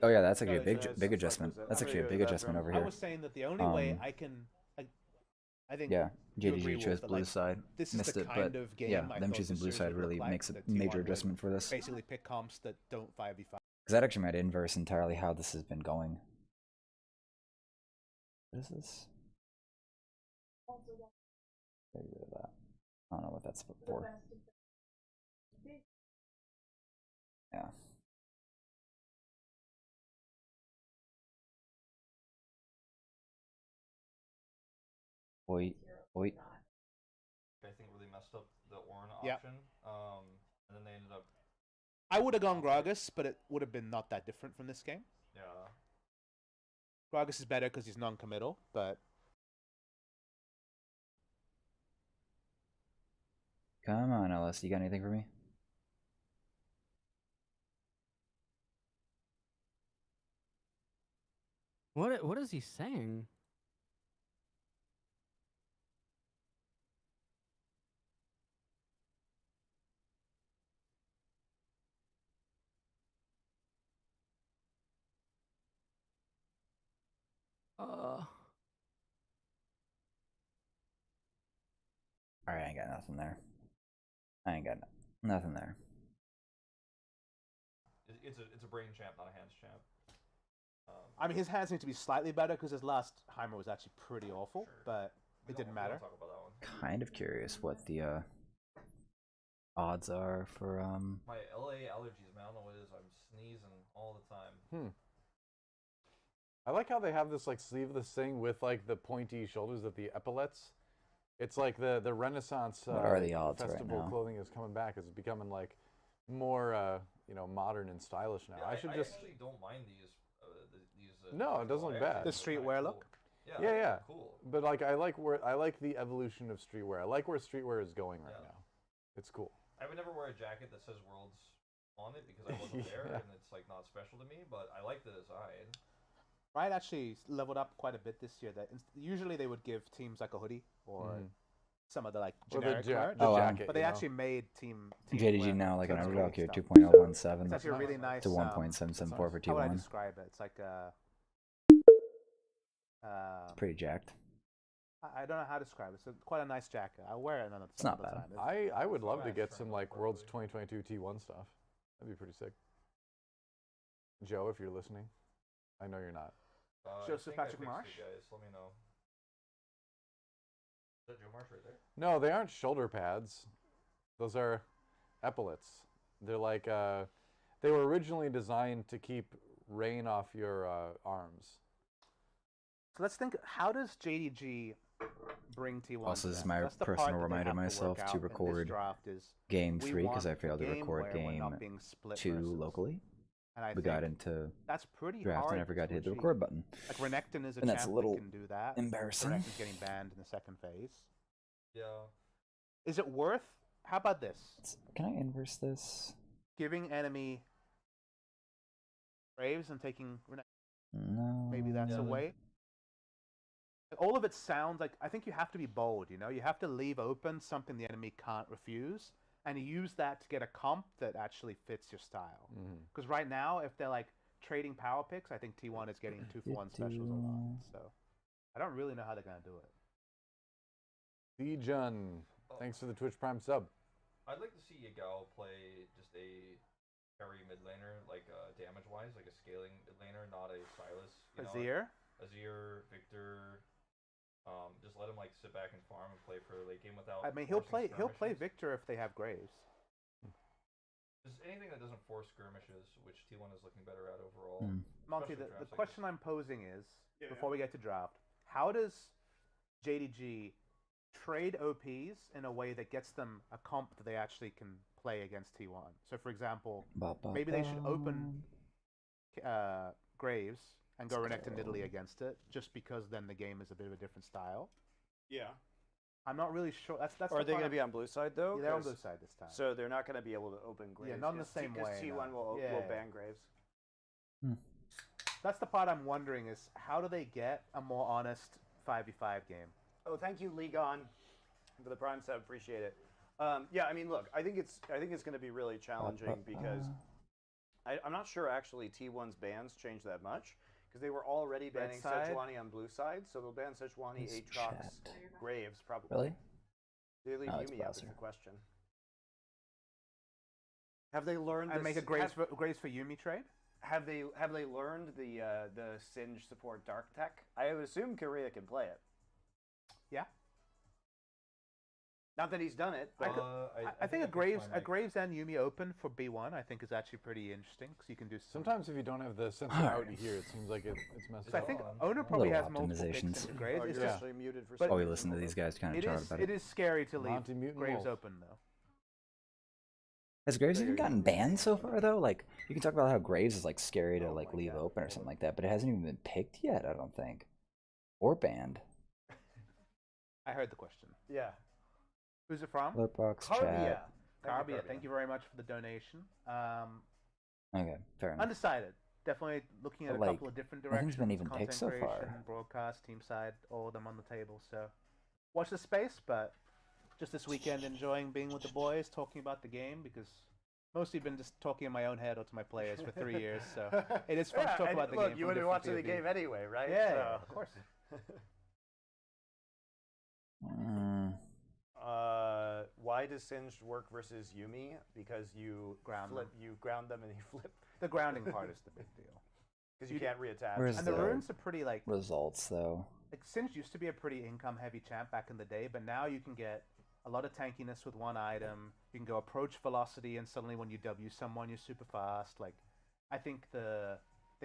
Oh yeah, that's actually a big adjustment. That's actually a big adjustment over here. I was saying that the only way I I think Yeah, you agree, JDG chose Wolf, that, blue like, side. this is Missed the it, kind but of game yeah, I them thought choosing the blue series side would look really like, makes a that major T1 would adjustment for this. Basically pick comps that don't 5v5. Because that actually might inverse entirely how this has been going. What is this? Get rid of that. I don't know what that's for. Yeah. Wait. I think really messed up the Ornn Yep. option. And then they ended up. I would have gone Gragas, but it would have been not that different from this game. Yeah. Gragas is better because he's non-committal, but Come on, Ellis. You got anything for me? What is he saying? Alright, I ain't got nothing there. I ain't got nothing there. It's a brain champ, not a hands champ. I mean, his hands need to be slightly better because his last Heimer was actually pretty awful, but it didn't matter. Talk about that one. Kind of curious what the odds are for My LA allergies, man. I don't know what it is. I'm sneezing all the time. I like how they have this like sleeveless thing with like the pointy shoulders of the epaulets. It's like the Renaissance What are the odds right festival now? clothing is coming back. It's becoming like more you know, modern and stylish now. Yeah, I actually don't mind these. No, it doesn't look bad. The streetwear look. Yeah. Cool. But like I like the evolution of streetwear. I like where streetwear is going right now. It's cool. I would never wear a jacket that says Worlds on it because I wasn't there Yeah. and it's like not special to me. But I like the design. Riot actually leveled up quite a bit this year. That usually they would give teams like a hoodie or some of the like Or the generic merch, jacket, but they you know? actually made team JDG wear now like an some underdog here, stuff. 2.017 It's actually a really nice to 1.774 for How would I T1. describe it? It's like It's pretty jacked. I don't know how to describe it. It's quite a nice jacket. I wear it none of It's not the bad. time. I would love to get some like Worlds 2022 T1 stuff. That'd be pretty sick. Joe, if you're listening, I know you're not. Joseph Patrick Marsh. Guys, let me know. Is that Joe Marsh right there? No, they aren't shoulder pads. Those are epaulets. They're like they were originally designed to keep rain off your arms. So let's think. How does JDG bring T1? Also, this to is them? my That's the part personal that they reminder have myself work to out in this record draft is game we 3 because I want failed to a game record where we're game not being split 2 versus. locally. And I We got think into that's pretty draft hard and I forgot to hit the achieve. record button. Like Renekton is a And that's a champ little that can do that. embarrassing. Renekton's getting banned in the second phase. Yeah. Is it worth? How about this? Can I inverse this? Giving enemy Braves and taking Renekton. No. Maybe that's a way. All of it sounds like, I think you have to be bold, you know? You have to leave open something the enemy can't refuse, and use that to get a comp that actually fits your style. Because right now, if they're like trading power picks, I think T1 is getting 2-for-1 specials a lot. So I don't really know how they're going to do it. Djun, thanks for the Twitch Prime sub. I'd like to see Yagao play just a carry mid laner, like damage wise, like a scaling mid laner, not a Silas. Azir? Azir, Victor. Just let him like sit back and farm and play for late game without. I mean, he'll play skirmishes. Victor if they have Graves. Just anything that doesn't force skirmishes, which T1 is looking better at overall. Monty, especially the drafts like question I'm posing is, before we get to draft, how does JDG trade OPs in a way that gets them a comp that they actually can play against T1? So, for example, maybe they should open Graves and go Renekton Italy against it, just because then the game is a bit of a different style. Yeah. I'm not really sure. That's Are they going to be on blue side though? Yeah, they're on blue side this time. So they're not going to be able to open Graves. Yeah, not in the same way. Because T1 will ban Graves. That's the part I'm wondering is how do they get a more honest 5v5 game? Oh, thank you, Legon, for the prime sub. Appreciate it. Yeah, I mean, look, I think it's going to be really challenging because I'm not sure actually T1's bans change that much Because they were already banning side. Sejuani on blue side, so they'll ban Sejuani, It's Aatrox, chat. Graves, probably. Really? They leave No, it's Yumi out is Bowser. the question. Have they learned? And make a Graves for Yumi trade. Have they learned the Singe support dark tech? I would assume Korea can play it. Yeah. Not that he's done it. But I think a Graves and Yumi open for B1 I think is actually pretty interesting because you can do Sometimes if you don't have the sensitivity here, it seems like it's messed I up. think owner probably Little has multiple picks optimizations. into Graves. It's just muted for. Oh, we listen to these guys kind of chat about it it. is scary to leave Monty Mutant Graves Wolf. open though. Has Graves even gotten banned so far though? Like, you can talk about how Graves is like scary to like leave open or something like that, but it hasn't even been picked yet, I don't think, or banned. I heard the question. Yeah. Who's it from? Flipbox Carbia. chat. Carbia. Thank you very much for the donation. Okay, fair enough. Undecided. Definitely looking at But, a couple of different nothing's directions. been even content picked so creation, far. broadcast, team side, all of them on the table. So watch the space, but just this weekend enjoying being with the boys, talking about the game because mostly been just talking in my own head or to my players for 3 years. So it is fun to talk about the game. Look, you would be watching the game anyway, right? Yeah, So. yeah, of course. Why does Singed work versus Yumi? Because you ground them and you flip. The grounding part is the big deal. Because you can't reattach. Where's And the runes are pretty like results though? Like Singed used to be a pretty income heavy champ back in the day, but now you can get a lot of tankiness with one item. You can go approach velocity, and suddenly when you W someone, you're super fast. Like, I think the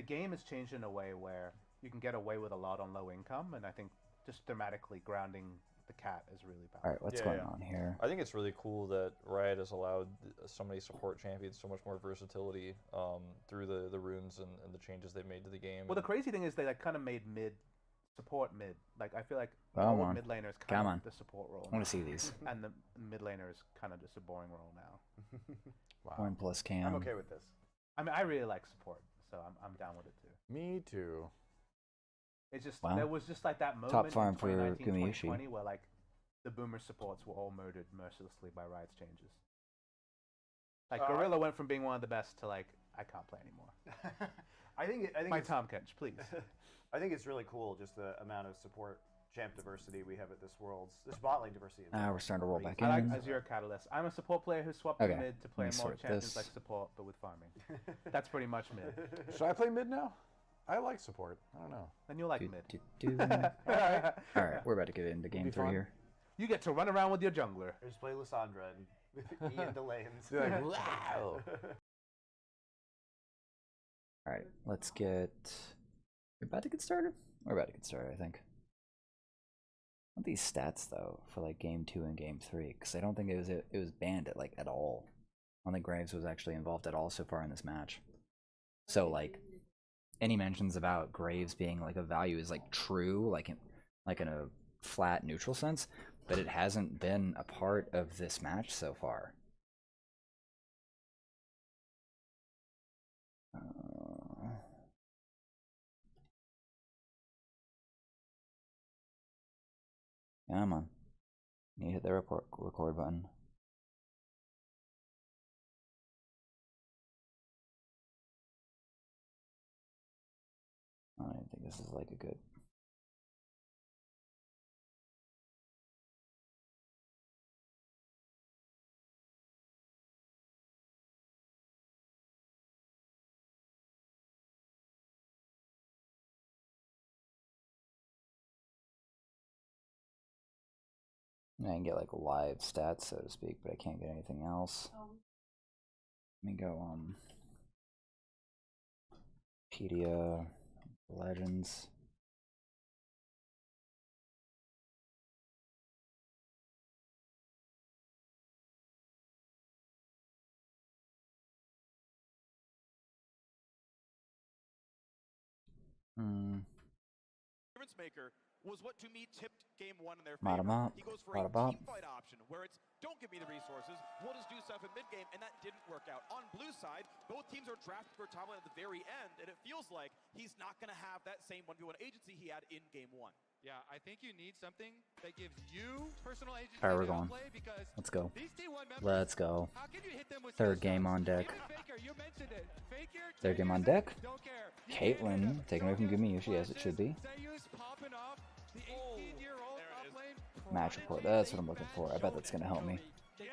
game has changed in a way where you can get away with a lot on low income, and I think just thematically grounding the cat is really powerful. All right, what's going on here? I think it's really cool that Riot has allowed so many support champions so much more versatility through the runes and the changes they've made to the game. Well, the crazy thing is they like kind of made support mid. Like I feel like Come all on. mid laner is Come kind on. of the support role. I wanna now. see these. And the mid laner is kind of just a boring role now. Wow. 1 plus cam. I'm okay with this. I mean, I really like support, so I'm down with it too. Me too. It's just Wow. there was just like that moment Top farm in for 2019, Gumayushi. 2020 where like the boomer supports were all murdered mercilessly by Riot's changes. Like Gorilla went from being one of the best to like I can't play anymore. I think My it's, Tom Kench, please. I think it's really cool just the amount of support champ diversity we have at this Worlds. There's bot lane diversity. We're starting to roll back I in. like Azure Catalyst. I'm a support player who swapped Okay, to mid to play let me more sort champions this. like support, but with farming. That's pretty much mid. Should I play mid now? I like support. I don't know. Then you'll like Do, mid. do, do. Alright. All right, we're about to get into game be 3 fun. here. You get to run around with your jungler. Just play Lissandra and E into lanes. You're like, wow. All right, let's get. We're about to get started. We're about to get started, I think. I want these stats though for like game 2 and game 3 because I don't think it was banned at all. I don't think Graves was actually involved at all so far in this match. So like any mentions about Graves being like a value is like true, like in a flat neutral sense, but it hasn't been a part of this match so far. Come on. You hit the record button. I don't think this is like a good. I can get like live stats, so to speak, but I can't get anything else. Let me go Wikipedia, Legends. Difference maker was what to me tipped game 1 in their Bottom favor. up, He goes for bottom a up. team fight option where it's don't give me the resources, we'll just do stuff in mid-game, and that didn't work out. On blue side, both teams are drafting for top lane at the very end, and it feels like he's not going to have that same 1v1 agency he had in game 1. Yeah, I think you need something that gives you personal agency. All right, we're going. Let's go. Let's go. Third game on deck. Third game on deck. Caitlyn taking away from Gumayushi as it should be. Match report. That's what I'm looking for. I bet that's gonna help me. Get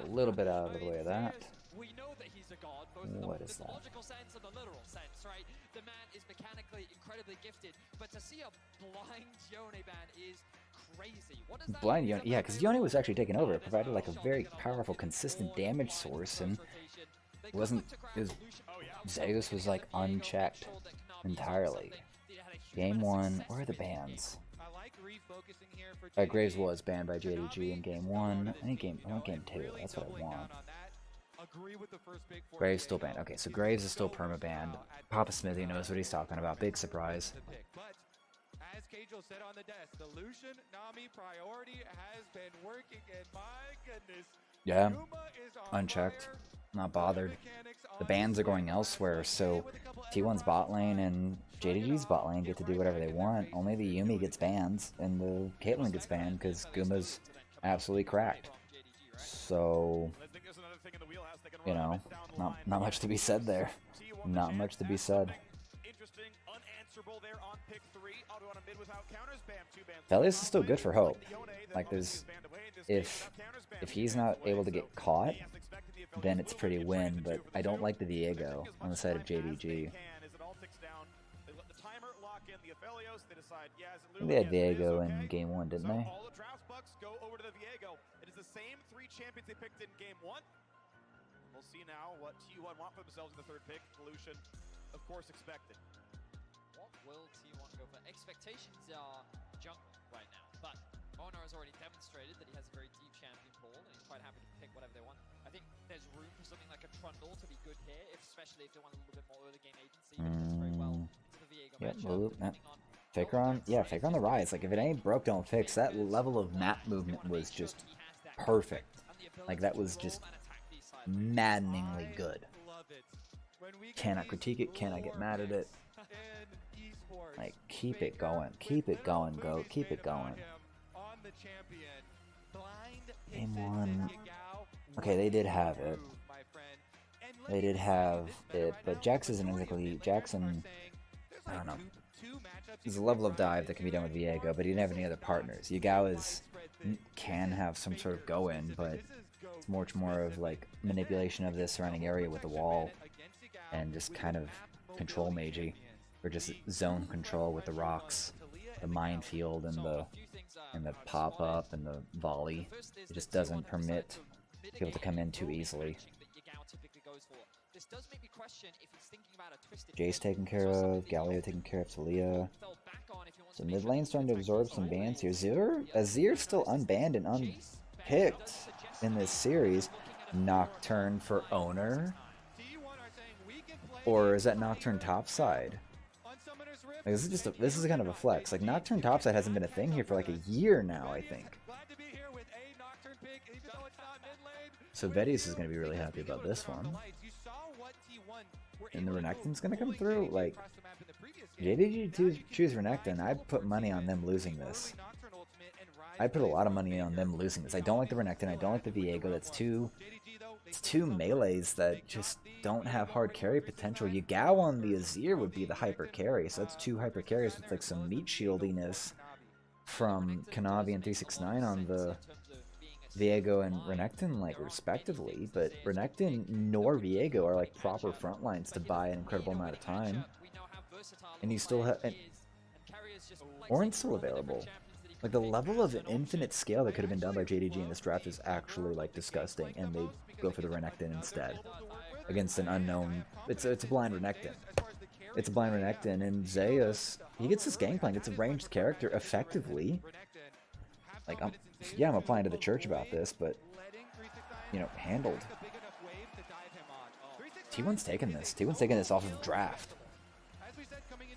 a little bit out of the way of that. We know that he's a god, both What in is the that? logical sense and the literal sense, right? The man is mechanically incredibly gifted, but to see a blind Yone ban is crazy. What does that Blind mean? Yone, yeah, because Yone was actually taking over. It provided like a very powerful, consistent damage source, and it wasn't. Zeus was like unchecked entirely. Game 1, where are the bans? Graves was banned by JDG in game 1. I think I want game 2. That's what I want. Graves still banned. Okay, so Graves is still perma-banned. Papa Smithy knows what he's talking about. Big surprise. As Kagel said on the desk, the Lucian Nami priority has been working, and my goodness. Yeah, unchecked. Not bothered. The bans are going elsewhere, so T1's bot lane and JDG's bot lane get to do whatever they want. Only the Yuumi gets banned, and the Caitlyn gets banned because Guma's absolutely cracked. So, you know, not much to be said there. Not much to be said. Velius is still good for Hope. Like, there's... If he's not able to get caught, then it's pretty win, but I don't like the Viego on the side of JDG. They had Viego in game 1, didn't they? All the draft bucks go over to the Viego. It is the same 3 champions they picked in game 1. We'll see now what T1 want for themselves in the 3rd pick. Lucian, of course, expected. What will T1 go for? Expectations are jungle right now, but Onar has already demonstrated that he has a very deep champion pool, and he's quite happy to pick whatever they want. I think there's room for something like a Trundle to be good here, especially if they want a little bit more early game agency. But it fits very well to the Viego matchup. Faker on, yeah, Faker on the rise. Like, if it ain't broke, don't fix. That level of map movement was just perfect. Like, that was just maddeningly good. Cannot critique it, cannot get mad at it. Like, keep it going, go, keep it going. Game 1. Okay, they did have it. They did have it, but Jax isn't exactly... Jackson... I don't know. There's a level of dive that can be done with Viego, but he didn't have any other partners. Yagawa can have some sort of go-in, but it's much more of like manipulation of the surrounding area with the wall and just kind of control magey, or just zone control with the rocks, the minefield, and the pop-up and the volley. It just doesn't permit people to come in too easily. Jace taken care of, Galio taken care of, Talia. So mid lane starting to absorb some bans here. Azir's still unbanned and unpicked in this series. Nocturne for Owner? Or is that Nocturne topside? Like, this is kind of a flex. Like, Nocturne topside hasn't been a thing here for like a year now, I think. So Vedius is going to be really happy about this one. And the Renekton's going to come through. Like, JDG choose Renekton. I'd put money on them losing this. I put a lot of money on them losing this. I don't like the Renekton. I don't like the Viego. It's two melees that just don't have hard carry potential. Yagawa on the Azir would be the hyper carry. So that's 2 hyper carries with like some meat shieldiness from Kanavi and 369 on the Viego and Renekton, like, respectively, but Renekton nor Viego are like proper front lines to buy an incredible amount of time. And you still have Orin's still available. Like, the level of infinite scale that could have been done by JDG in this draft is actually like disgusting, and they go for the Renekton instead against an unknown. It's a blind Renekton. It's a blind Renekton, and Zeus, he gets this gangplank. It's a ranged character effectively. Like, I'm applying to the church about this, but, you know, handled. T1's taking this. T1's taking this off of draft.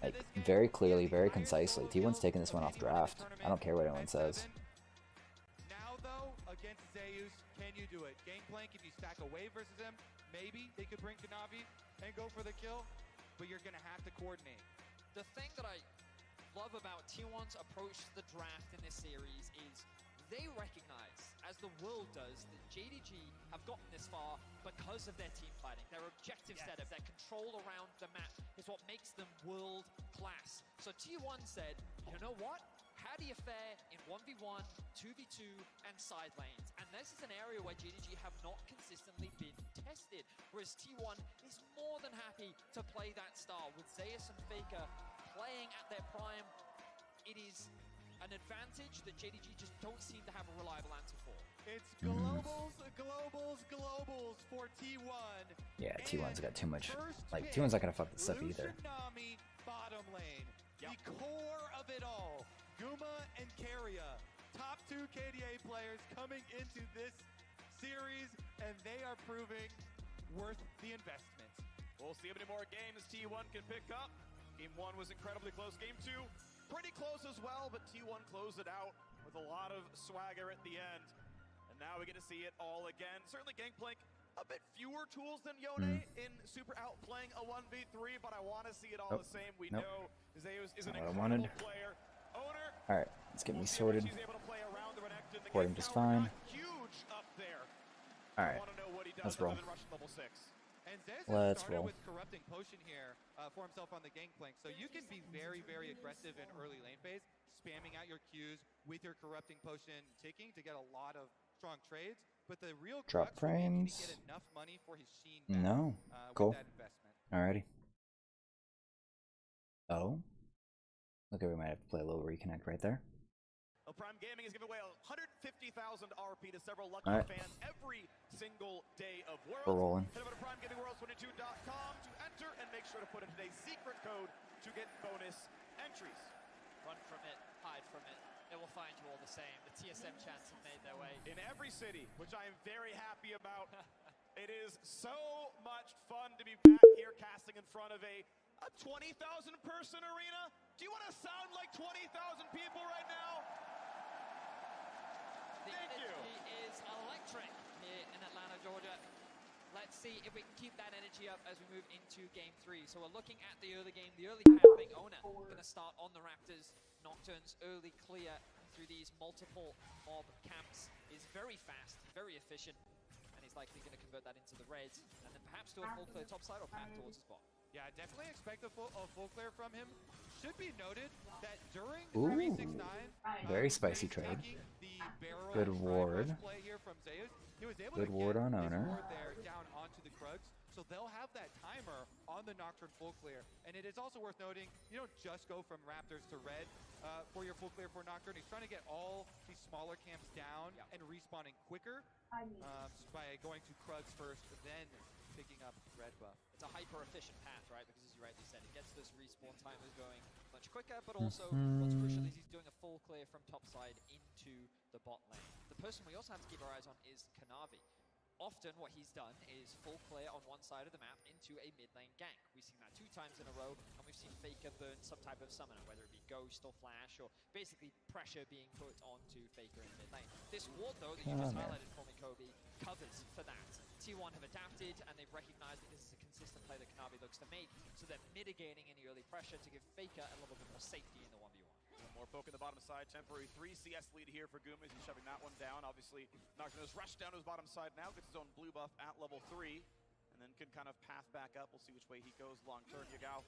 Like, very clearly, very concisely. T1's taking this one off draft. I don't care what anyone says. you do it? Gangplank, if you stack a wave versus him, maybe they could bring Kanavi and go for the kill, but you're going to have to coordinate. The thing that I love about T1's approach to the draft in this series is they recognize, as the world does, that JDG have gotten this far because of their team fighting. Their objective setup, their control around the map is what makes them world class. So T1 said, you know what? How do you fare in 1v1, 2v2, and side lanes? And this is an area where JDG have not consistently been tested, whereas T1 is more than happy to play that style. With Zeus and Faker playing at their prime, it is an advantage that JDG just don't seem to have a reliable answer for. It's globals, globals, globals for T1. Yeah, T1's got too much. Like, T1's not gonna fuck this up either. Tsunami bottom lane. The core of it all. Guma and Keria, top 2 KDA players coming into this series, and they are proving worth the investment. We'll see how many more games T1 can pick up. Game 1 was incredibly close. Game 2, pretty close as well, but T1 closed it out with a lot of swagger at the end. And now we get to see it all again. Certainly Gangplank, a bit fewer tools than Yone in super outplaying a 1v3, but I want to see it all the same. We know Zeus is an incredible player. Owner, alright, let's get me sorted. Recording just fine. Alright, let's roll. And Zeus Let's started roll. with Corrupting Potion here for himself on the Gangplank, so you can be very, very aggressive in early lane phase, spamming out your Qs with your Corrupting Potion ticking to get a lot of strong trades. But the real Drop crux will be, can he frames. get enough money for his Sheen back, No. with Cool. that investment. Alrighty. Oh. Okay, we might have to play a little reconnect right there. Prime Gaming is giving away 150,000 RP to several lucky All right. fans every single day of Worlds. We're rolling. Head over to primegamingworlds22.com to enter and make sure to put in today's secret code to get bonus entries. Run from it, hide from it. It will find you all the same. The TSM chants have made their way. In every city, which I am very happy about. It is so much fun to be back here casting in front of a 20,000 person arena. Do you want to sound like 20,000 people right now? The Thank you. energy is electric here in Atlanta, Georgia. Let's see if we can keep that energy up as we move into Game 3. So we're looking at the early game. The early pathing owner going to start on the Raptors. Nocturne's early clear through these multiple mob camps is very fast, very efficient, and he's likely going to convert that into the reds, and then perhaps do a full clear topside or path towards his bot. Yeah, definitely expect a full clear from him. Should be noted that during Ooh. 369, Very spicy trade. Good ward. play here from Zeus, he was able Good to ward get on his owner. ward there down onto the Krugs, so they'll have that timer on the Nocturne full clear. And it is also worth noting, you don't just go from Raptors to red for your full clear for Nocturne. He's trying to get all these smaller camps down and respawning quicker by going to Krugs first, then picking up red buff. It's a hyper-efficient path, right? Because as you rightly said, it gets those respawn timers going much quicker, but also what's crucial is he's doing a full clear from topside into the bot lane. The person we also have to keep our eyes on is Kanavi. Often what he's done is full clear on one side of the map into a mid lane gank. We've seen that 2 times in a row, and we've seen Faker burn some type of summoner, whether it be Ghost or Flash, or basically pressure being put onto Faker in mid lane. This ward, though, that you just highlighted for me, Kobe, covers for that. T1 have adapted, and they've recognized that this is a consistent play that Kanavi looks to make, so they're mitigating any early pressure to give Faker a little bit more safety in the 1v1. More poke in the bottom side, temporary 3 CS lead here for Guma as he's shoving that one down. Obviously, Nocturne has rushed down to his bottom side now, gets his own blue buff at level 3, and then can kind of path back up. We'll see which way he goes long term. Yagao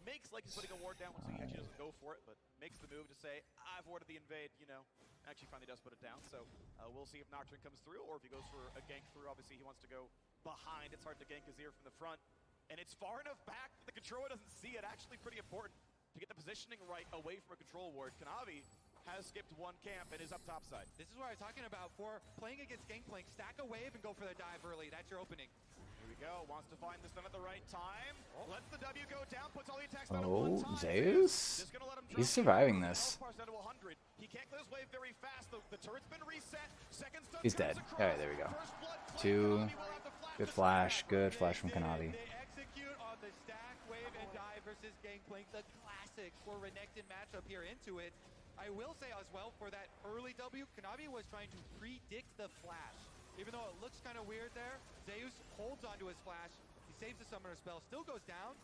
makes like he's putting a ward down, so he actually doesn't go for it, but makes the move to say, I've warded the invade, you know. Actually finally does put it down, so we'll see if Nocturne comes through, or if he goes for a gank through. Obviously, he wants to go behind. It's hard to gank Azir from the front, and it's far enough back that the controller doesn't see it. Actually pretty important to get the positioning right away from a control ward. Kanavi has skipped one camp and is up top side. This is what I was talking about for playing against Gangplank. Stack a wave and go for the dive early. That's your opening. Here we go. Wants to find this done at the right time. Lets the W go down. Puts all the attacks down at one time. Zeus? Just gonna let him He's drop surviving down. this. Down to 100. He can't clear his wave very fast. The turret's been reset. Second stun He's comes dead. across. Alright, there we go. First blood play. 2. Kanavi will have the flash Good to flash. smash. Good flash from Kanavi. They execute on the stack, wave, and dive versus Gangplank. The classic for Renekton matchup here into it. I will say as well, for that early W, Kanavi was trying to predict the flash Even though it looks kind of weird there, Zeus holds onto his flash. He saves the summoner spell, still goes down,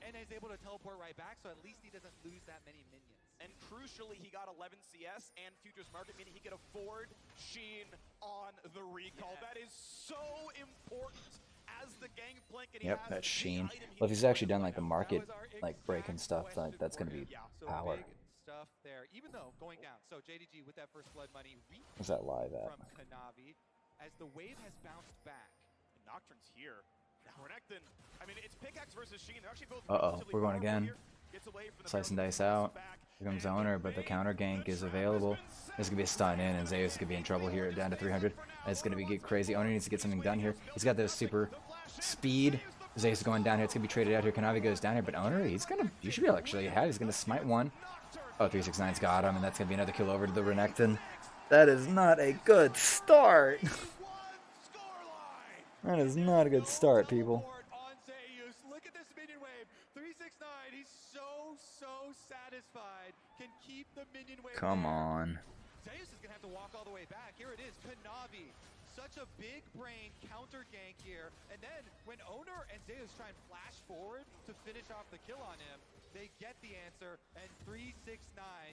and is able to teleport right back, so at least he doesn't lose that many minions. And crucially, he got 11 CS and Futures Market, meaning he could afford Sheen on the recall. That is so important as the Gangplank. And Yep, that's Sheen. Well, if he's actually done like the market, like breaking stuff, like that's gonna be power. Big stuff there, even though going down. So JDG with that first blood money What's that live at? from Kanavi as the wave has bounced back. And Nocturne's here. Now Renekton, I mean, it's pickaxe versus Sheen. They're actually both We're going again. Slice and dice out. Here comes Owner, but the counter gank is available. There's gonna be a stun in, and Zeus is gonna be in trouble here, down to 300. It's gonna be get crazy. Owner needs to get something done here. He's got those super speed. Zeus is going down here. It's gonna be traded out here. Kanavi goes down here, but Owner, you should be able to actually have. He's gonna smite one. Oh, 369's got him, and that's gonna be another kill over to the Renekton. That is not a good start. That is not a good start, people. Look at this minion wave. 369, he's so satisfied. Can keep the minion wave. Come on. Zeus is gonna have to walk all the way back. Here it is, Kanavi. Such a big brain counter gank here. And then when Owner and Zeus try and flash forward to finish off the kill on him, they get the answer, and 369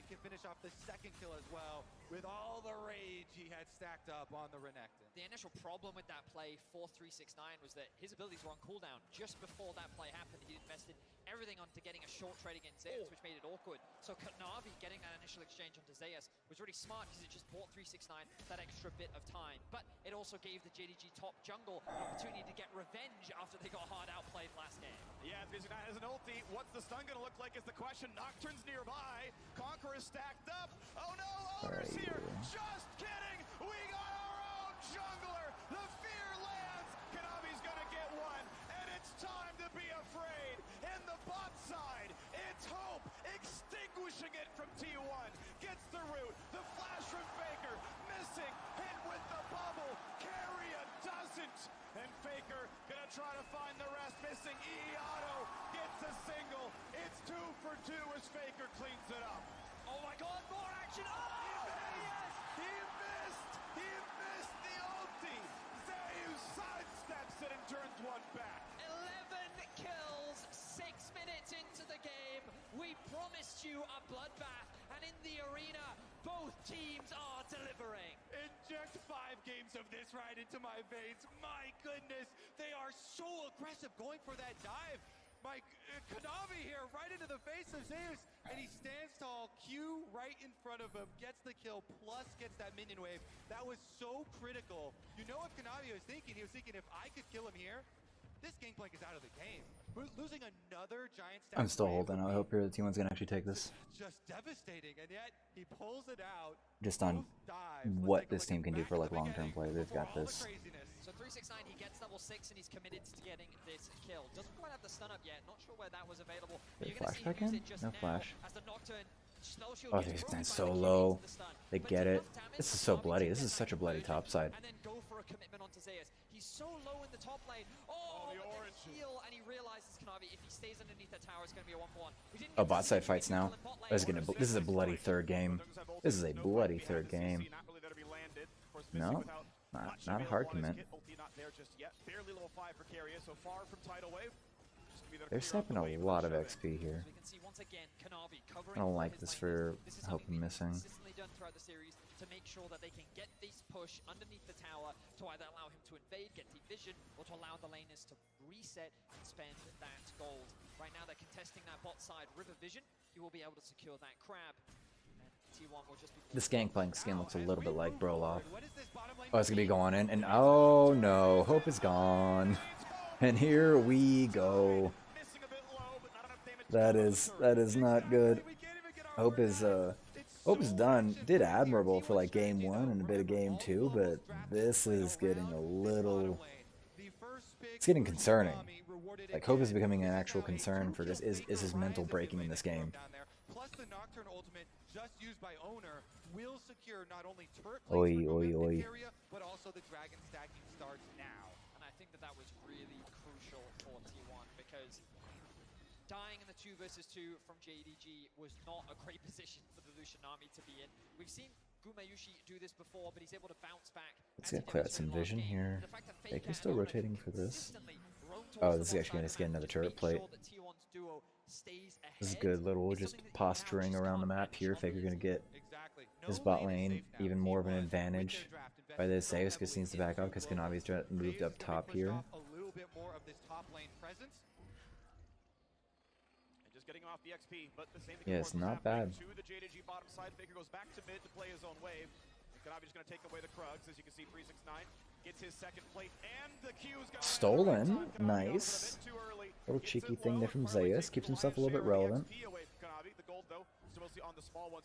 can finish off the second kill as well with all the rage he had stacked up on the Renekton. The initial problem with that play for 369 was that his abilities were on cooldown. Just before that play happened, he invested everything onto getting a short trade against Zeus, which made it awkward. So Kanavi getting that initial exchange onto Zeus was really smart because it just bought 369 that extra bit of time. But it also gave the JDG top jungle an opportunity to get revenge after they got hard outplayed last game. Yeah, 369 has an ulti. What's the stun gonna look like is the question. Nocturne's nearby. Conqueror is stacked up. Oh no, Owner's here. Just kidding. We got our own jungler. The fear lands. Kanavi's gonna get one. And it's time to be afraid. In the bot side, it's Hope extinguishing it from T1. Gets the root. The flash from Faker. Missing. Hit with the bubble. Carrier doesn't. And Faker gonna try to find the rest. Missing Auto gets a single. It's 2 for 2 as Faker cleans it up. Oh my god, more action! Oh! Yes! He missed! He missed the ulti! Zeus sidesteps it and turns one back. 11 kills, 6 minutes into the game. We promised you a bloodbath, and in the arena, both teams are delivering. Inject 5 games of this right into my veins. My goodness, they are so aggressive going for that dive. Kanavi here, right into the face of Zeus, and he stands tall, Q right in front of him, gets the kill, plus gets that minion wave. That was so critical. You know what Kanavi was thinking? He was thinking, if I could kill him here, this Gangplank is out of the game. We're losing another giant stack. I'm still holding. I hope here the T1's gonna actually take this. Just devastating, and yet he pulls it out. Just on what this team can do for like long-term play. They've got this. So 369, he gets level 6 and he's committed to getting this kill. Doesn't quite have the stun up yet. Not sure where that was available. But you're Flash gonna see him use back in? it just No now flash. as the Nocturne spell shield Oh, gets 369's broken so by the low. into the stun. They get it. This is so bloody. This is such a bloody top side. And then go for a commitment onto Zeus. He's so low in the top lane. Oh, the orange heal, and he realizes Kanavi, if he stays underneath that tower, it's going to be a 1-for-1. Oh, bot side fights now. This is a bloody third game. This is a bloody third game. No, not a hard commit. They're stepping a lot of XP here. I don't like this for Hope and missing. Done throughout the series to make sure that they can get this push underneath the tower to either allow him to invade, get deep vision, or to allow the laners to reset and spend that gold. Right now they're contesting that bot side river vision. He will be able to secure that crab. And T1 will just be This Gangplank skin looks a little bit like Broloff. Oh, it's gonna be going in, and oh no, Hope is gone. And here we go. That is not good. Hope is done. Did admirable for like game 1 and a bit of game 2, but this is getting a little. It's getting concerning. Like Hope is becoming an actual concern for this. Is his mental breaking in this game? Plus the Nocturne ultimate just used by Owner will secure not only turret Oi, oi, oi. area, but also the dragon stacking starts now. And I think that was really crucial for T1 because dying in the 2 versus 2 from JDG was not a great position for the Lucian army to be in. We've seen Gumayushi do this before, but he's able to bounce back. Let's get clear out some vision here. Faker's still rotating for this. Oh, this is actually going to get another turret plate. This is good little just posturing around the map here. Faker going to get his bot lane even more of an advantage by this. Zeus needs to back up because Kanavi's moved up top here. A little bit more of this top lane presence. And just getting off the XP, but the same thing Yeah, it's not bad. to the JDG bottom side. Faker goes back to mid to play his own wave. Kanavi's going to take away the Krugs, as you can see. 369 gets his second plate, and the Q's got Stolen. Nice. Little cheeky thing there from Zeus. Keeps himself a little bit relevant.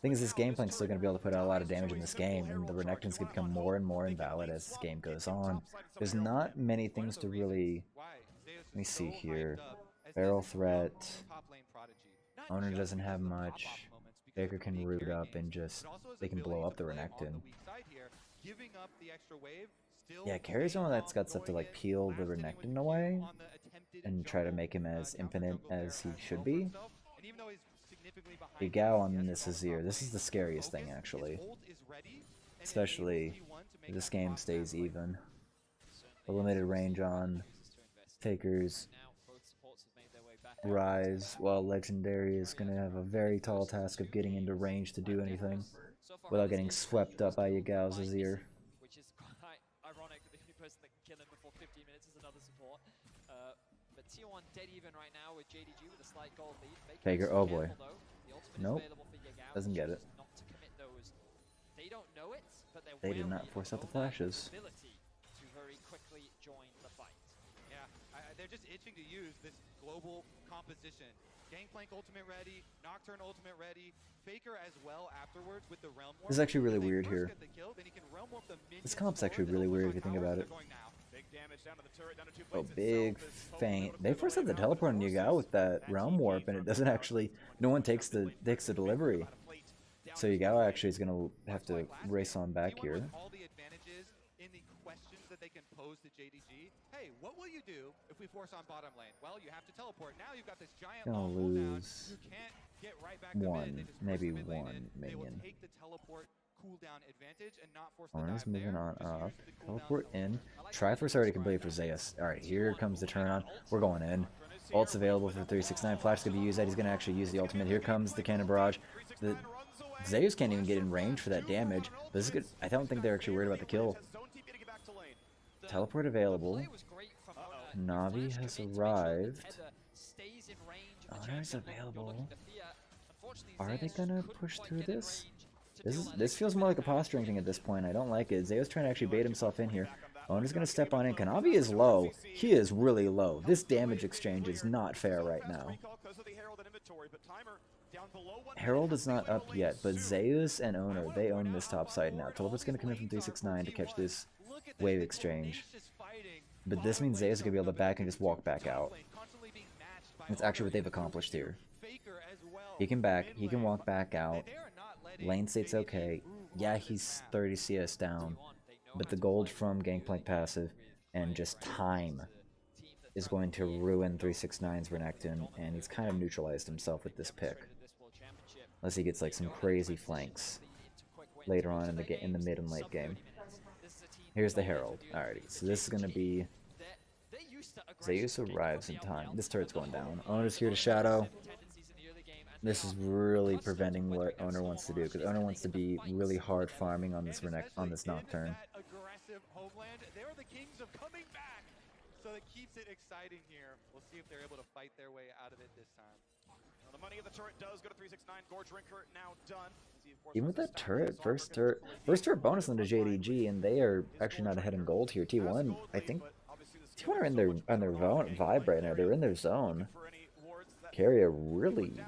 Thing is, this game plank's still going to be able to put out a lot of damage in this game, and the Renekton's going to become more and more invalid as this game goes on. There's not many things to really... Let me see here. Barrel threat. Owner doesn't have much. Faker can root up and just... They can blow up the Renekton. Yeah, Carrier's the one that's got stuff to like peel the Renekton away and try to make him as infinite as he should be. Yagao on this Azir. This is the scariest thing actually. Especially if this game stays even. The limited range on Faker's Rise, while Legendary is going to have a very tall task of getting into range to do anything without getting swept up by Yagao's Azir. Which is quite ironic that the only person that can kill him before 15 minutes is another support. But T1 dead even right now with JDG with a slight gold lead. Faker, oh boy. Nope. Doesn't get it. Not to commit those. They don't know it, but they did not force out the flashes. To very quickly join the fight. Yeah, they're just itching to use this global composition. Gangplank ultimate ready, Nocturne ultimate ready, Faker as well afterwards with the Realm Warp. This is actually really weird here. This comp's actually really weird if you think about it. Oh, big feint. They first had the teleport on Yagao with that Realm Warp, and it doesn't actually... No one takes the delivery. So Yagao actually is going to have to race on back here. All the advantages in the questions that they can pose to JDG. Hey, what will you do if we force on bottom lane? Well, you have to teleport. Now you've got this giant Gonna lose you can't get right back one, maybe one minion. They will take the teleport cooldown advantage and not force the Owner's dive moving there. on up. Teleport in. Triforce already completed for Zeus. Alright, here comes the turn on. We're going in. Ult's available for 369. Flash going to be used. He's going to actually use the ultimate. Here comes the Cannon Barrage. The Zeus can't even get in range for that damage. But this is good. I don't think they're actually worried about the kill. Teleport available. Navi has arrived. Owner's available. Are they gonna push through this? This feels more like a posturing thing at this point. I don't like it. Zeus trying to actually bait himself in here. Owner's gonna step on in. Kanavi is low. He is really low. This damage exchange is not fair right now. Herald is not up yet, but Zeus and Owner, they own this top side now. Teleport's gonna come in from 369 to catch this wave exchange. But this means Zeus is gonna be able to back and just walk back out. That's actually what they've accomplished here. He can back, he can walk back out. Lane state's okay. Yeah, he's 30 CS down, but the gold from Gangplank passive and just time is going to ruin 369's Renekton, and he's kind of neutralized himself with this pick. Unless he gets like some crazy flanks later on in the mid and late game. Here's the Herald. Alrighty, so this is gonna be Zeus arrives in time. This turret's going down. Owner's here to shadow. This is really preventing what Owner wants to do, because Owner wants to be really hard farming on this Nocturne. Aggressive homeland. They're the kings of coming back. So that keeps it exciting here. We'll see if they're able to fight their way out of it this time. Well, the money of the turret does go to 369. Gorge Rinker now done. Even with that turret, first turret bonus into JDG, and they are actually not ahead in gold here. T1, I think T1 are in their vibe right now. They're in their zone. Carrier really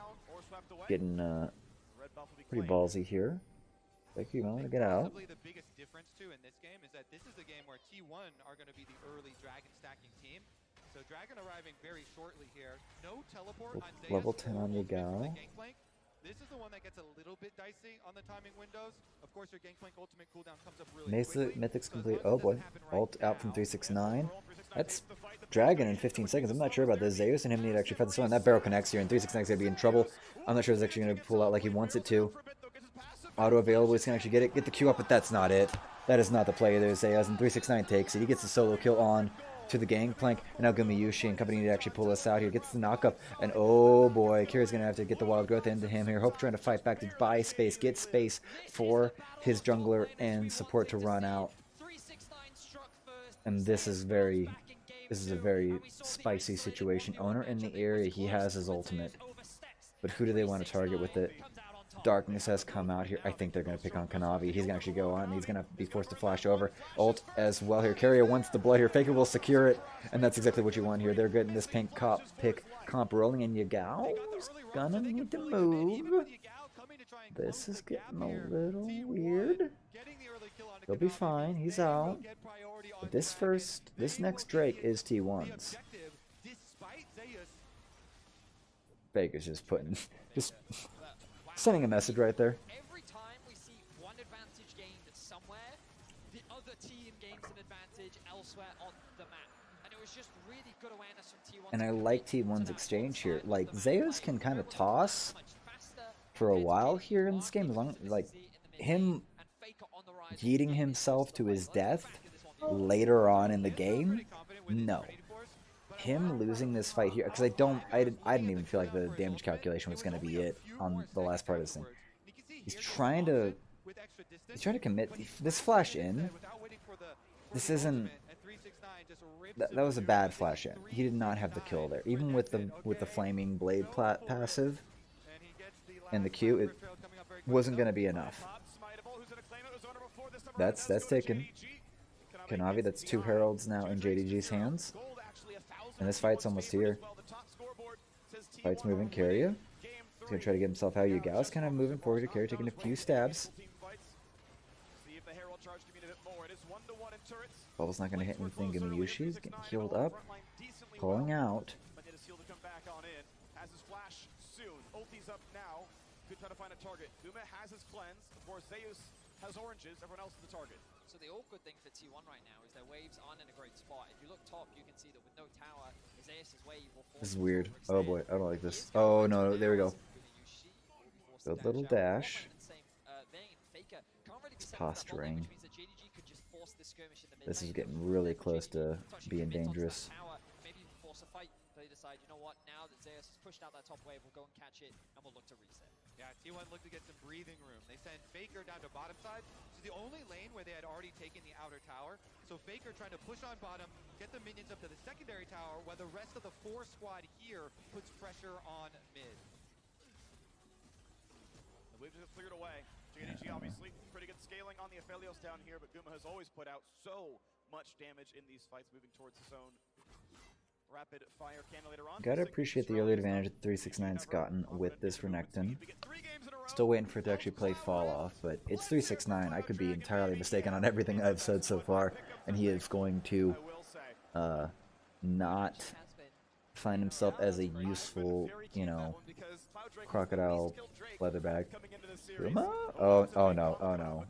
getting pretty ballsy here. Like, you want to get out. Possibly the biggest difference too in this game is that this is a game where T1 are going to be the early dragon stacking team. So dragon arriving very shortly here. No teleport on Zeus. Level 10 on Yagao. This is the one that gets a little bit dicey on the timing windows. Of course, your Gangplank ultimate cooldown comes up really quickly. Mythic's complete. Oh boy. Ult out from 369. That's Dragon in 15 seconds. I'm not sure about this. Zeus and him need to actually fight this one. That barrel connects here, and 369 is going to be in trouble. I'm not sure it's actually going to pull out like he wants it to. Auto available. He's going to actually get it. Get the Q up, but that's not it. That is not the play there. Zayas, and 369 takes it. He gets the solo kill on to the Gangplank. And now Gumayushi and company need to actually pull this out here. Gets the knockup. And oh boy, Kira's going to have to get the wild growth into him here. Hope trying to fight back to buy space. Get space for his jungler and support to run out. And this is a very spicy situation. Owner in the area, he has his ultimate. But who do they want to target with it? Darkness has come out here. I think they're going to pick on Kanavi. He's going to actually go on, and he's going to be forced to flash over. Ult as well here. Carrier wants the blood here. Faker will secure it, and that's exactly what you want here. They're getting this pink pick comp rolling, and Yagao's going to need to move. This is getting a little weird. He'll be fine. He's out. But this next Drake is T1's. Faker's just sending a message right there. Every time we see one advantage gained somewhere, the other team gains an advantage elsewhere on the map. And it was just really good awareness from T1. And I like T1's exchange here. Like, Zeus can kind of toss for a while here in this game. As long like him yeeting himself to his death later on in the game, no. Him losing this fight here, because I didn't even feel like the damage calculation was going to be it on the last part of this thing. He's trying to commit this flash in. This isn't. That was a bad flash in. He did not have the kill there, even with the flaming blade passive and the Q. It wasn't going to be enough. That's taken. Kanavi, that's 2 heralds now in JDG's hands. And this fight's almost here. Fight's moving. Carrier. He's going to try to get himself out. Yugao's kind of moving forward to Carrier, taking a few stabs. Bubble's not going to hit anything. Gumayushi's getting healed up. Pulling out. Has oranges, everyone else is the target. So the awkward thing for T1 right now is their waves aren't in a great spot. If you look top, you can see that with no tower, Zeus' wave will fall. This is weird. Oh boy, I don't like this. Oh no, there we go. Good little dash. It's posturing. This is getting really close to being dangerous. Maybe even force a fight. They decide, you know what, now that Zeus has pushed out that top wave, we'll go and catch it, and we'll look to reset. Yeah, T1 looked to get some breathing room. They sent Faker down to bottom side to the only lane where they had already taken the outer tower. So Faker trying to push on bottom, get the minions up to the secondary tower, while the rest of the 4 squad here puts pressure on mid. The waves have cleared away. JDG obviously pretty good scaling on the Aphelios down here, but Guma has always put out so much damage in these fights, moving towards his own. Rapid fire cannon later on. Gotta appreciate the early advantage that 369's gotten with this Renekton. Still waiting for it to actually play Fall Off, but it's 369. I could be entirely mistaken on everything I've said so far, and he is going to not find himself as a useful, you know, crocodile leatherback. Guma? Oh no, oh no.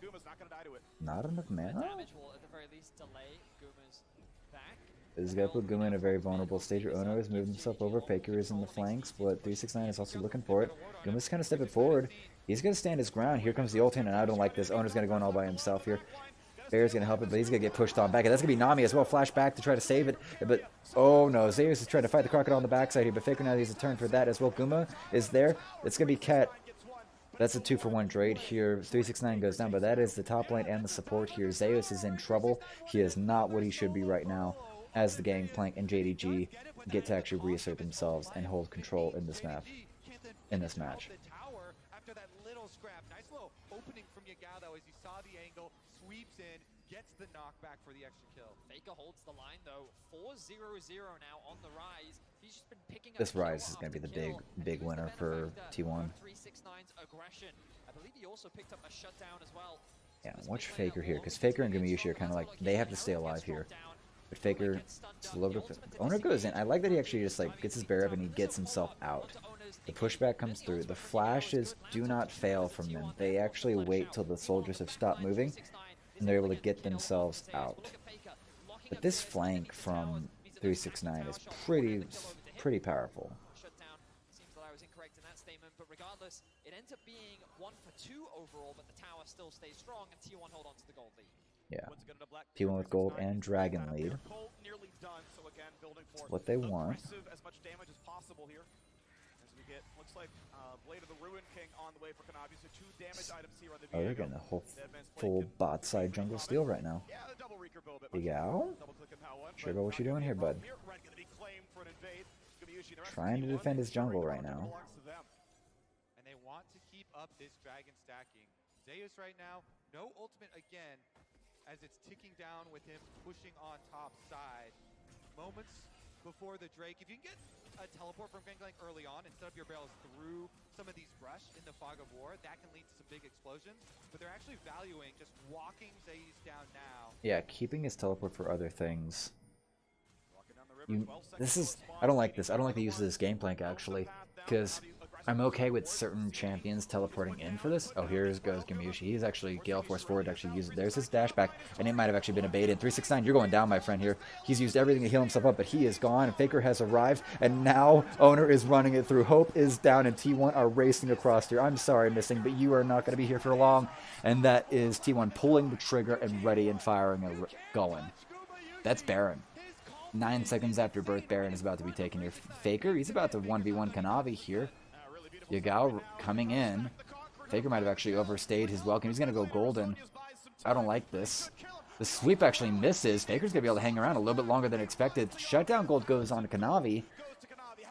Not enough mana? This is going to put Guma in a very vulnerable stage. Ono has moved himself over. Faker is in the flanks, but 369 is also looking for it. Guma's kind of stepping forward. He's going to stand his ground. Here comes the ult in, and I don't like this. Ono's going to go in all by himself here. Bear's going to help it, but he's going to get pushed on back. And that's going to be Nami as well. Flash back to try to save it. But, oh no, Zeus is trying to fight the crocodile on the backside here, but Faker now needs a turn for that as well. Guma is there. It's going to be Cat. That's a 2-for-1 trade here. 369 goes down, but that is the top lane and the support here. Zeus is in trouble. He is not what he should be right now, as the Gangplank and JDG get to actually reassert themselves and hold control in this map, in this match. After that little scrap, nice little opening from Yagao though, as he saw the angle, sweeps in, gets the knockback for the extra kill. Faker holds the line though, 4-0-0 now on the rise. He's just been picking up. This rise is going to be the big winner for T1. 369's aggression. I believe he also picked up a shutdown as well. Yeah, watch Faker here, because Faker and Gumayushi are kind of like, they have to stay alive here. But Faker, Owner goes in. I like that he actually just like gets his bear up and he gets himself out. The pushback comes through. The flashes do not fail from them. They actually wait till the soldiers have stopped moving and they're able to get themselves out. But this flank from 369 is pretty powerful. that I was incorrect in that statement, but regardless, it ends up being 1 for 2 overall, but the tower still stays strong, and T1 hold on to the gold lead. Yeah. T1 with gold and dragon lead. That's what they want. As much damage as possible here. As we get, looks like Blade of the Ruin King on the way for Kanavi. So 2 damage items here on the Oh, they're getting a whole full bot side jungle steal right now. Big Al? Sure about what you're doing here, bud. Trying to defend his jungle right now. And they want to keep up this dragon stacking. Zeus right now, no ultimate again, as it's ticking down with him pushing on top side. Moments before the Drake, if you can get a teleport from Gangplank early on and set up your barrels through some of these brush in the fog of war, that can lead to some big explosions. But they're actually valuing just walking Zeus down now. Yeah, keeping his teleport for other things. I don't like this. I don't like the use of this Gangplank, actually, because I'm okay with certain champions teleporting in for this. Oh, here goes Gamiushi. He's actually Gale Force forward to actually use it. There's his dash back, and it might have actually been evaded. 369, you're going down, my friend, here. He's used everything to heal himself up, but he is gone, and Faker has arrived, and now Owner is running it through. Hope is down, and T1 are racing across here. I'm sorry, Missing, but you are not going to be here for long. And that is T1 pulling the trigger and ready and firing and going. That's Baron. 9 seconds after birth, Baron is about to be taken here. Faker, he's about to 1v1 Kanavi here. Yagao coming in. Faker might have actually overstayed his welcome. He's going to go golden. I don't like this. The sweep actually misses. Faker's going to be able to hang around a little bit longer than expected. Shutdown gold goes on to Kanavi.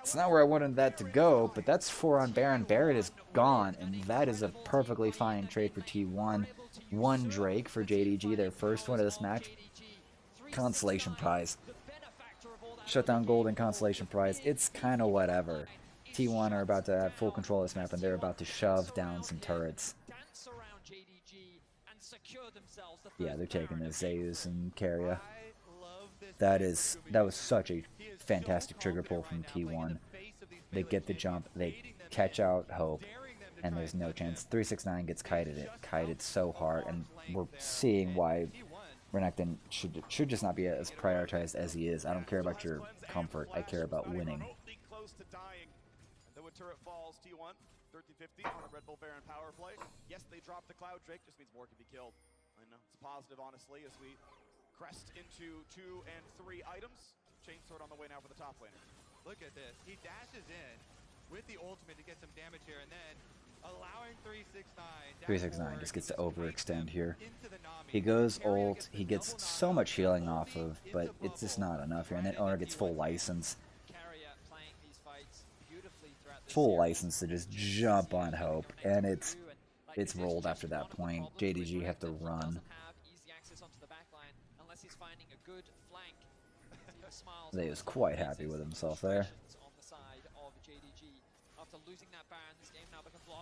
It's not where I wanted that to go, but that's 4 on Baron. Baron is gone, and that is a perfectly fine trade for T1. 1 Drake for JDG, their first one of this match. Consolation prize. Shutdown gold and consolation prize. It's kind of whatever. T1 are about to have full control of this map, and they're about to shove down some turrets. Yeah, they're taking the Zeus and Keria. That was such a fantastic trigger pull from T1. They get the jump, they catch out Hope, and there's no chance. 369 gets kited so hard, and we're seeing why Renekton should just not be as prioritized as he is. I don't care about your comfort, I care about winning. Turret falls, T1, 1350 on a Red Bull Baron power play. Yes, they dropped the Cloud Drake, just means more can be killed. I know, it's positive, honestly, as we crest into 2 and 3 items. Chainsword on the way now for the top laner. Look at this. He dashes in with the ultimate to get some damage here, and then allowing 369. 369 just gets to overextend here. He goes ult, he gets so much healing off of, but it's just not enough here, and then Owner gets full license. Full license to just jump on Hope, and it's rolled after that point. JDG have to run. They is quite happy with himself there.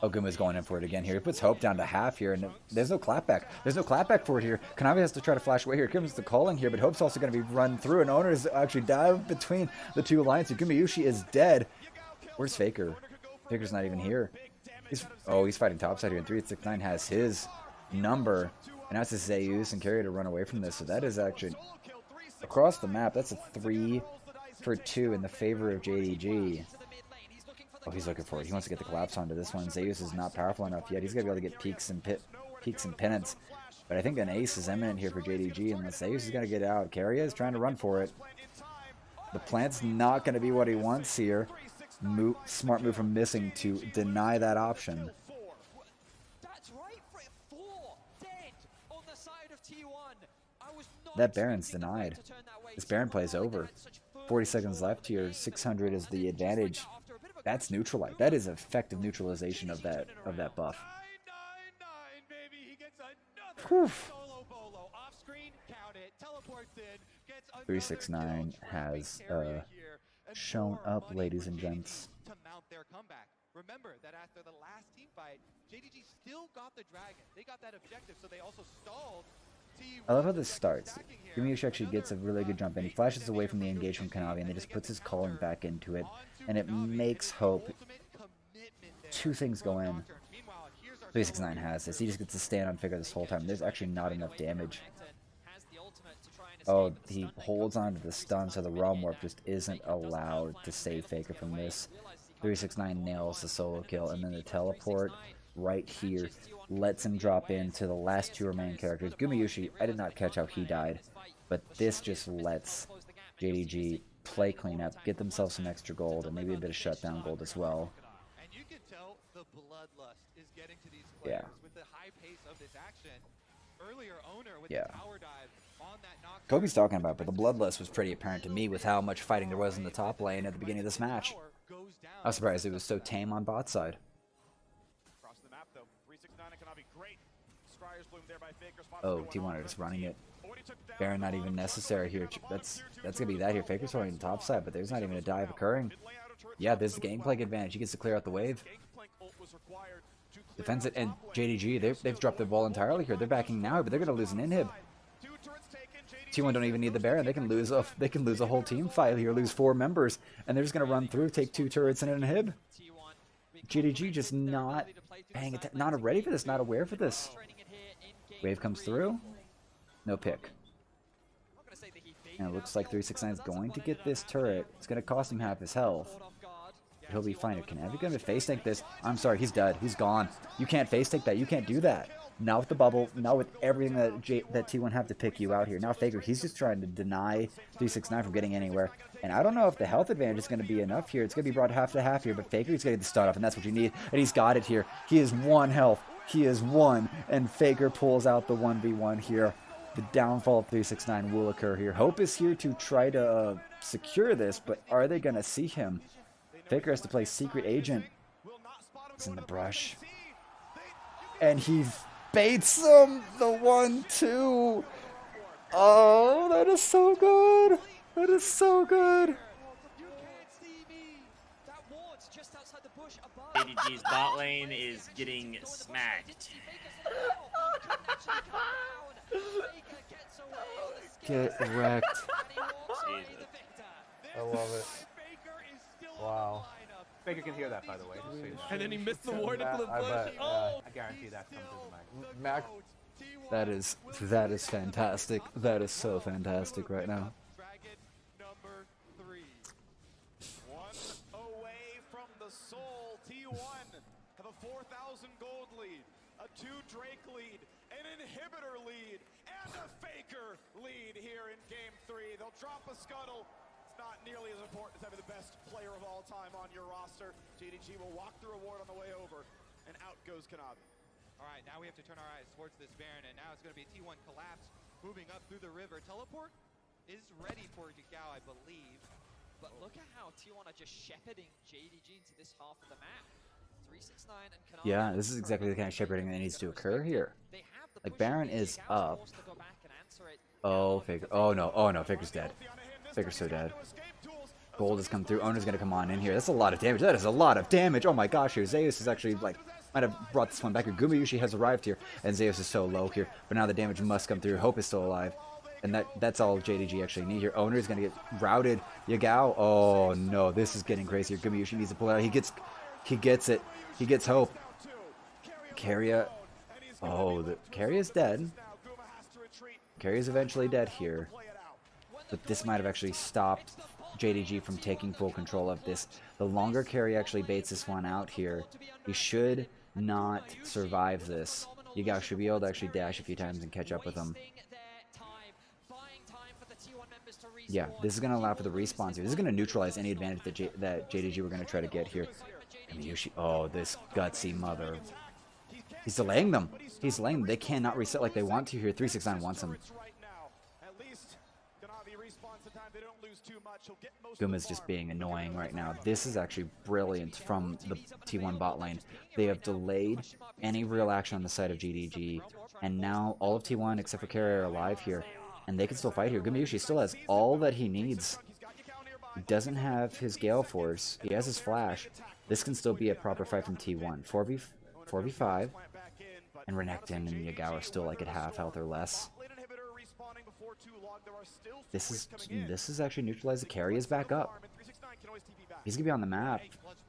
Oguma's going in for it again here. He puts Hope down to half here, and there's no clapback. There's no clapback for it here. Kanavi has to try to flash away here. Here comes the calling here, but Hope's also going to be run through, and Owner is actually dive between the 2 lines. Gumiyushi is dead. Where's Faker? Faker's not even here. He's fighting topside here, and 369 has his number. And now it's a Zeus and Keria to run away from this. So that is actually, across the map, that's a 3 for 2 in the favor of JDG. Oh, he's looking for it. He wants to get the collapse onto this one. Zeus is not powerful enough yet. He's going to be able to get peaks and penance. But I think an ace is imminent here for JDG, unless Zeus is going to get out. Keria is trying to run for it. The plant's not going to be what he wants here. Smart move from Missing to deny that option. That Baron's denied. This Baron play is over. 40 seconds left here. 600 is the advantage. That's neutralized. That is effective neutralization of that buff. Whew. 369 has shown up, ladies and gents. To mount their comeback. Remember that after the last team fight, JDG still got the dragon. They got that objective, so they also stalled. I love how this starts. Gumiyushi actually gets a really good jump in. He flashes away from the engage from Kanavi, and then just puts his calling back into it, and it makes Hope. 2 things go in. 369 has this. He just gets to stand on Faker this whole time. There's actually not enough damage. Oh, he holds on to the stun, so the Realm Warp just isn't allowed to save Faker from this. 369 nails the solo kill, and then the teleport right here lets him drop into the last two remaining characters. Gumayushi, I did not catch how he died, but this just lets JDG play cleanup, get themselves some extra gold, and maybe a bit of shutdown gold as well. And you can tell the bloodlust is getting to these players with the high pace of this action. Earlier, Owner with the tower dive on that knock. Kobe's talking about, but the bloodlust was pretty apparent to me with how much fighting there was in the top lane at the beginning of this match. I was surprised it was so tame on bot side. Across the map, though, 369 and Kanavi, great. Scryer's bloom there by Faker. Oh, T1 are just running it. Baron not even necessary here. That's gonna be that here. Faker's throwing the top side, but there's not even a dive occurring. Yeah, there's the gangplank advantage. He gets to clear out the wave. Defends it, and JDG, they've dropped the ball entirely here. They're backing now, but they're gonna lose an inhib. T1 don't even need the Baron. They can lose a whole team fight here, lose 4 members, and they're just gonna run through, take 2 turrets and an inhib. JDG just not paying attention, not ready for this, not aware for this. Wave comes through, no pick. And it looks like 369 is going to get this turret. It's gonna cost him half his health. He'll be fine. Can Evan gonna face tank this? I'm sorry, he's dead. He's gone. You can't face tank that. You can't do that. Not with the bubble. Not with everything that T1 have to pick you out here. Now Faker, he's just trying to deny 369 from getting anywhere. And I don't know if the health advantage is going to be enough here. It's going to be brought half to half here, but Faker's going to get the start off, and that's what you need. And he's got it here. He is 1 health. He is 1, and Faker pulls out the 1v1 here. The downfall of 369 will occur here. Hope is here to try to secure this, but are they going to see him? Faker has to play Secret Agent. He's in the brush. And he baits him! The 1-2! Oh, that is so good! That is so good! JDG's bot lane is getting smacked. Get wrecked. I love it. Wow. Faker can hear that, by the way. Just so you know. And then he missed the ward into the bush. I guarantee that's coming through the mic. Mac. That is fantastic. That is so fantastic right now. Dragon number 3. 1 away from the soul. T1 have a 4,000 gold lead, a 2 Drake lead, an inhibitor lead, and a Faker lead here in game 3. They'll drop a scuttle. Not nearly as important as having the best player of all time on your roster. JDG will walk the reward on the way over, and out goes Kanavi. All right, now we have to turn our eyes towards this Baron, and now it's going to be a T1 collapse, moving up through the river. Teleport is ready for Yagao, I believe. But look at how T1 are just shepherding JDG into this half of the map. 369 and Kanavi. Yeah, this is exactly the kind of shepherding that needs to occur here. Like, Baron is up. Oh, Faker. Oh, no. Oh, no. Faker's dead. Faker's so dead. Gold has come through. Owner's going to come on in here. That's a lot of damage. That is a lot of damage. Oh, my gosh. Here, Zeus is actually, like, might have brought this one back here. Gumayushi has arrived here, and Zeus is so low here. But now the damage must come through. Hope is still alive. And that's all JDG actually need here. Owner is going to get routed. Yagao. Oh, no. This is getting crazier. Gumayushi needs to pull it out. He gets it. He gets Hope. Carrier. Oh, Carrier's dead. Carrier's eventually dead here. But this might have actually stopped JDG from taking full control of this. The longer Carrier actually baits this one out here, he should not survive this. Yagao should be able to actually dash a few times and catch up with him. Yeah, this is going to allow for the respawns here. This is going to neutralize any advantage that JDG were going to try to get here. Oh, this gutsy mother. He's delaying them. He's delaying them. They cannot reset like they want to here. 369 wants him. Guma's just being annoying right now. This is actually brilliant from the T1 bot lane. They have delayed any real action on the side of JDG, and now all of T1 except for Carrier are alive here, and they can still fight here. Gumayushi still has all that he needs. He doesn't have his Gale Force. He has his Flash. This can still be a proper fight from T1. 4v5, and Renekton and Yagao are still like at half health or less. This is actually neutralized. The Carry is back up. He's gonna be on the map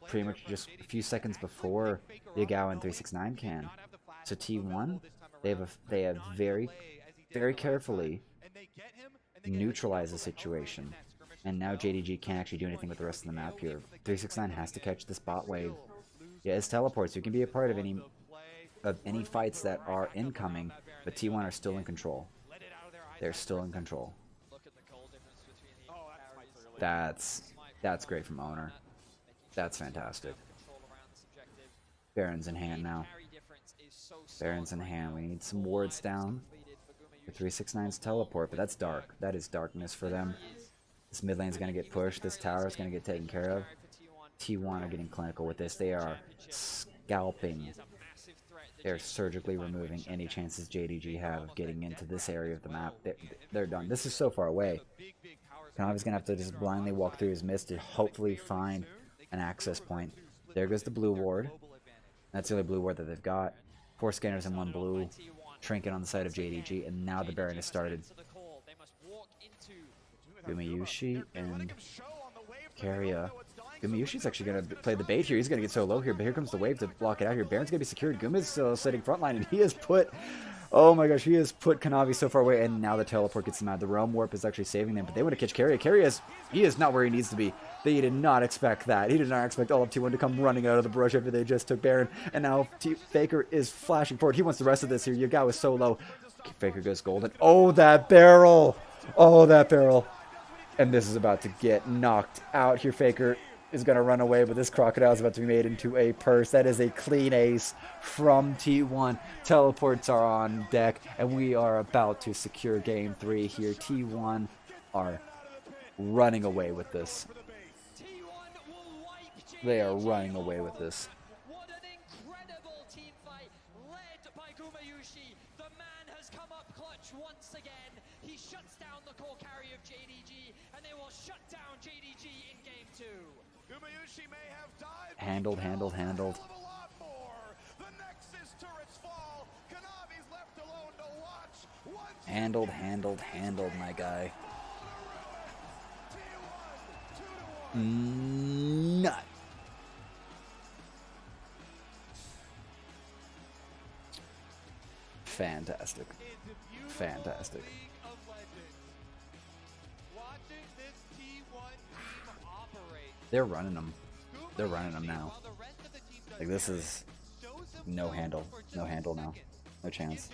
pretty much just a few seconds before Yagao and 369 can. So T1, they have very carefully neutralized the situation. And now JDG can't actually do anything with the rest of the map here. 369 has to catch this bot wave. Yeah, it's teleports. You can be a part of any fights that are incoming, but T1 are still in control. They're still in control. That's great from Owner. That's fantastic. Baron's in hand now. Baron's in hand. We need some wards down. The 369's teleport, but that's dark. That is darkness for them. This mid lane's going to get pushed. This tower is going to get taken care of. T1 are getting clinical with this. They are scalping. They're surgically removing any chances JDG have of getting into this area of the map. They're done. This is so far away. Kanavi's going to have to just blindly walk through his mist to hopefully find an access point. There goes the blue ward. That's the only blue ward that they've got. 4 scanners and 1 blue. Trinket on the side of JDG, and now the Baron has started. Gumayushi and Keria. Gumayushi's actually going to play the bait here. He's going to get so low here, but here comes the wave to block it out here. Baron's going to be secured. Guma's still sitting frontline, and he has put... Oh my gosh, he has put Kanavi so far away, and now the teleport gets them out. The Realm Warp is actually saving them, but they want to catch Keria. Keria is not where he needs to be. They did not expect that. He did not expect all of T1 to come running out of the brush after they just took Baron, and now Faker is flashing forward. He wants the rest of this here. Yagao is so low. Faker goes golden. Oh, that barrel! Oh, that barrel! And this is about to get knocked out here. Faker is going to run away, but this crocodile is about to be made into a purse. That is a clean ace from T1. Teleports are on deck, and we are about to secure game 3 here. T1 are running away with this. They are running away with this. What an incredible team fight led by Gumayushi. The man has come up clutch once again. He shuts down the core carry of JDG, and they will shut down JDG in game 2. Gumayushi may have died. Handled. Handled, my guy. Nut. Fantastic. Fantastic. They're running them. They're running them now. Like, this is no handle. No handle now. No chance.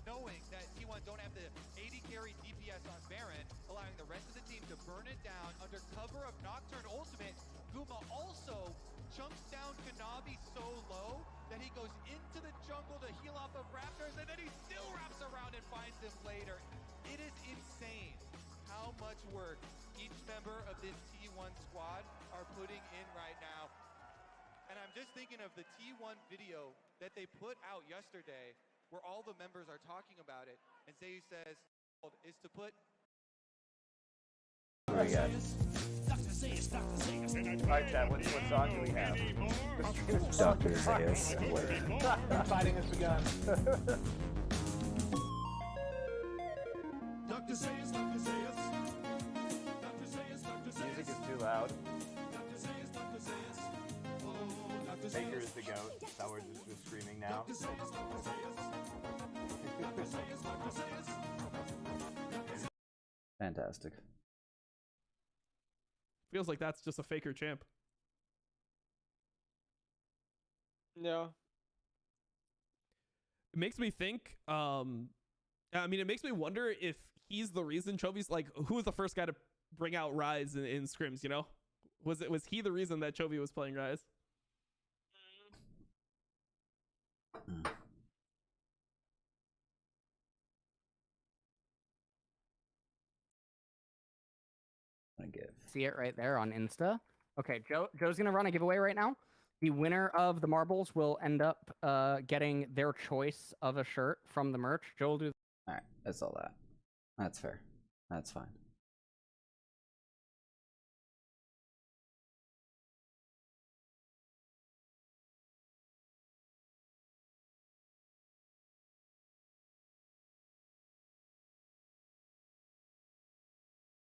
Knowing that T1 don't have the 80 carry DPS on Baron, allowing the rest of the team to burn it down under cover of Nocturne ultimate. Guma also chunks down Kanavi so low that he goes into the jungle to heal off of Raptors, and then he still wraps around and finds them later. It is insane how much work each member of this T1 squad are putting in right now. And I'm just thinking of the T1 video that they put out yesterday, where all the members are talking about it, and Zayu says is to put... What do we got? Alright, Chad, what song do we have? Dr. Zayas. Fighting has begun. Dr. Zayas, Dr. Zayas. Dr. Zayas, Dr. Zayas. Music is too loud. Dr. Zayas, Dr. Zayas. Oh, Dr. Zayas. Baker is the goat. Sours is just screaming now. Dr. Zayas, Dr. Zayas. Dr. Zayas, Dr. Zayas. Fantastic. Feels like that's just a Faker champ. Yeah. It makes me think, I mean, it makes me wonder if he's the reason Chovy's, like, who was the first guy to bring out Rise in scrims, you know? Was he the reason that Chovy was playing Rise? See it right there on Insta. Okay, Joe's gonna run a giveaway right now. The winner of the marbles will end up getting their choice of a shirt from the merch. Joe will do. All right, that's all that. That's fair. That's fine.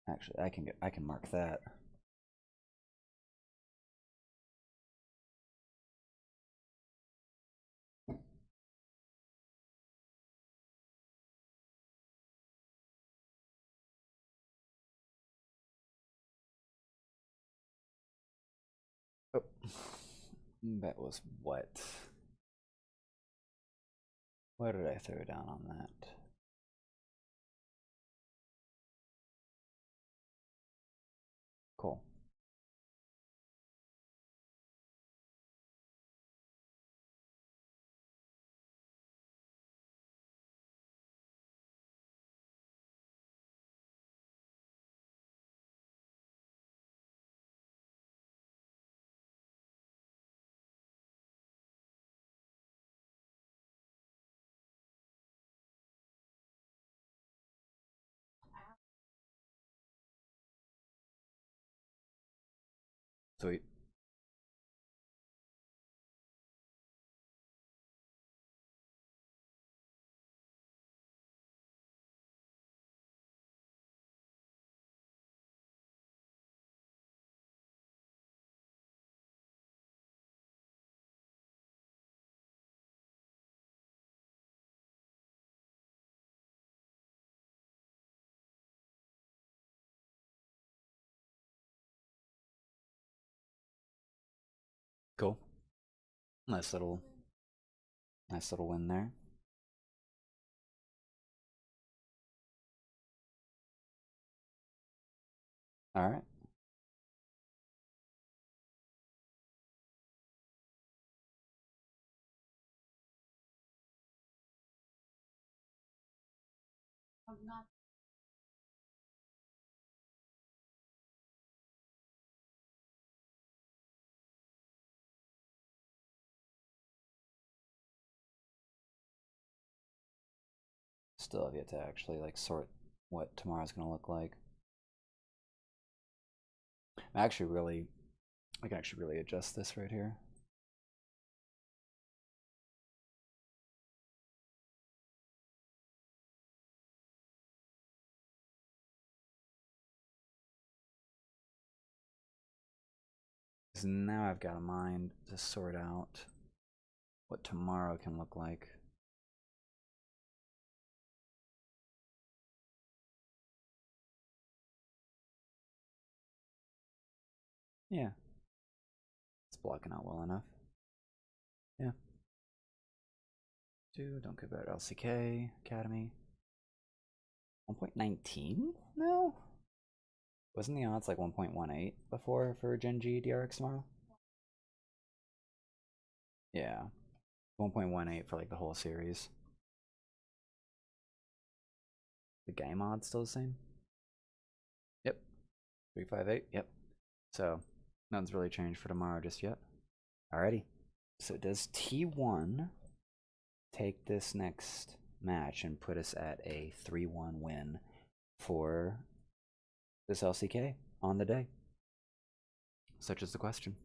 Actually, I can mark that. Oh. That was what? What did I throw down on that? Cool. Sweet. Cool. Nice little win there. All right. Still have yet to actually like sort what tomorrow's gonna look like. I can actually really adjust this right here. Because now I've got a mind to sort out what tomorrow can look like. Yeah. It's blocking out well enough. Yeah. Don't care about LCK, Academy. 1.19? No? Wasn't the odds like 1.18 before for Gen G DRX tomorrow? Yeah. 1.18 for like the whole series. The game odds still the same? Yep. 358, yep. So, nothing's really changed for tomorrow just yet. Alrighty. So does T1 take this next match and put us at a 3-1 win for this LCK on the day? Such is the question.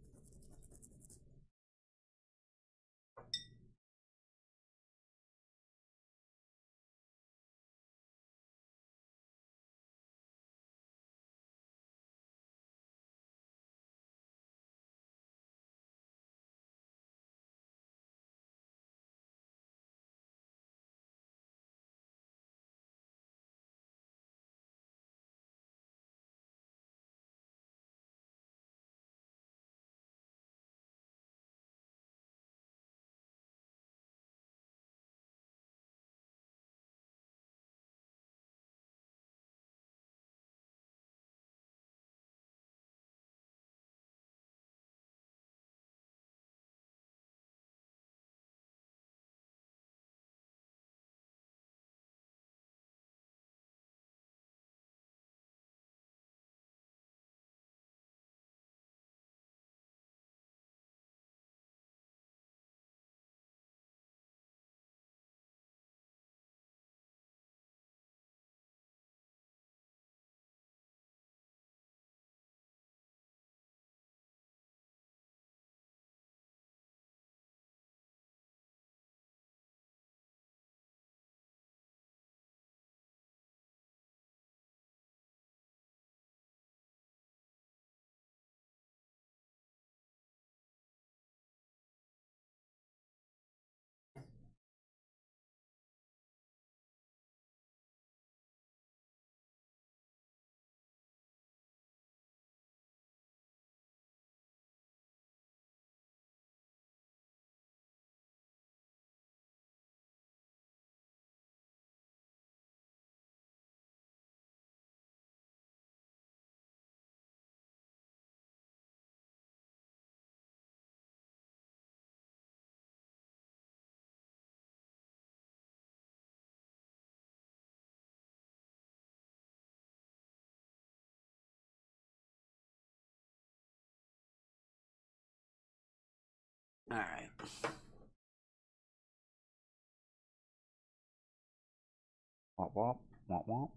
Womp womp, womp womp.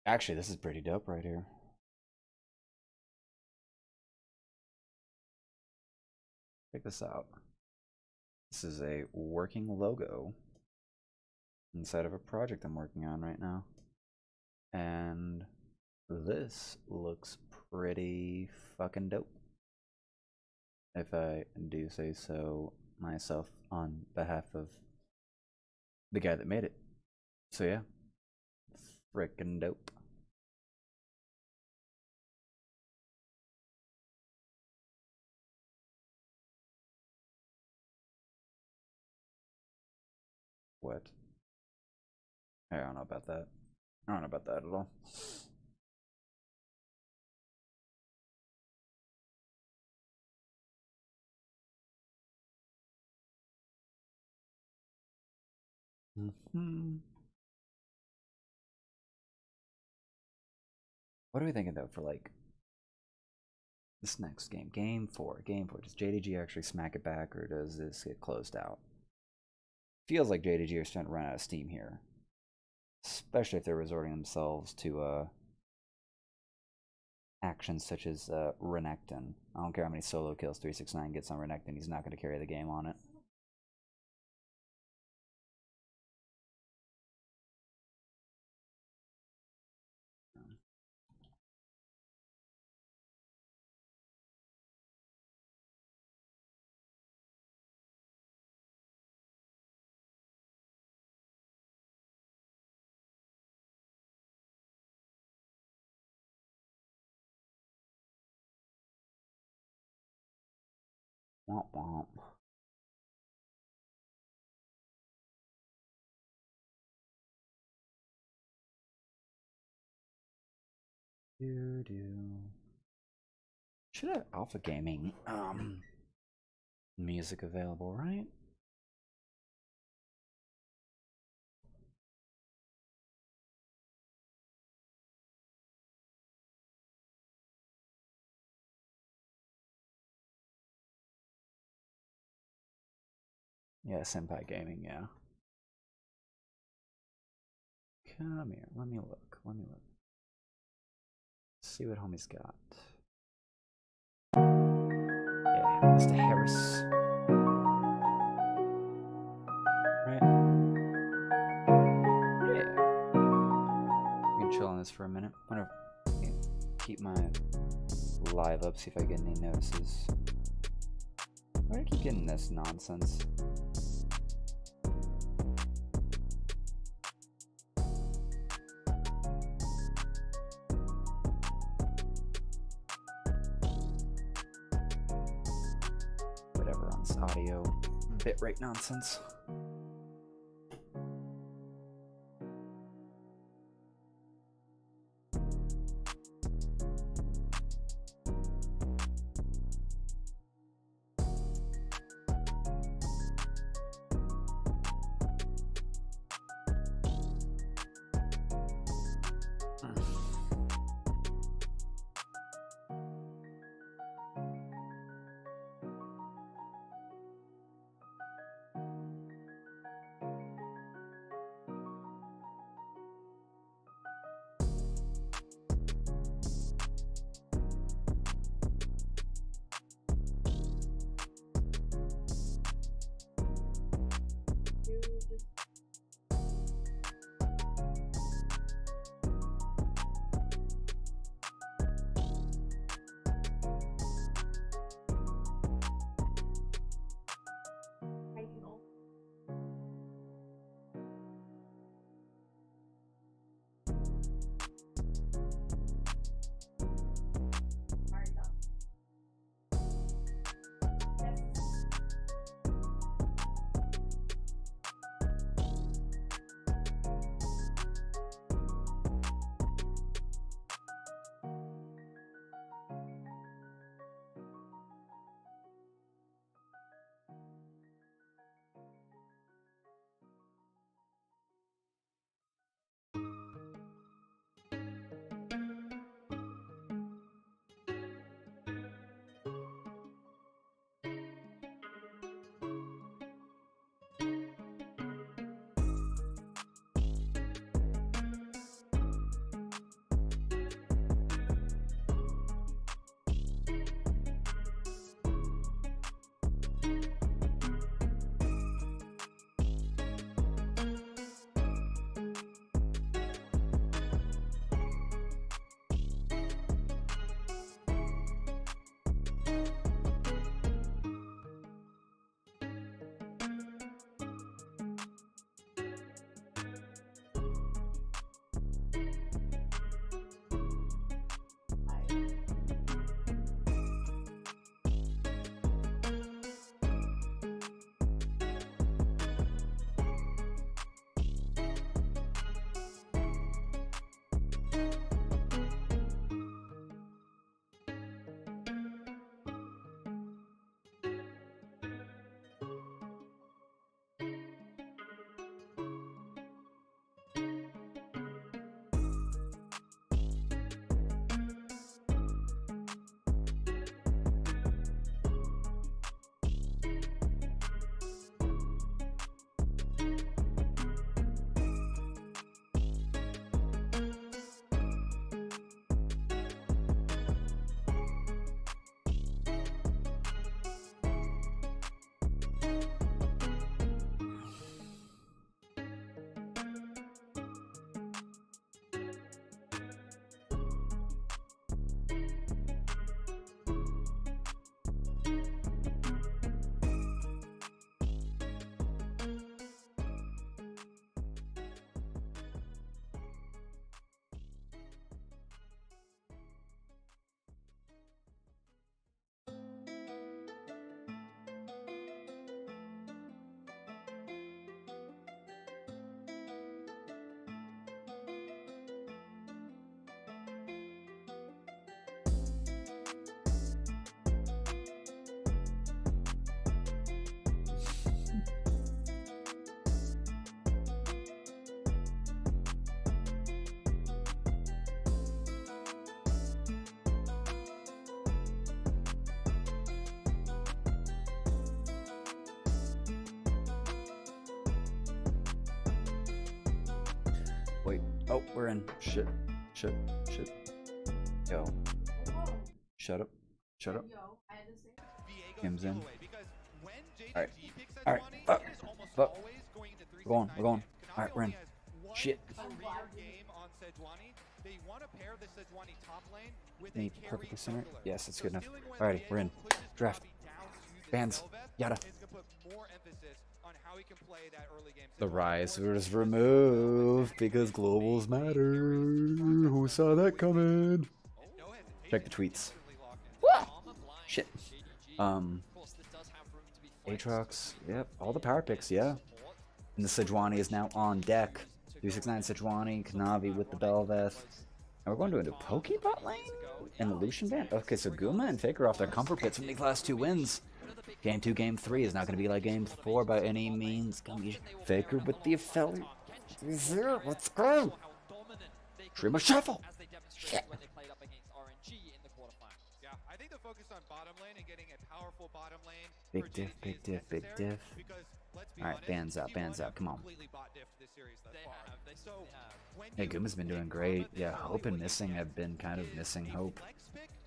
Actually, this is pretty dope right here. Check this out. This is a working logo inside of a project I'm working on right now. And this looks pretty fucking dope, if I do say so myself on behalf of the guy that made it. So yeah, frickin' dope. What? I don't know about that. I don't know about that at all. What are we thinking though for like this next game? Game 4. Game 4. Does JDG actually smack it back or does this get closed out? Feels like JDG are starting to run out of steam here. Especially if they're resorting themselves to actions such as Renekton. I don't care how many solo kills 369 gets on Renekton, he's not going to carry the game on it. Womp womp. Should have Alpha Gaming music available, right? Yeah, Senpai Gaming, yeah. Come here, let me look, see what homie's got. Yeah, Mr. Harris. Right. Yeah. We can chill on this for a minute. I'm gonna keep my live up, see if I get any notices. Why do I keep getting this nonsense? Whatever on this audio bitrate nonsense. Oh, we're in. Shit. Shit. Shit. Yo. Shut up. Shut up. Kim's in. Alright. Alright. Fuck. Fuck. We're going. We're going. Alright, we're in. Shit. Any perfect center? Yes, that's good enough. Alrighty, we're in. Draft. Bands. Yada. The rise was removed because globals matter. Who saw that coming? Check the tweets. Shit. Aatrox. Yep. All the power picks. Yeah. And the Sejuani is now on deck. 369 Sejuani, Kanavi with the Belveth. And we're going to into Pokebot lane? And the Lucian Band? Okay, so Guma and Faker off their comfort pits from these last 2 wins. Game 2, Game 3 is not going to be like Game 4 by any means. It's going to be Faker with the affiliate. Let's go! Dream of Shuffle! Shit. I think the focus on bottom lane and getting a powerful bottom lane. Big diff, big diff, big diff. Alright, bands out, come on. Hey, Guma's been doing great. Yeah, Hope and Missing have been kind of missing Hope.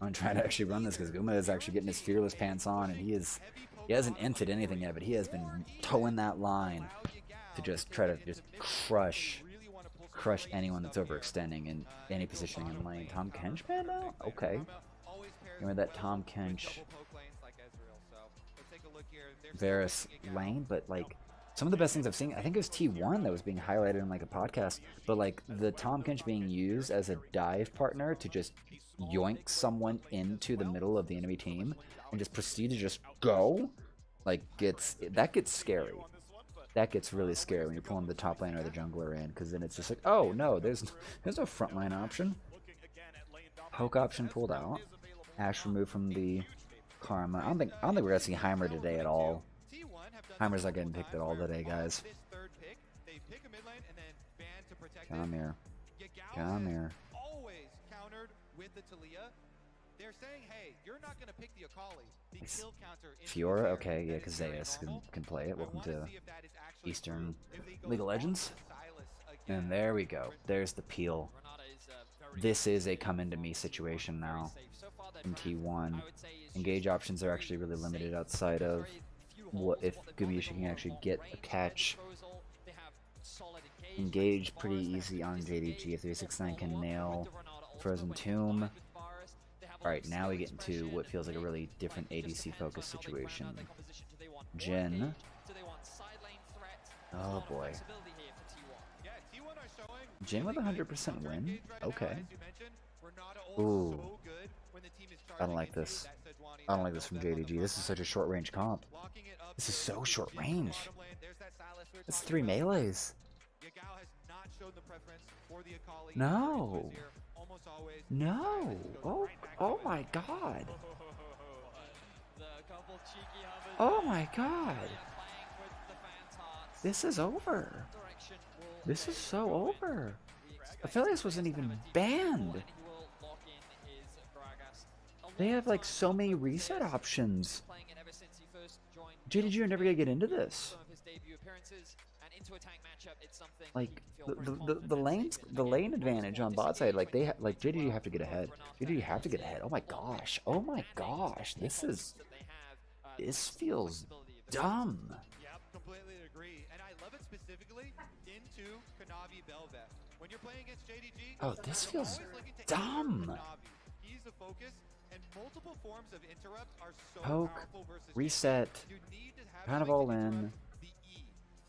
I'm trying to actually run this because Guma is actually getting his Fearless pants on, and he hasn't entered anything yet, but he has been towing that line to just try to just crush anyone that's overextending in any positioning in lane. Tom Kench banned out? Okay. Remember that Tom Kench Varus lane, but like some of the best things I've seen, I think it was T1 that was being highlighted in like a podcast, but like the Tom Kench being used as a dive partner to just yoink someone into the middle of the enemy team and just proceed to just go, like that gets scary. That gets really scary when you're pulling the top lane or the jungler in, because then it's just like, oh no, there's no frontline option. Poke option pulled out. Ash removed from the Karma. I don't think we're gonna see Heimer today at all. Heimer's not getting picked at all today, guys. Come here. Come here. Always countered with the Talia. They're saying, hey, you're not gonna pick the Akali. The kill counter is Fiora, okay, yeah, because Zeus can play it. Welcome to Eastern League of Legends. And there we go. There's the peel. This is a come into me situation now in T1. Engage options are actually really limited outside of what if Gumiushi can actually get a catch. Engage pretty easy on JDG if 369 can nail Frozen Tomb. Alright, now we get into what feels like a really different ADC focused situation. Jhin. Oh boy. Jhin with 100% win? Okay. Ooh. I don't like this. I don't like this from JDG. This is such a short range comp. This is so short range. It's 3 melees. No. No. Oh my god. Oh my god. This is over. This is so over. Aphelios wasn't even banned. They have like so many reset options. JDG are never gonna get into this. Like the lane advantage on bot side, like JDG have to get ahead. JDG have to get ahead. Oh my gosh. Oh my gosh. This feels dumb. Yep, completely agree. And I love it specifically into Kanavi Belveth. When you're playing against JDG, oh, this feels dumb. He's the focus, and multiple forms of interrupt are so Poke, powerful versus reset, kind of all in.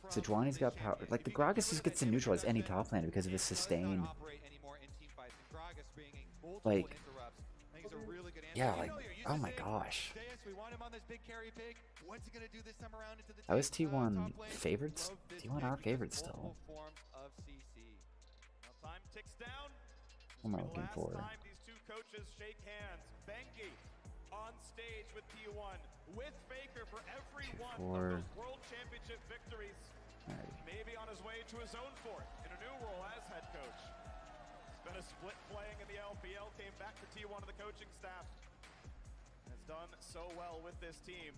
Sejuani's got power. Like the Gragas just gets to neutralize any top laner because of his sustain. Like, yeah, like, oh my gosh. I was T1 favorites. T1 our favorites still. What am I looking for? These two coaches shake hands. Bengi on stage with T1 with Faker for every one of those World Championship victories. Maybe on his way to his own fourth in a new role as head coach. Spent a split playing in the LPL, came back to T1 of the coaching staff. Has done so well with this team.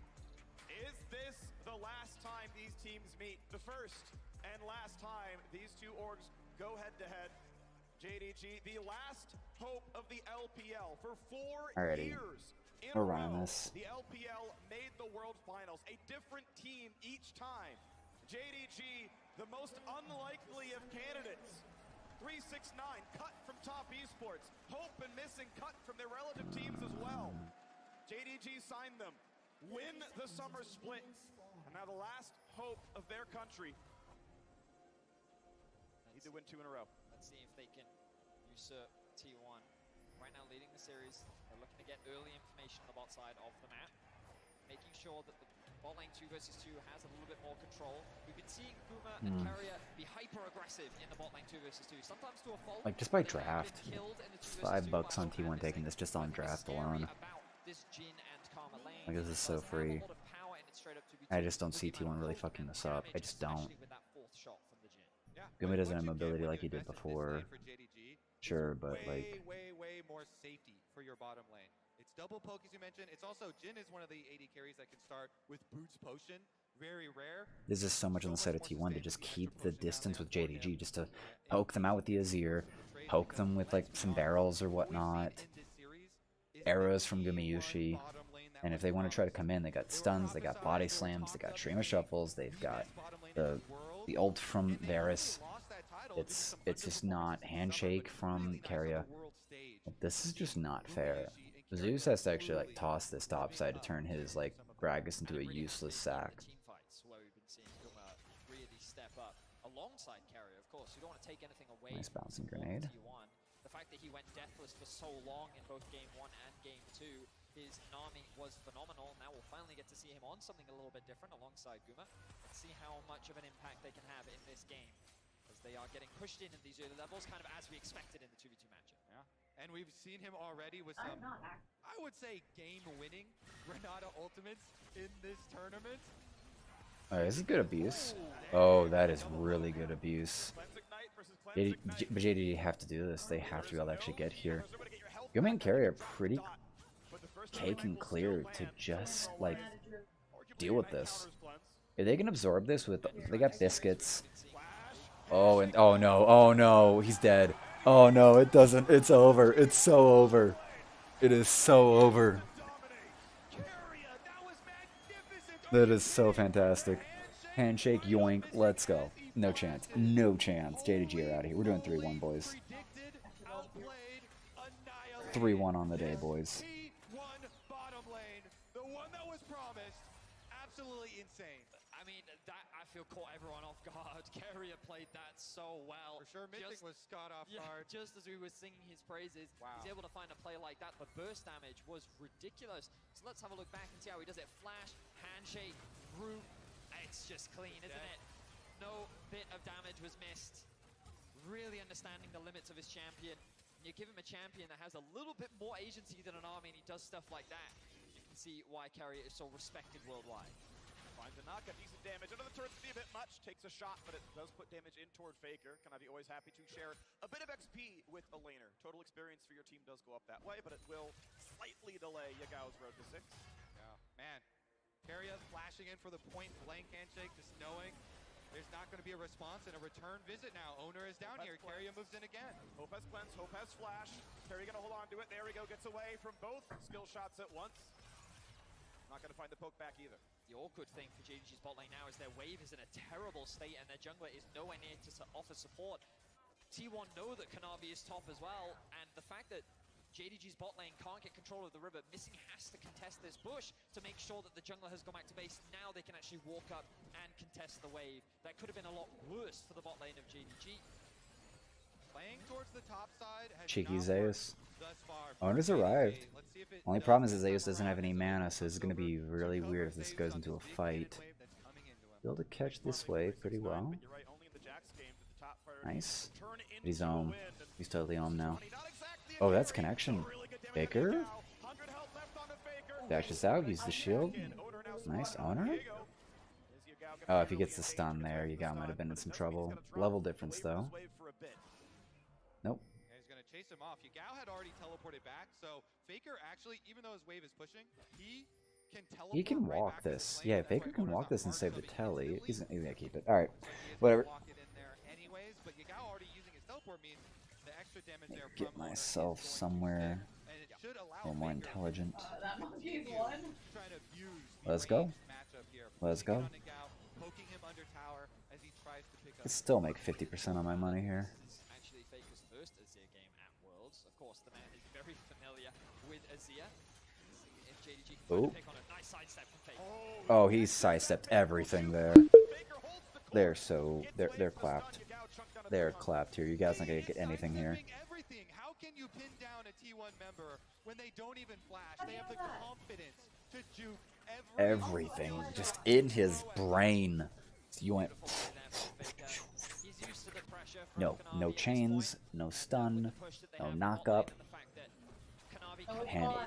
Is this the last time these teams meet? The first and last time these two orgs go head to head. JDG, the last hope of the LPL for 4 Alrighty. years in We're a running row. this. The LPL made the World Finals, a different team each time. JDG, the most unlikely of candidates. 369 cut from top esports. Hope and Missing cut from their relative teams as well. JDG signed them, win the summer split, and now the last hope of their country. Need to win 2 in a row. Let's see if they can usurp T1. Right now leading the series. They're looking to get early information on the bot side of the map. Making sure that the bot lane 2 versus 2 has a little bit more control. We've been seeing Guma and Carrier be hyper-aggressive in the bot lane 2 versus 2. Sometimes to a fault. Like, just by draft. $5 on T1 taking this just on draft alone. Like, this is so free. I just don't see T1 really fucking this up. I just don't. Guma doesn't have mobility like he did before. Sure, but like... way more safety for your bottom lane. It's double poke, as you mentioned. It's also, Jin is one of the AD carries that can start with Boots Potion. Very rare. There's just so much on the side of T1 to just keep the distance with JDG, just to poke them out with the Azir, poke them with like some barrels or whatnot, arrows from Gumayushi, and if they want to try to come in, they got stuns, they got body slams, they got stream of shuffles, they've got the ult from Varus. It's just not handshake from Carrier. This is just not fair. Zeus has to actually like toss this top side to turn his like Gragas into a useless sack. Alongside Carrier, of course, you don't want to take anything away. Nice bouncing grenade. The fact that he went deathless for so long in both Game 1 and Game 2, his Nami was phenomenal. Now we'll finally get to see him on something a little bit different alongside Guma. Let's see how much of an impact they can have in this game, as they are getting pushed in these early levels, kind of as we expected in the 2v2 matchup. Yeah. And we've seen him already with some, I would say, game-winning Renata ultimates in this tournament. This is good abuse. Oh, that is really good abuse. But JDG have to do this. They have to be able to actually get here. Guma and Carrier are pretty cake and clear to just, like, deal with this. If they can absorb this with... They got biscuits. Oh, and... Oh, no. Oh, no. He's dead. Oh, no. It doesn't. It's over. It's so over. It is so over. That is so fantastic. Handshake, yoink, let's go. No chance. No chance. JDG are out of here. We're doing 3-1, boys. 3-1 on the day, boys. Bottom lane, the one that was promised, absolutely insane. I mean, that I feel caught everyone off guard. Carrier played that so well. For sure, Mythic was caught off guard. Just as we were singing his praises, he's able to find a play like that. The burst damage was ridiculous. So let's have a look back and see how he does it. Flash, handshake, root. It's just clean, isn't it? No bit of damage was missed. Really understanding the limits of his champion. You give him a champion that has a little bit more agency than an army, and he does stuff like that. You can see why Carrier is so respected worldwide. Finds a knock, decent damage. Under the turret, a bit much. Takes a shot, but it does put damage in toward Faker. Kanavi always happy to share a bit of XP with a laner. Total experience for your team does go up that way, but it will slightly delay Yagao's road to 6. Yeah, man. Carrier flashing in for the point-blank handshake, just knowing there's not going to be a response and a return visit now. Owner is down here. Carrier moves in again. Hope has cleanse, Hope has flash. Carrier going to hold on to it. There we go. Gets away from both skill shots at once. Not going to find the poke back either. The awkward thing for JDG's bot lane now is their wave is in a terrible state and their jungler is nowhere near to offer support. T1 know that Kanavi is top as well, and the fact that JDG's bot lane can't get control of the river. Missing has to contest this bush to make sure that the jungler has gone back to base. Now they can actually walk up and contest the wave. That could have been a lot worse for the bot lane of JDG. Playing towards the top side has Cheeky not Zeus. thus far. Owner's arrived. Only problem is that Zeus doesn't have any mana, so it's going to be really weird if this goes into a fight. Be able to catch this wave pretty well. Nice. He's home. He's totally home now. Oh, that's connection. Faker? Dashes out, use the shield. Nice, Owner? Oh, if he gets the stun there, Yagao might have been in some trouble. Level difference, though. Nope. Yeah, he's going to chase him off. Yagao had already teleported back, so Faker actually, even though his wave is pushing, he can teleport. He can walk this. Yeah, Faker can walk this and save the telly. He's going to keep it. Alright, whatever. Walk it in there anyways, but Yagao already using his teleport means the extra extra damage there Get from Owner myself is going to somewhere fit, and it should a allow little more Faker intelligent. That monkey's one. trying to abuse the Let's go. ranged matchup here. Let's Pulling go. in on Nagao, poking him under tower as he tries to pick up. Could still make 50% on my money here. This is actually Faker's first Azir game at Worlds. Of course, the man is very familiar with Azir. If JDG can Oh. pick on a nice sidestep from Faker. Oh, he's sidestepped everything there. They're so they're clapped. They're clapped here. You guys not gonna get anything here. Everything. How can you pin down a T1 member when they don't even flash? They have the confidence to juke Everything just in his brain. You went. No chains, no stun, no knock up. Handled.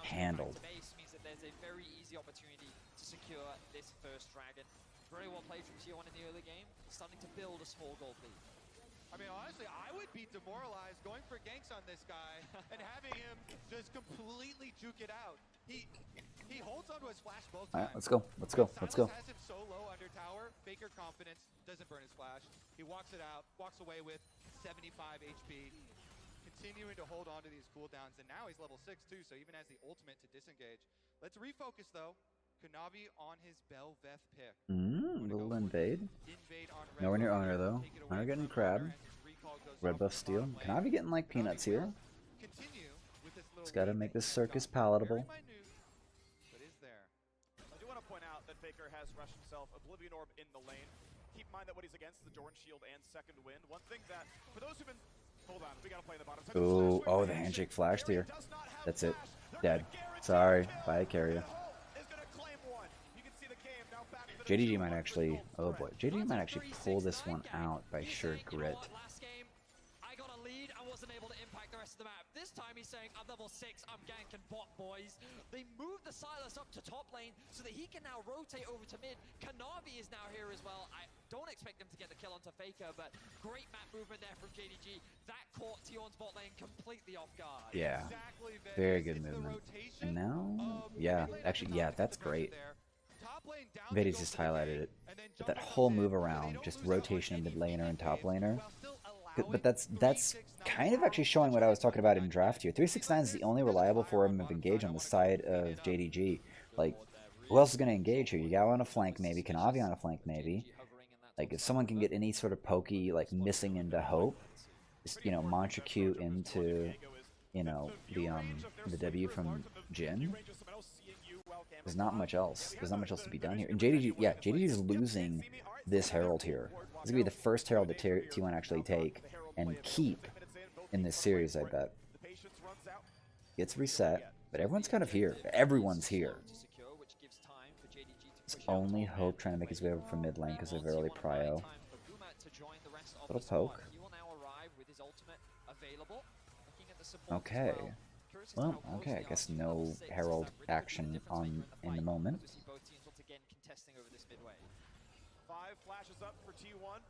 Handled. Means that there's a very easy opportunity to secure this first dragon. Very well played from T1 in the early game, starting to build a small gold lead. I mean, honestly, I would be demoralized going for ganks on this guy and having him just completely juke it out. He holds onto his flash both times. Alright, let's go. Let's go. Let's go. Has him so low under tower. Faker confidence doesn't burn his flash. He walks it out, walks away with 75 HP, continuing to hold on to these cooldowns. And now he's level 6 too, so even has the ultimate to disengage. Let's refocus though. Kanavi on his Belveth pick. Little invade. Nowhere near Honor though. Honor getting crab. Red buff steal. Kanavi getting like peanuts here. Just gotta make this circus palatable. But is there? I do want to point out that Faker has rushed himself Oblivion Orb in the lane. Keep in mind that what he's against is the Jordan Shield and Second Wind. One thing that, for those who've been... Hold on, we gotta play the bottom. Ooh, oh, the handshake flashed here. That's it. Dead. Sorry. Bye, Carrier. JDG might actually, oh boy, JDG might actually pull this one out by sheer grit. Last game, I got a lead. I wasn't able to impact the rest of the map. This time he's saying, I'm level 6, I'm ganking bot, boys. They moved the Silas up to top lane so that he can now rotate over to mid. Kanavi is now here as well. I don't expect him to get the kill onto Faker, but great map movement there from JDG. That caught Tion's bot lane completely off guard. Yeah, very good movement. And now, yeah, actually, yeah, that's great. Viddy's just highlighted it. But that whole move around, just rotation of mid laner and top laner. But that's kind of actually showing what I was talking about in draft here. 369 is the only reliable form of engage on the side of JDG. Like, who else is going to engage here? Yagao on a flank maybe, Kanavi on a flank maybe. Like, if someone can get any sort of pokey, like, missing into hope, just, you know, Mantra Q into, you know, the W from Jin. There's not much else. There's not much else to be done here. And JDG, yeah, JDG is losing this Herald here. This is going to be the first Herald that T1 actually take and keep in this series, I bet. Gets reset, but everyone's kind of here. Everyone's here. It's only Hope trying to make his way over from mid lane because of early prio. Little poke. Okay. Well, okay, I guess no Herald action on in the moment.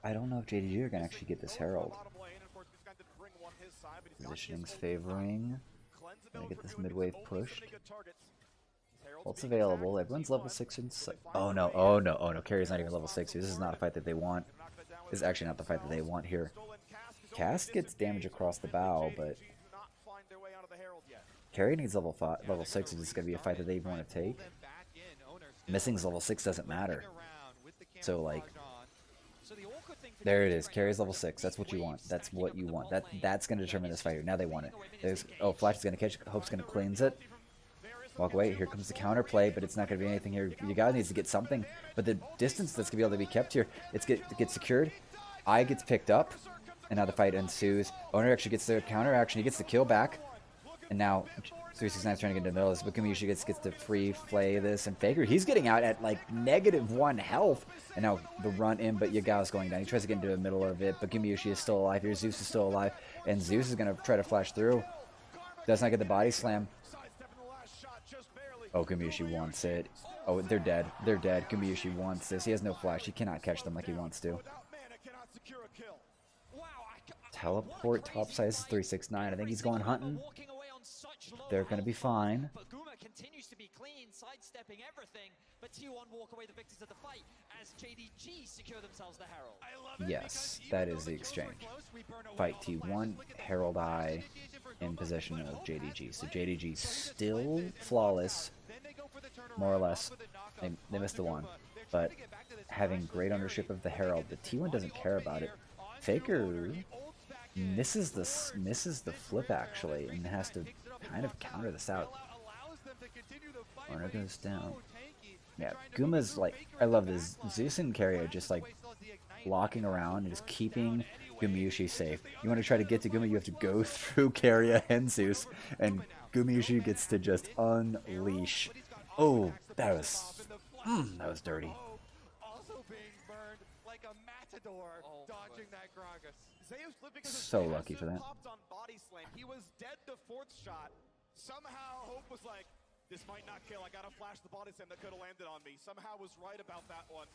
I don't know if JDG are going to actually get this Herald. Positioning's favoring. Gonna get this mid-wave pushed. What's available? Everyone's level 6 and... Oh no, oh no, oh no, Carrier's not even level 6 here. This is not a fight that they want. This is actually not the fight that they want here. Cast gets damage across the bow, but... Carrier needs level 6 if it's going to be a fight that they want to take. Missing's level 6 doesn't matter. So, like... There it is. Carrier's level 6. That's what you want. That's what you want. That's going to determine this fight here. Now they want it. There's... Oh, Flash is going to catch. Hope's going to cleanse it. Walk away. Here comes the counterplay, but it's not going to be anything here. You guys needs to get something. But the distance that's going to be able to be kept here, it gets secured. Eye gets picked up, and now the fight ensues. Owner actually gets the counter action. He gets the kill back. And now 369 is trying to get into the middle of this, but Kamiushi gets to free flay this, and Faker, he's getting out at like -1 health, and now the run in, but Yagao's going down. He tries to get into the middle of it, but Kamiushi is still alive here. Zeus is still alive, and Zeus is going to try to flash through. Does not get the body slam. Oh, Kamiushi wants it. Oh, they're dead. They're dead. Kamiushi wants this. He has no flash. He cannot catch them like he wants to. Teleport top size is 369. I think he's going hunting. They're going to be fine. But Guma continues to be clean, sidestepping everything, but T1 walk away the victors of the fight as as JDG secure themselves the Herald. Yes, that is the exchange. Fight T1, Herald Eye in possession of JDG. So JDG still flawless, more or less. They missed the one, but having great ownership of the Herald. The T1 doesn't care about it. Faker misses the flip actually, and has to kind of counter this out. Owner goes down. Yeah, Guma's like, I love this. Zeus and Carry are just like blocking around and just keeping Gumayushi safe. You want to try to get to Guma, you have to go through Carrier and Zeus, and Gumayushi gets to just unleash. Oh, that was dirty. Also being burned like a matador, dodging that Gragas. Zeus lived because So lucky for that. popped on body slam. He was dead the fourth shot. Somehow Hope was like, this might not kill. I gotta flash the body slam that could have landed on me. Somehow was right about that one.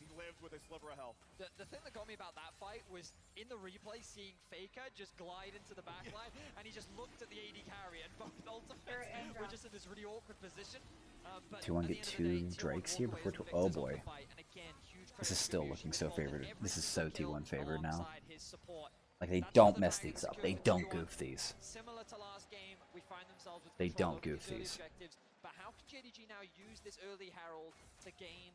He lived with a sliver of health. The thing that got me about that fight was in the replay seeing Faker just glide into the backline and he just looked at the AD carry and both ultimates were just in this really awkward position. But T1 get two Drakes here before oh boy. This is still looking so favored. This is so T1 favored now. Like they don't mess these up. They don't goof these. Similar to last game, we find themselves with They control don't over goof these early these. objectives. But how can JDG now use this early Herald to gain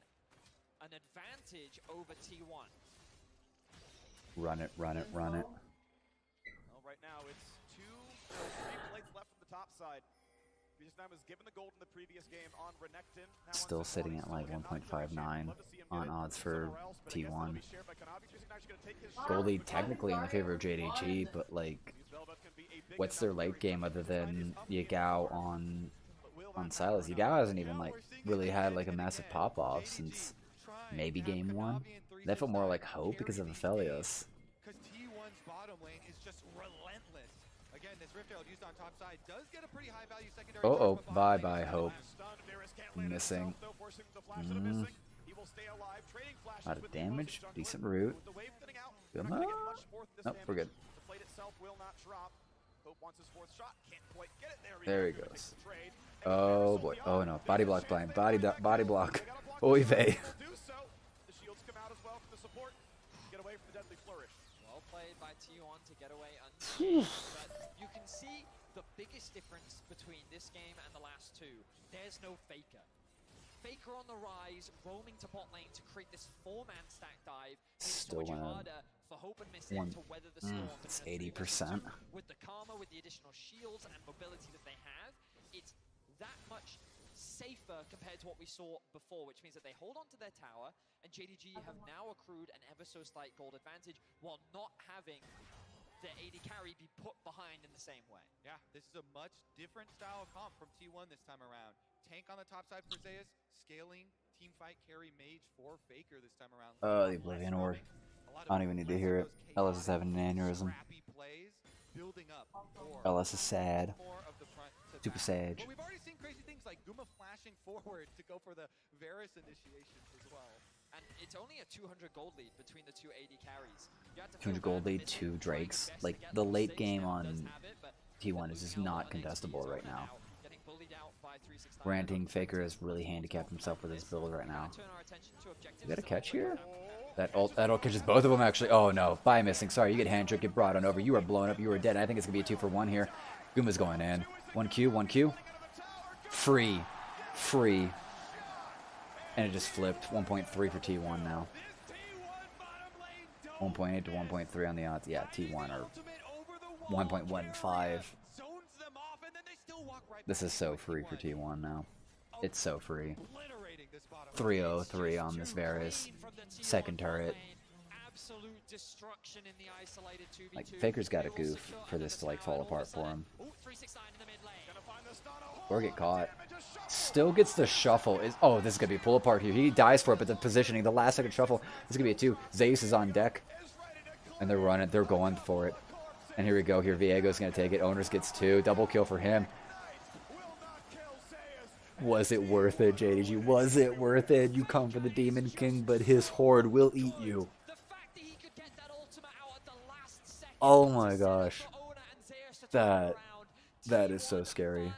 an advantage over T1? Run it, run it, run it. Well, right now it's 3 plates left from the top side. Vietnam was given the gold in the previous game on Renekton. Now Still sitting at like 1.59 on odds for T1. Goldie technically in the favor of JDG, but like, what's their late game other than Yagao on Silas? Yagao hasn't even like really had like a massive pop off since maybe game 1. That felt more like Hope because of Aphelios. Because T1's bottom lane is just relentless. Again, this Rift Herald used on top side does get a pretty high value secondary. Oh, bye bye Hope. Missing. A lot of damage. Decent root. Guma? Nope, we're good. There he goes. Oh boy. Oh no. Body block blind. Body block. Oy vey. Well played by T1 to get away unscathed, but you can see the biggest difference between this game and the last two. There's no Faker. Faker on the rise, roaming to bot lane to create this 4-man stack dive. Still much went harder for Hope and Missing to weather the storm. It's 80%. With the Karma, with the additional shields and mobility that they have, it's that much safer compared to what we saw before, which means that they hold on to their tower, and JDG have now accrued an ever so slight gold advantage while not having their AD carry be put behind in the same way. Yeah, this is a much different style of comp from T1 this time around. Tank on the top side for Zeus, scaling team fight carry mage for Faker this time around. Oh, the Oblivion Orb. I don't even need to hear it. LS is having an aneurysm. LS is sad. Super sad. But we've already seen crazy things like Guma flashing forward to go for the Varus initiations as well. And it's only a 200 gold lead between the two AD carries. 200 gold lead, 2 Drakes. Like, the late game on T1 is just not contestable right now. Ranting Faker has really handicapped himself with his build right now. You got a catch here? That ult catches both of them actually. Oh no, by missing. Sorry, you get hand trick, get brought on over. You are blown up, you are dead. I think it's gonna be a 2-for-1 here. Guma's going in. 1Q. Free. And it just flipped. 1.3 for T1 now. 1.8 to 1.3 on the odds. Yeah, T1 are 1.15. This is so free for T1 now. It's so free. 303 on this Varus. Second turret. Like, Faker's got a goof for this to like fall apart for him. Or get caught. Still gets the shuffle. Oh, this is going to be a pull apart here. He dies for it, but the positioning, the last second shuffle, this is going to be a 2. Zeus is on deck. And they're running. They're going for it. And here we go. Here, Viego's going to take it. Owners gets 2. Double kill for him. Was it worth it, JDG? Was it worth it? You come for the Demon King, but his horde will eat you. Oh my gosh. That is so scary.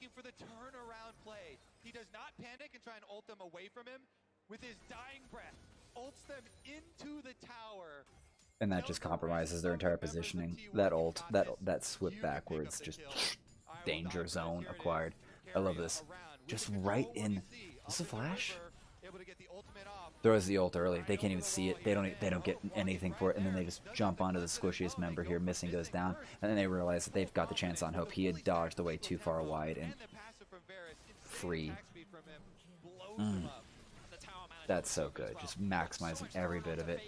looking for the turnaround play. He does not panic and try and ult them away from him. With his dying breath, ults them into the tower. And that just compromises their entire positioning. That ult, that swip backwards, just danger zone acquired. I love this. Just right in. Is this a flash? Throws the ult early. They can't even see it. They don't get anything for it, and then they just jump onto the squishiest member here. Missing goes down, and then they realize that they've got the chance on Hope. He had dodged away too far wide and free. That's so good. Just maximizing every bit of it.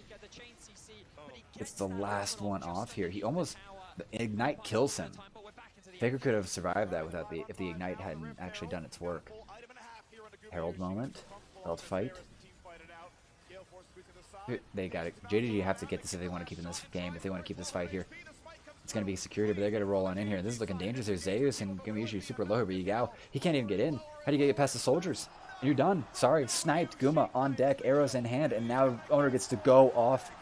It's the last one off here. He almost... The Ignite kills him. Faker could have survived that without if the Ignite hadn't actually done its work. Herald moment. Herald fight. They got it. JDG have to get this if they want to keep in this game. If they want to keep this fight here. It's going to be security, but they're going to roll on in here. This is looking dangerous. There's Zeus and Gumi super low, but Yigao, he can't even get in. How do you get past the soldiers? You're done. Sorry. Sniped. Guma on deck, arrows in hand, and now Owner gets to go off.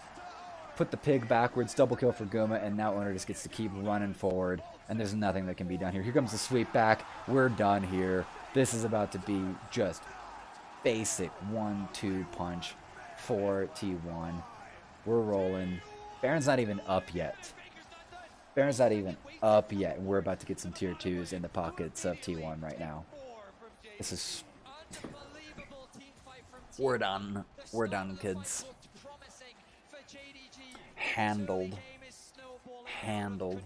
Put the pig backwards, double kill for Guma, and now Owner just gets to keep running forward, and there's nothing that can be done here. Here comes the sweep back. We're done here. This is about to be just basic 1-2 punch for T1. We're rolling. Baron's not even up yet. Baron's not even up yet, and we're about to get some tier 2s in the pockets of T1 right now. This is... We're done. We're done, kids. Handled. Handled.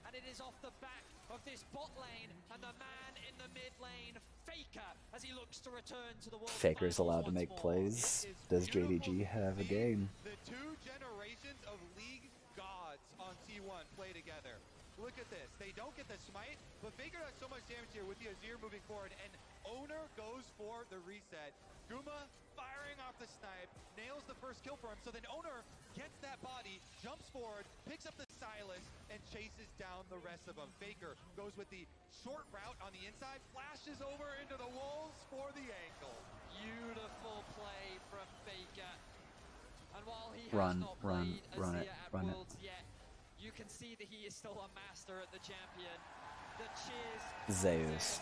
And it is off the back of this bot lane, and the man in the mid lane, Faker, as he looks to return to the world. Faker's allowed to make plays. Does JDG have a game? The two generations of League gods on T1 play together. Look at this. They don't get the smite, but Faker does so much damage here with the Azir moving forward, and Owner goes for the reset. Guma firing off the snipe, nails the first kill for him, so then Owner gets that body, jumps forward, picks up the Silas, and chases down the rest of them. Faker goes with the short route on the inside, flashes over into the wolves for the ankle. Beautiful play from Faker. And while he Run, has not run, played run Azir it, at run it. Worlds yet, you can see that he is still a master at the champion. The cheers. Zeus.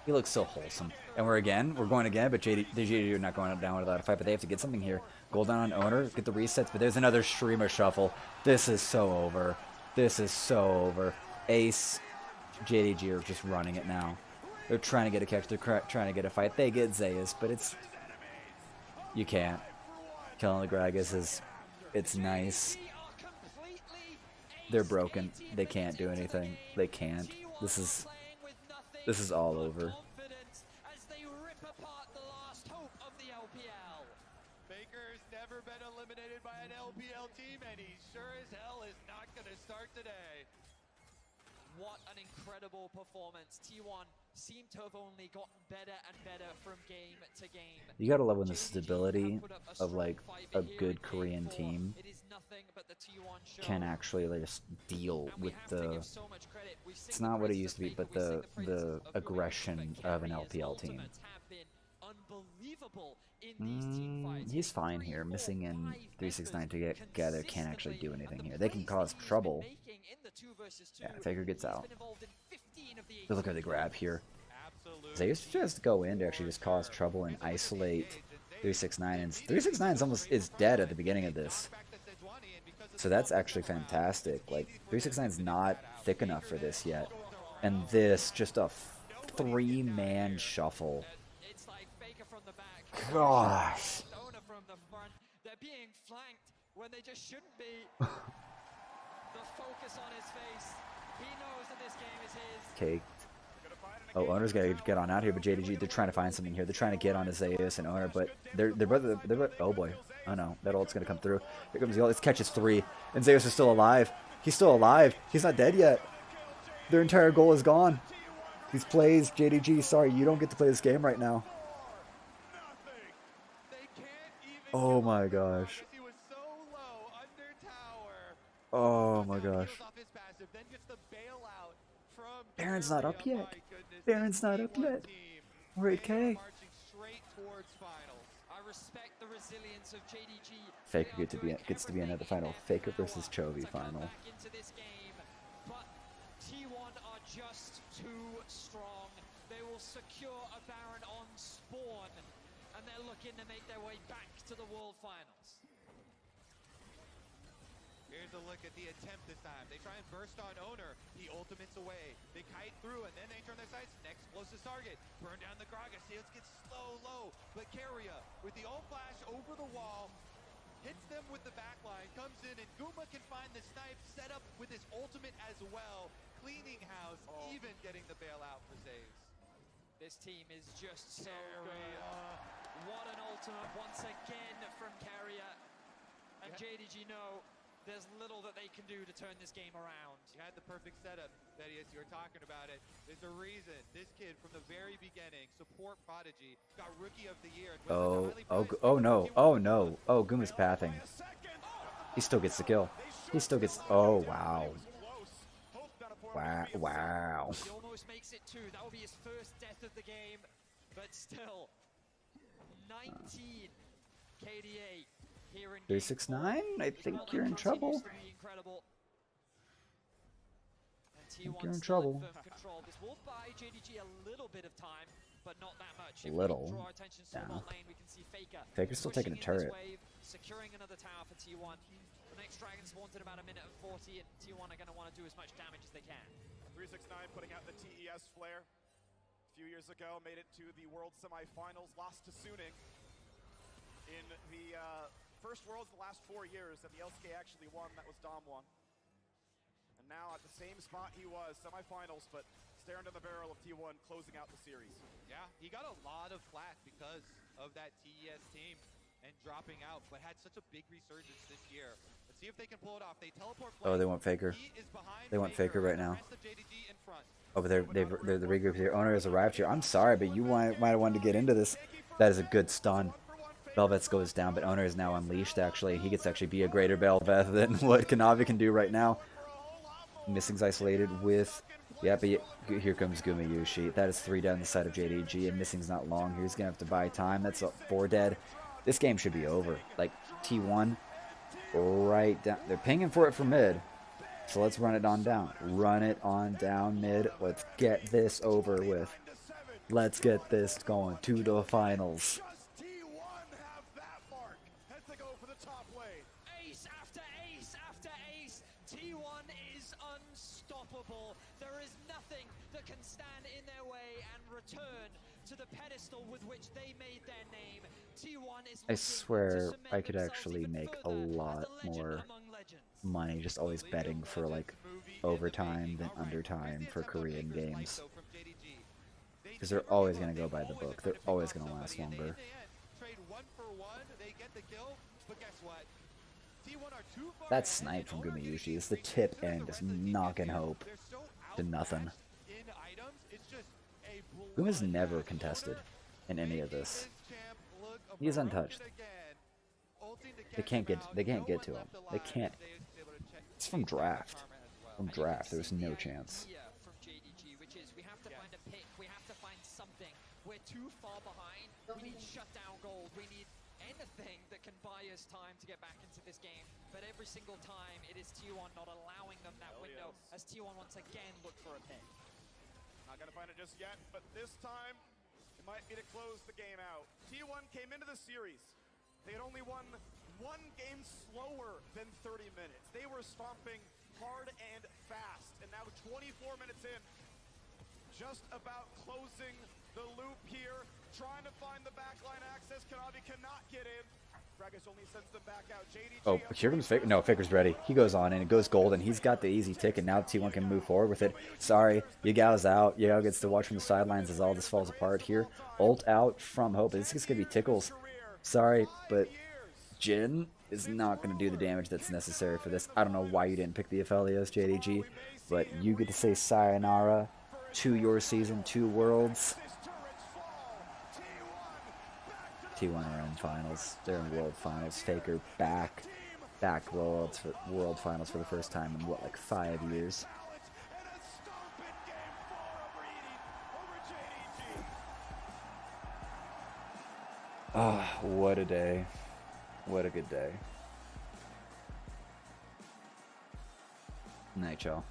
He looks so wholesome. And we're going again, but JDG are not going down without a fight, but they have to get something here. Gold down on Owner, get the resets, but there's another stream of shuffle. This is so over. This is so over. Ace, JDG are just running it now. They're trying to get a catch, they're trying to get a fight. They get Zeus, but it's... You can't. Killing the Gragas is... It's nice. They're broken. They can't do anything. They can't. This is all over. As they rip apart the last hope of the LPL. Faker's never been eliminated by an LPL team, and he sure as hell is not going to start today. What an incredible performance. T1 seem to have only gotten better and better from game to game. You gotta love when the stability of like a good Korean team can actually like just deal with the... It's not what it used to be, but the aggression of an LPL team. He's fine here. Missing in 369 together can't actually do anything here. They can cause trouble. Yeah, Faker gets out. But look at the grab here. Zeus just go in to actually just cause trouble and isolate 369, and 369 is dead at the beginning of this. So that's actually fantastic. Like 369 is not thick enough for this yet, and this just a 3-man shuffle. Gosh. They're being flanked when they just shouldn't be. The focus on his face. He knows that this game is his. Caked. Oh, Owner's gotta get on out here, but JDG, they're trying to find something here. They're trying to get on Zeus and Owner, but they're oh boy. Oh no, that ult's gonna come through. Here comes the ult. It catches 3, and Zeus is still alive. He's still alive. He's not dead yet. Their entire goal is gone. These plays, JDG, sorry, you don't get to play this game right now. Oh my gosh. Oh my gosh. Baron's not up yet. Baron's not up yet. We're 8K. Faker gets to be another final. Faker versus Chovy final. T1 are just too strong. secure a Baron on spawn, and they're looking to make their way back to the World Finals. Here's a look at the attempt this time. They try and burst on Owner. He ultimates away. They kite through, and then they turn their sights. Next closest target. Burn down the Gragas. Sales gets slow, low. But Keria, with the ult flash over the wall, hits them with the backline, comes in, and Guma can find the snipe, set up with his ultimate as well. Cleaning house, even getting the bailout for saves. This team is just so good. What an ultimate once again from Keria. And JDG know there's little that they can do to turn this game around. You had the perfect setup, Thaddeus. You were talking about it. There's a reason this kid from the very beginning, support prodigy, got Rookie of the Year. Oh no. Oh no. Oh, Guma's pathing. He still gets the kill. He still gets. Oh wow. Wow. He almost makes it 2. That will be his first death of the game, but still 19 KDA. 369? I think you're in trouble. I think you're in trouble. This will buy JDG a little bit of time, but not that much. Little. Draw attention to the bot lane, we can see Faker. Faker's still taking a turret. Securing another tower for T1. The next dragon spawned in about 1:40, and T1 are going to want to do as much damage as they can. 369 putting out the TES flare. A few years ago, made it to the World Semifinals, lost to Suning in the first Worlds the last 4 years, and the LSK actually won. That was Dom won. And now at the same spot he was, semifinals, but staring down the barrel of T1, closing out the series. Yeah, he got a lot of flack because of that TES team and dropping out, but had such a big resurgence this year. Let's see if they can pull it off. They teleport. Oh, they want Faker. They want Faker right now. Over there, they're the regroup here. Owner has arrived here. I'm sorry, but you might have wanted to get into this. That is a good stun. Belveth goes down, but Owner is now unleashed, actually. He gets to actually be a greater Belveth than what Kanavi can do right now. Missing's isolated with... Yeah, but here comes Gumayushi. That is 3 down the side of JDG, and Missing's not long here. He's going to have to buy time. That's 4 dead. This game should be over. Like, T1 right down. They're pinging for it for mid. So let's run it on down. Run it on down mid. Let's get this over with. Let's get this going to the finals. Ace after ace after ace. T1 is unstoppable. There is nothing that can stand in their way and return to the pedestal with which they made their name. T1 is I swear I could actually make a lot more money just always betting for like overtime than undertime for Korean games. Because they're always going to go by the book. They're always going to last longer. That snipe from Gumayushi is the tip and just knocking hope to nothing. Guma's never contested in any of this. He's untouched. They can't get to him. They can't. It's from draft. From draft, there's no chance. From JDG, which is we have to find a pick, we have to find something. We're too far behind. We need shutdown gold. We need anything that can buy us time to get back into this game. But every single time, it is T1 not allowing them that window as T1 once again look for a pick. Not gonna find it just yet, but this time it might be to close the game out. T1 came into the series. They had only won 1 game slower than 30 minutes. They were stomping hard and fast, and now 24 minutes in, just about closing the loop here, trying to find the backline access. Kanavi cannot get in. Gragas only sends them back out. JDG. Oh, here comes Faker. No, Faker's ready. He goes on and it goes golden. He's got the easy ticket. Now T1 can move forward with it. Sorry, Yagal's out. Yagal gets to watch from the sidelines as all this falls apart here. Ult out from Hope. This is going to be Tickles. Sorry, but Jin is not going to do the damage that's necessary for this. I don't know why you didn't pick the Aphelios, JDG, but you get to say sayonara to your season 2 worlds. T1 are in finals. They're in world finals. Faker back world finals for the first time in what, like 5 years. Ah, oh, what a day. What a good day. Night, y'all.